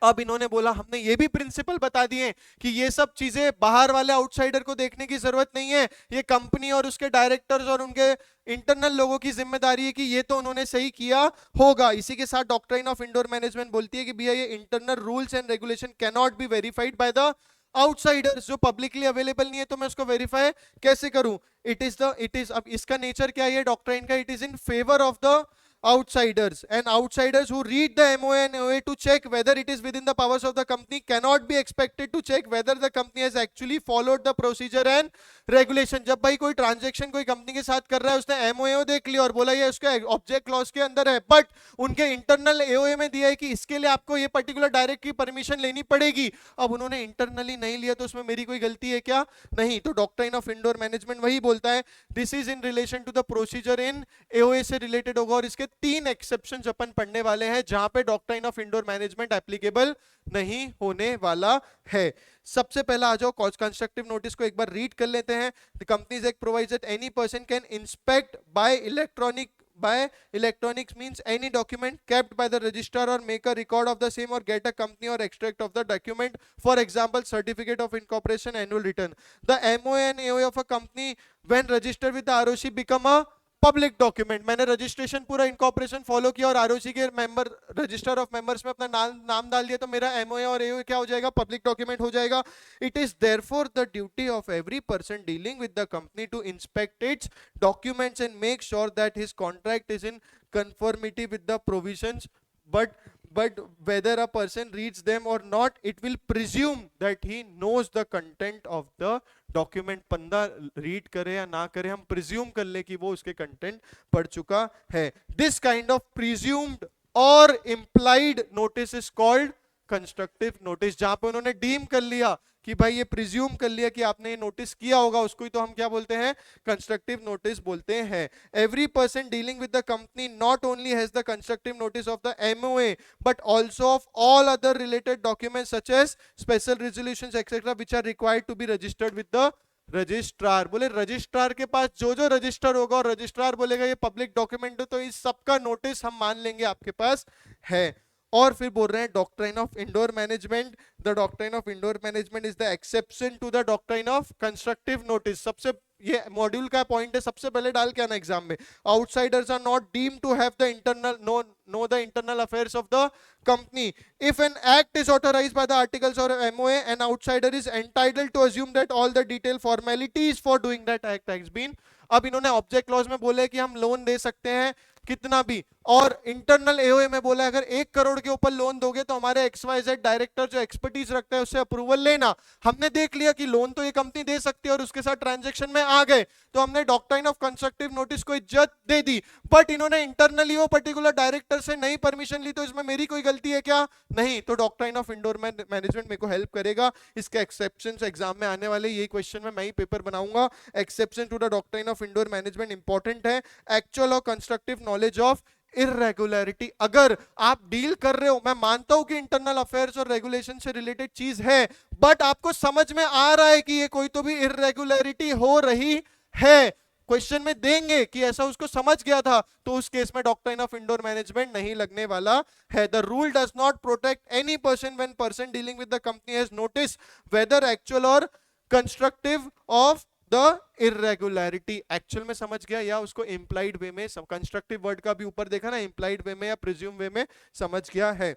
अब इन्होंने बोला हमने ये भी प्रिंसिपल बता दिए कि ये सब चीजें बाहर वाले आउटसाइडर को देखने की जरूरत नहीं है, ये कंपनी और उसके डायरेक्टर्स और उनके इंटरनल लोगों की जिम्मेदारी है कि ये तो उन्होंने सही किया होगा। इसी के साथ डॉक्ट्राइन ऑफ इंडोर मैनेजमेंट बोलती है कि भैया ये internal rules and regulation can not be verified by the outsiders, जो पब्लिकली अवेलेबल नहीं है तो मैं उसको वेरीफाई कैसे करूं? इट इज अब इसका नेचर क्या है डॉक्ट्राइन का? It is in favour of the outsiders, and outsiders who read the MOA and OA to check whether it is within the powers of the company cannot be expected to check whether the company has actually followed the procedure and regulation। जब भाई कोई transaction कोई company के साथ कर रहा है, उसने MOA देख लिया और बोला ये उसके ऑब्जेक्ट क्लॉज के अंदर है, बट उनके इंटरनल AOA में दिया है कि इसके लिए आपको ये पर्टिकुलर डायरेक्ट की परमिशन लेनी पड़ेगी, अब उन्होंने इंटरनली नहीं लिया तो उसमें मेरी कोई गलती है क्या? नहीं। तो डॉक्ट्राइन ऑफ इंडोर मैनेजमेंट वही बोलता है this is in relation to the procedure in AOA से रिलेटेड होगा, और इसके 3 एक्सेप्शंस अपन पढ़ने वाले हैं जहां पे doctrine of indoor management applicable नहीं होने वाला है। सबसे पहला आ जाओ, कंस्ट्रक्टिव नोटिस को एक बार रीड कर लेते हैं। The companies act provides that any person can inspect by electronics means any document kept by the registrar or make a record of the same or get a company or extract of the document, for example certificate of incorporation, annual return। The MOA and AOA of a company when registered with the ROC become a public document. मैंने registration पूरा incorporation follow किया और ROC के member register of members में अपना नाम डाल दिया तो मेरा एमओए और एओए क्या हो जाएगा? पब्लिक डॉक्यूमेंट हो जाएगा। It is therefore the duty of every person dealing with the company to inspect its documents and make sure that his contract is in conformity with the provisions, but whether a person reads them or not, it will presume that he knows the content of the document। बंदा read करे या ना करे, हम presume कर ले कि वो उसके कंटेंट पढ़ चुका है। दिस काइंड ऑफ प्रिज्यूम्ड और implied notice is called constructive notice. जहां पे उन्होंने डीम कर लिया कि भाई ये प्रिज्यूम कर लिया कि आपने ये नोटिस किया होगा, उसको ही तो हम क्या बोलते हैं? कंस्ट्रक्टिव नोटिस बोलते हैं। Every person dealing with the company not only has the constructive notice of the MOA but also of all other related documents such as special resolutions etcetera which are required to be registered with the registrar. बोले registrar के पास जो जो register होगा और registrar बोलेगा ये public document है तो इस सबका नोटिस हम मान लेंगे आपके पास है। और फिर बोल रहे हैं doctrine of indoor management. The doctrine of indoor management is the exception to the doctrine of constructive notice. सबसे ये मॉड्यूल का पॉइंट है, सबसे पहले डाल के आना एग्जाम में। Outsiders are not deemed to have the internal know the internal affairs of the company. If an act is authorized by the articles or MOA, an outsider is entitled to assume that all the detailed formalities for doing that act has been। अब इन्होंने object clause में बोले कि हम loan दे सकते हैं कितना भी, और इंटरनल एओए में बोला अगर 1 करोड़ के ऊपर लोन दोगे तो हमारे XYZ डायरेक्टर जो एक्सपर्टीज रखता है उससे अप्रूवल लेना। हमने देख लिया कि लोन तो ये कंपनी दे सकती है और उसके साथ ट्रांजैक्शन में आ गए तो हमने डॉक्ट्राइन ऑफ कंस्ट्रक्टिव नोटिस को इज्जत दे दी, बट इन्होंने इंटरनली वो पर्टिकुलर डायरेक्टर से नहीं परमिशन ली तो इसमें मेरी कोई गलती है क्या? नहीं। तो डॉक्ट्राइन ऑफ इंडोर मैनेजमेंट मेरे को हेल्प करेगा। इसके एक्सेप्शंस एग्जाम में आने वाले, यही क्वेश्चन में मैं ही पेपर बनाऊंगा। Exception to the doctrine of indoor management important है। एक्चुअल और कंस्ट्रक्टिव नॉलेज ऑफ इररेगुलरिटी। अगर आप डील कर रहे हो, मैं मानता हूं कि इंटरनल अफेयर्स और रेगुलेशन से रिलेटेड चीज है, बट आपको समझ में आ रहा है कि ये कोई तो भी इररेगुलरिटी हो रही है, क्वेश्चन में देंगे कि ऐसा उसको समझ गया था, तो उस केस में डॉक्ट्राइन ऑफ इंडोर मैनेजमेंट नहीं लगने वाला है। The rule does not protect any person when person dealing with the company has notice whether actual और constructive of the irregularity. Actual में समझ गया या उसको इंप्लाइड वे में, कंस्ट्रक्टिव वर्ड का भी ऊपर देखा ना, इंप्लाइड वे में या प्रिज्यूम वे में समझ गया है,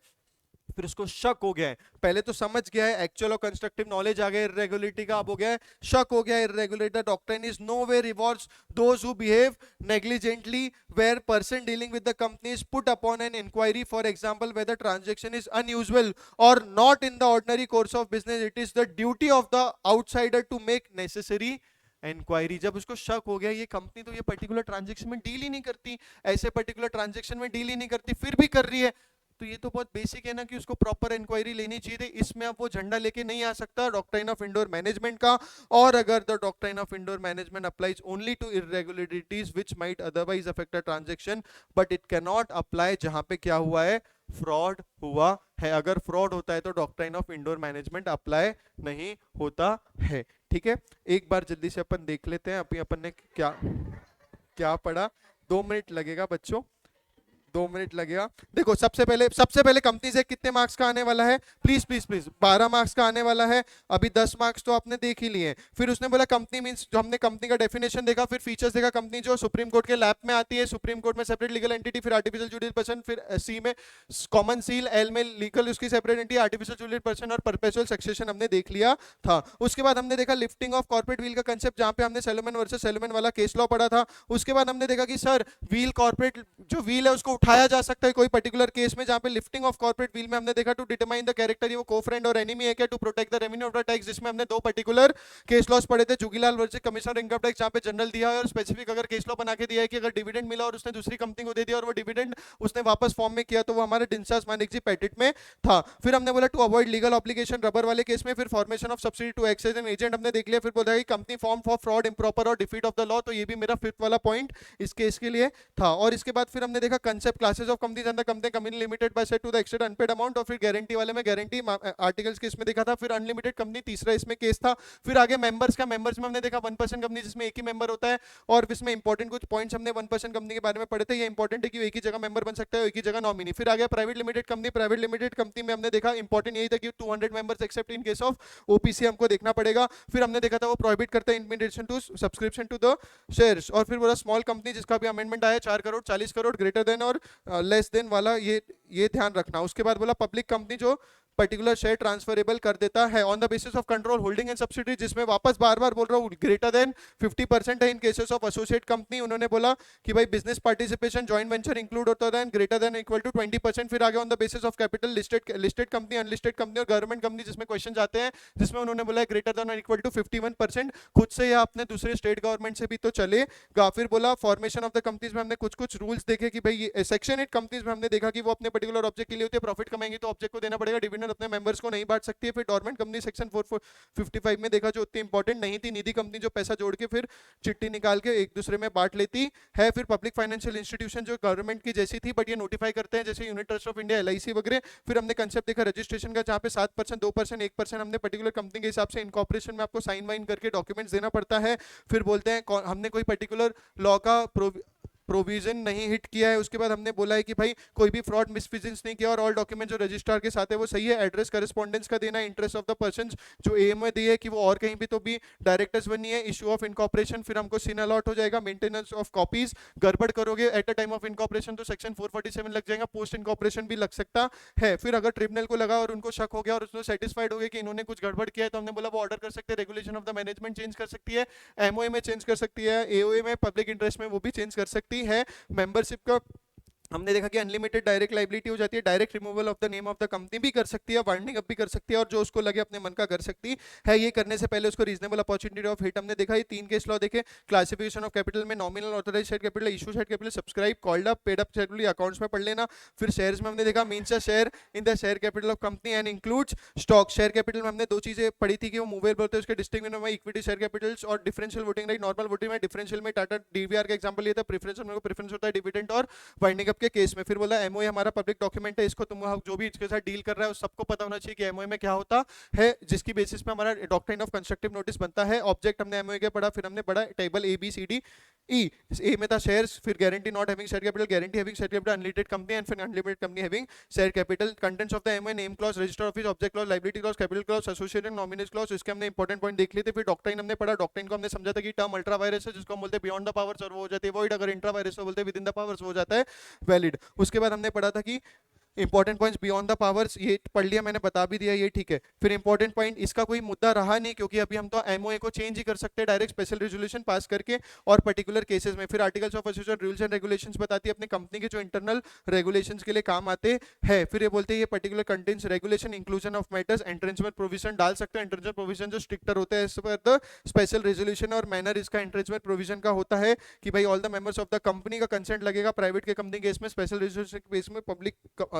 फिर उसको शक हो गया है। पहले तो समझ गया है, एक्चुअल और कंस्ट्रक्टिव नॉलेज आ गया, इररेगुलरिटी का अब हो गया है शक हो गया है। Irregularity doctrine is no way rewards those who behave negligently where person dealing with the company is put upon an inquiry, for example whether transaction is unusual or not in the ordinary course of business, it is the duty of the outsider to make necessary inquiry. जब उसको शक हो गया ये company तो ये particular transaction में deal ही नहीं करती, ऐसे पर्टिकुलर ट्रांजैक्शन में डील ही नहीं करती, फिर भी कर रही है, तो ये तो बहुत बेसिक है ना कि उसको प्रॉपर इंक्वायरी लेनी चाहिए थी। इसमें अब वो झंडा लेके नहीं आ सकता डॉक्ट्राइन ऑफ इंडोर मैनेजमेंट का। और अगर the doctrine of indoor management applies only to irregularities which might otherwise affect a transaction but it can not apply जहां पे क्या हुआ है, फ्रॉड हुआ है। अगर फ्रॉड होता है तो doctrine of indoor management apply नहीं होता है। ठीक है, एक बार जल्दी से अपन देख लेते हैं अभी अपन ने क्या क्या पढ़ा। 2 मिनट लगेगा बच्चों, 2 मिनट लगेगा। देखो सबसे पहले कंपनी से कितने मार्क्स का आने वाला है, प्लीज प्लीज प्लीज, 12 मार्क्स का आने वाला है। अभी 10 मार्क्स तो आपने देख ही लिए। फिर उसने बोला कंपनी मींस, जो हमने कंपनी का डेफिनेशन देखा, फिर फीचर्स देखा, कंपनी जो सुप्रीम कोर्ट के लैब में आती है, सुप्रीम कोर्ट में सेपरेट लीगल एंटिटी, फिर आर्टिफिशियल जुडिशियल पर्सन, फिर सी में कॉमन सील, एल में लीगल उसकी separate entity, artificial judicial person और परपेचुअल सक्सेशन हमने देख लिया था। उसके बाद हमने देखा लिफ्टिंग ऑफ कॉर्पोरेट व्हील का कंसेप्ट, जहां पे हमने सेलोमन वर्सेस सेलोमन वाला केस लॉ पढ़ा था। उसके बाद हमने देखा कि सर व्हील कॉर्पोरेट जो व्हील है उसको उठाया जा सकता है कोई पर्टिकुलर केस में, जहां पे लिफ्टिंग ऑफ कॉर्पोरेट व्हील में हमने देखा टू डिटरमाइन द कैरेक्टर, ये वो को फ्रेंड और एनिमी है क्या, to protect the revenue of the tax, जिसमें हमने 2 पर्टिकुलर केस लॉस पढ़े थे, Juggilal versus commissioner income tax, जहां पे जनरल दिया है और स्पेसिफिक अगर केस लॉ बना के दिया है कि अगर डिविडेंड मिला और उसने दूसरी कंपनी को दे दिया और वो डिविडेंड उसने वापस फॉर्म में किया तो वो हमारे डिंसास मानिकजी पैटेंट में था। फिर हमने बोला to avoid legal obligation rubber वाले केस में, फिर formation of subsidy to act as an agent हमने देख लिया। फिर बोला कि company form for fraud, improper और डिफीट ऑफ द लॉ, तो ये भी मेरा 5th वाला पॉइंट इस केस के लिए था। और इसके बाद फिर हमने देखा concept classes of companies under company limited by set to the extent unpaid amount, और फिर गारंटी वाले में गारंटी आर्टिकल्स के इसमें देखा था। फिर अनलिमिटेड कंपनी तीसरा इसमें केस था। फिर आगे मेंबर्स का, मेंबर्स में हमने देखा 1% कंपनी जिसमें एक ही मेंबर होता है, और इसमें इंपॉर्टेंट कुछ पॉइंट्स हमने 1% कंपनी के बारे में पढ़े थे। ये इंपॉर्टेंट है कि एक ही जगह मेंबर बन सकता है, एक ही जगह नॉमिनी। फिर आ गया private limited company, private limited company में हमने देखा इंपॉर्टेंट यही था कि 200 members accept in case of OPC हमको देखना पड़ेगा। फिर हमने देखा था वो प्रोहिबिट करता है in relation to subscription to the shares. और फिर बोला स्मॉल कंपनी जिसका भी अमेंडमेंट आया 4 करोड़ 40 करोड़ ग्रेटर देन और लेस देन वाला, ये ध्यान रखना। उसके बाद बोला पब्लिक कंपनी जो पर्टिकुलर शेयर ट्रांसफरेबल कर देता है on the basis of control holding and subsidy, जिसमें वापस बार बार बोल रहा हूँ ग्रेटर देन 50% है इन केसेस ऑफ एसोसिएट कंपनी। उन्होंने बोला कि भाई business participation joint venture include होता है ग्रेटर देन इक्वल टू 20%। फिर आगे on the basis of capital listed company, unlisted company और गवर्नमेंट कंपनी जिसमें क्वेश्चन आते हैं, जिसमें उन्होंने बोला ग्रेटर देन इक्वल टू 51%। खुद से या अपने दूसरे स्टेट गवर्नमेंट से भी तो चलेगा। फिर बोला फॉर्मेशन ऑफ द कंपनीज में हमने कुछ रूल्स देखे कि भाई सेक्शन 8 कंपनीज में हमने देखा कि वो अपने पर्टिकुलर ऑब्जेक्ट के लिए होती है, प्रॉफिट कमाएंगे तो ऑब्जेक्ट को देना पड़ेगा, डिविडेंड अपने मेंबर्स को नहीं बांट सकती है। फिर डोरमेंट कंपनी सेक्शन 455 में देखा जो उतनी इंपॉर्टेंट नहीं थी, निधि कंपनी जो पैसा जोड़ के फिर चिट्ठी निकाल के एक दूसरे में बांट लेती है। फिर पब्लिक फाइनेंशियल इंस्टीट्यूशन जो गवर्नमेंट की जैसी थी बट ये नोटिफाई करते हैं, जैसे unit trust of India, LIC वगैरह। फिर हमने कंसेप्ट देखा रजिस्ट्रेशन का, जहां पे 7%, 2%, 1% हमने पर्टिकुलर कंपनी के हिसाब से इनकॉर्पोरेशन में आपको साइन वाइन करके डॉक्यूमेंट्स देना पड़ता है। फिर बोलते हैं हमने कोई पर्टिकुलर लॉ का प्रोविजन नहीं हिट किया है। उसके बाद हमने बोला है कि भाई कोई भी फ्रॉड मिसफिजिंस नहीं किया और ऑल डॉक्यूमेंट जो रजिस्ट्रार के साथ है वो सही है। एड्रेस करस्पॉन्डेंस का देना, इंटरेस्ट ऑफ द पर्सन जो एम में दी है कि वो और कहीं भी तो भी डायरेक्टर्स बनी है। इशू ऑफ इनकॉर्पोरेशन, फिर हमको सीन अलॉट हो जाएगा। मेंटेनेंस ऑफ कॉपीज, गड़बड़ करोगे at a time of incorporation तो सेक्शन 447 लग जाएगा, पोस्ट इनकॉर्पोरेशन भी लग सकता है। फिर अगर ट्रिब्यूनल को लगा और उनको शक हो गया और उसने सेटिस्फाइड हो गया कि इन्होंने कुछ गड़बड़ किया है, तो हमने बोला वो ऑर्डर कर सकते हैं, regulation of the management change कर सकती है, एमओए में चेंज कर सकती है, एओए में पब्लिक इंटरेस्ट में वो भी चेंज कर सकती है। मेंबरशिप का हमने देखा कि अनलिमिटेड डायरेक्ट लाइबिलिटी हो जाती है, direct removal of the name of the company भी कर सकती है, वाइंडिंग अप भी कर सकती है, और जो उसको लगे अपने मन का कर सकती है। ये करने से पहले उसको रीजनेबल अपॉर्चुनिटी ऑफ हिट हमने देखा। ये 3 केस लॉ देखे, क्लासिफिकेशन ऑफ कैपिटल में nominal, authorise share capital, issue share capital, subscribe, called up, paid up share accounts में पढ़ लेना। फिर शेयर्स में हमने देखा means a share in the share capital of company and includes stock. Share capital में हमने 2 चीजें पढ़ी थी कि वो मूवेबल होते हैं, उसके डिस्टिंक्ट में इक्विटी शेयर कैपिटल्स और differential voting right. Normal voting में डिफरेंशियल में टाटा डीवीआर का एग्जांपल लिया था, प्रेफरेंशियल में प्रेफरेंस होता है डिविडेंड और वाइंडिंग अप के केस में। फिर बोला एमओए हमारा पब्लिक डॉक्यूमेंट है, इसको तुम जो भी इसके साथ डील कर रहा है उस सबको पता होना चाहिए कि एमओए में क्या होता है, जिसकी बेसिस पे हमारा डॉक्ट्रिन ऑफ कंस्ट्रक्टिव नोटिस बनता है। ऑब्जेक्ट हमने एमओए के पढ़ा। फिर हमने पढ़ा table A B C D E. A में था शेयर्स, फिर guarantee not having share capital, guarantee having share capital, unlimited company and फिर unlimited company having share capital. Contents of the MOA, name clause, register office, object clause, liability clause, capital clause, associated nominees clause. इसके हमने important point देख लिए थे। फिर doctrine हमने पढ़ा। Doctrine को हमने समझा था कि टर्म अल्ट्रा वायरस है, जिसको हम बोलते हैं बियॉन्ड द पावर्स और वो हो जाती है वॉइड, अगर इंट्रा वायरस बोलते हैं विद इन द पावर्स वो हो जाता है वैलिड। उसके बाद हमने पढ़ा था कि important points beyond the powers, ये पढ़ लिया मैंने, बता भी दिया, ये ठीक है। फिर इंपॉर्टेंट पॉइंट, इसका कोई मुद्दा रहा नहीं क्योंकि अभी हम तो एमओए को चेंज ही कर सकते हैं डायरेक्ट स्पेशल रेजोल्यूशन पास करके और पर्टिकुलर केसेस में। फिर articles of association rules and regulations बताती है अपनी कंपनी के जो इंटरनल रेगुलेशंस के लिए काम आते हैं। फिर ये बोलते हैं ये particular contents regulation inclusion of matters, entrenchment provision डाल सकते हैं। एंट्रेंसमेंट प्रोविजन जो स्ट्रिक्टर होता है as per the special resolution और मैनर इसका एंट्रेंसमेंट प्रोविजन का होता है कि भाई all the members of the company का कंसेंट लगेगा। प्राइवेट के कंपनी केस में, स्पेशल रेजोल्यूशन केस में पब्लिक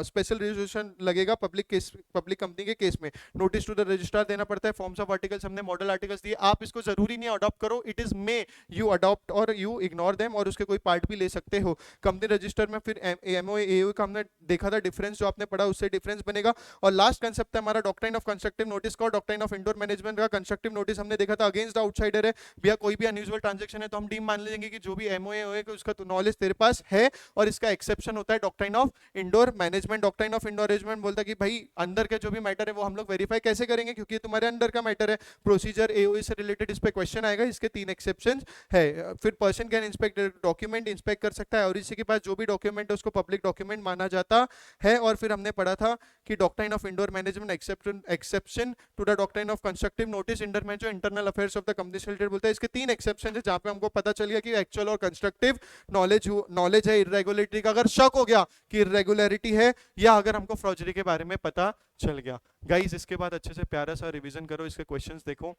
स्पेशल रजिस्ट्रेशन लगेगा पब्लिक कंपनी के केस में, नोटिस टू द रजिस्ट्रार देना पड़ता है, फॉर्म्स ऑफ आर्टिकल्स हमने मॉडल आर्टिकल्स दिए, आप इसको जरूरी नहीं अडॉप्ट करो, it is may you adopt और यू इग्नोर देम, और उसके कोई पार्ट भी ले सकते हो। कंपनी रजिस्टर में फिर एमओ एओ का हमने देखा था डिफरेंस, जो आपने पढ़ा उससे डिफरेंस बनेगा। और लास्ट कंसेप्ट है हमारा डॉक्ट्राइन ऑफ कंस्ट्रक्टिव नोटिस का, डॉक्ट्राइन ऑफ इंडोर मैनेजमेंट का। कंस्ट्रक्टिव नोटिस हमने देखा था अगेंस्ट द आउटसाइडर है, भैया कोई भी अनयूजुअल ट्रांजैक्शन है तो हम डीम मान लेंगे कि जो भी एमओए होए उसका तो नॉलेज तेरे पास है, और इसका एक्सेप्शन होता है doctrine of indoor management. Doctrine of indoor management बोलता है कि भाई अंदर के जो भी मैटर है वो हम लोग वेरीफाई कैसे करेंगे, क्योंकि ये तुम्हारे अंदर का मैटर है, प्रोसीजर एओए से रिलेटेड इस पे क्वेश्चन आएगा, इसके 3 एक्सेप्शंस है। फिर person can inspect document, inspect कर सकता है, और इसी के पास जो भी डॉक्यूमेंट है उसको पब्लिक डॉक्यूमेंट माना जाता है। और फिर हमने पढ़ा था कि doctrine of indoor management exception to the doctrine of constructive notice indoor में जो internal affairs of the company से रिलेटेड बोलता है, इसके 3 एक्सेप्शन है, जहां पे हमको पता चल गया कि एक्चुअल और कंस्ट्रक्टिव नॉलेज है इरेगुलरिटी का, अगर शक हो गया कि इरेगुलरिटी है, या अगर हमको फ्रॉजरी के बारे में पता चल गया। गाइस इसके बाद अच्छे से प्यारा सा रिवीजन करो, इसके क्वेश्चंस देखो,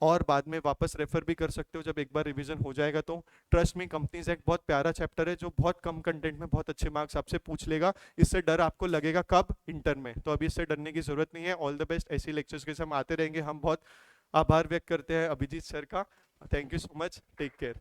और बाद में वापस रेफर भी कर सकते हो जब एक बार रिवीजन हो जाएगा तो। ट्रस्ट मी कंपनीज एक्ट बहुत प्यारा चैप्टर है, जो बहुत कम कंटेंट में बहुत अच्छे मार्क्स आपसे पूछ लेगा। इससे डर आपको लगेगा कब, इंटर में, तो अभी इससे डरने की जरूरत नहीं है। ऑल द बेस्ट, ऐसी लेक्चर्स के साथ हम आते रहेंगे। हम बहुत आभार व्यक्त करते हैं अभिजीत सर का। Thank you so much, take care.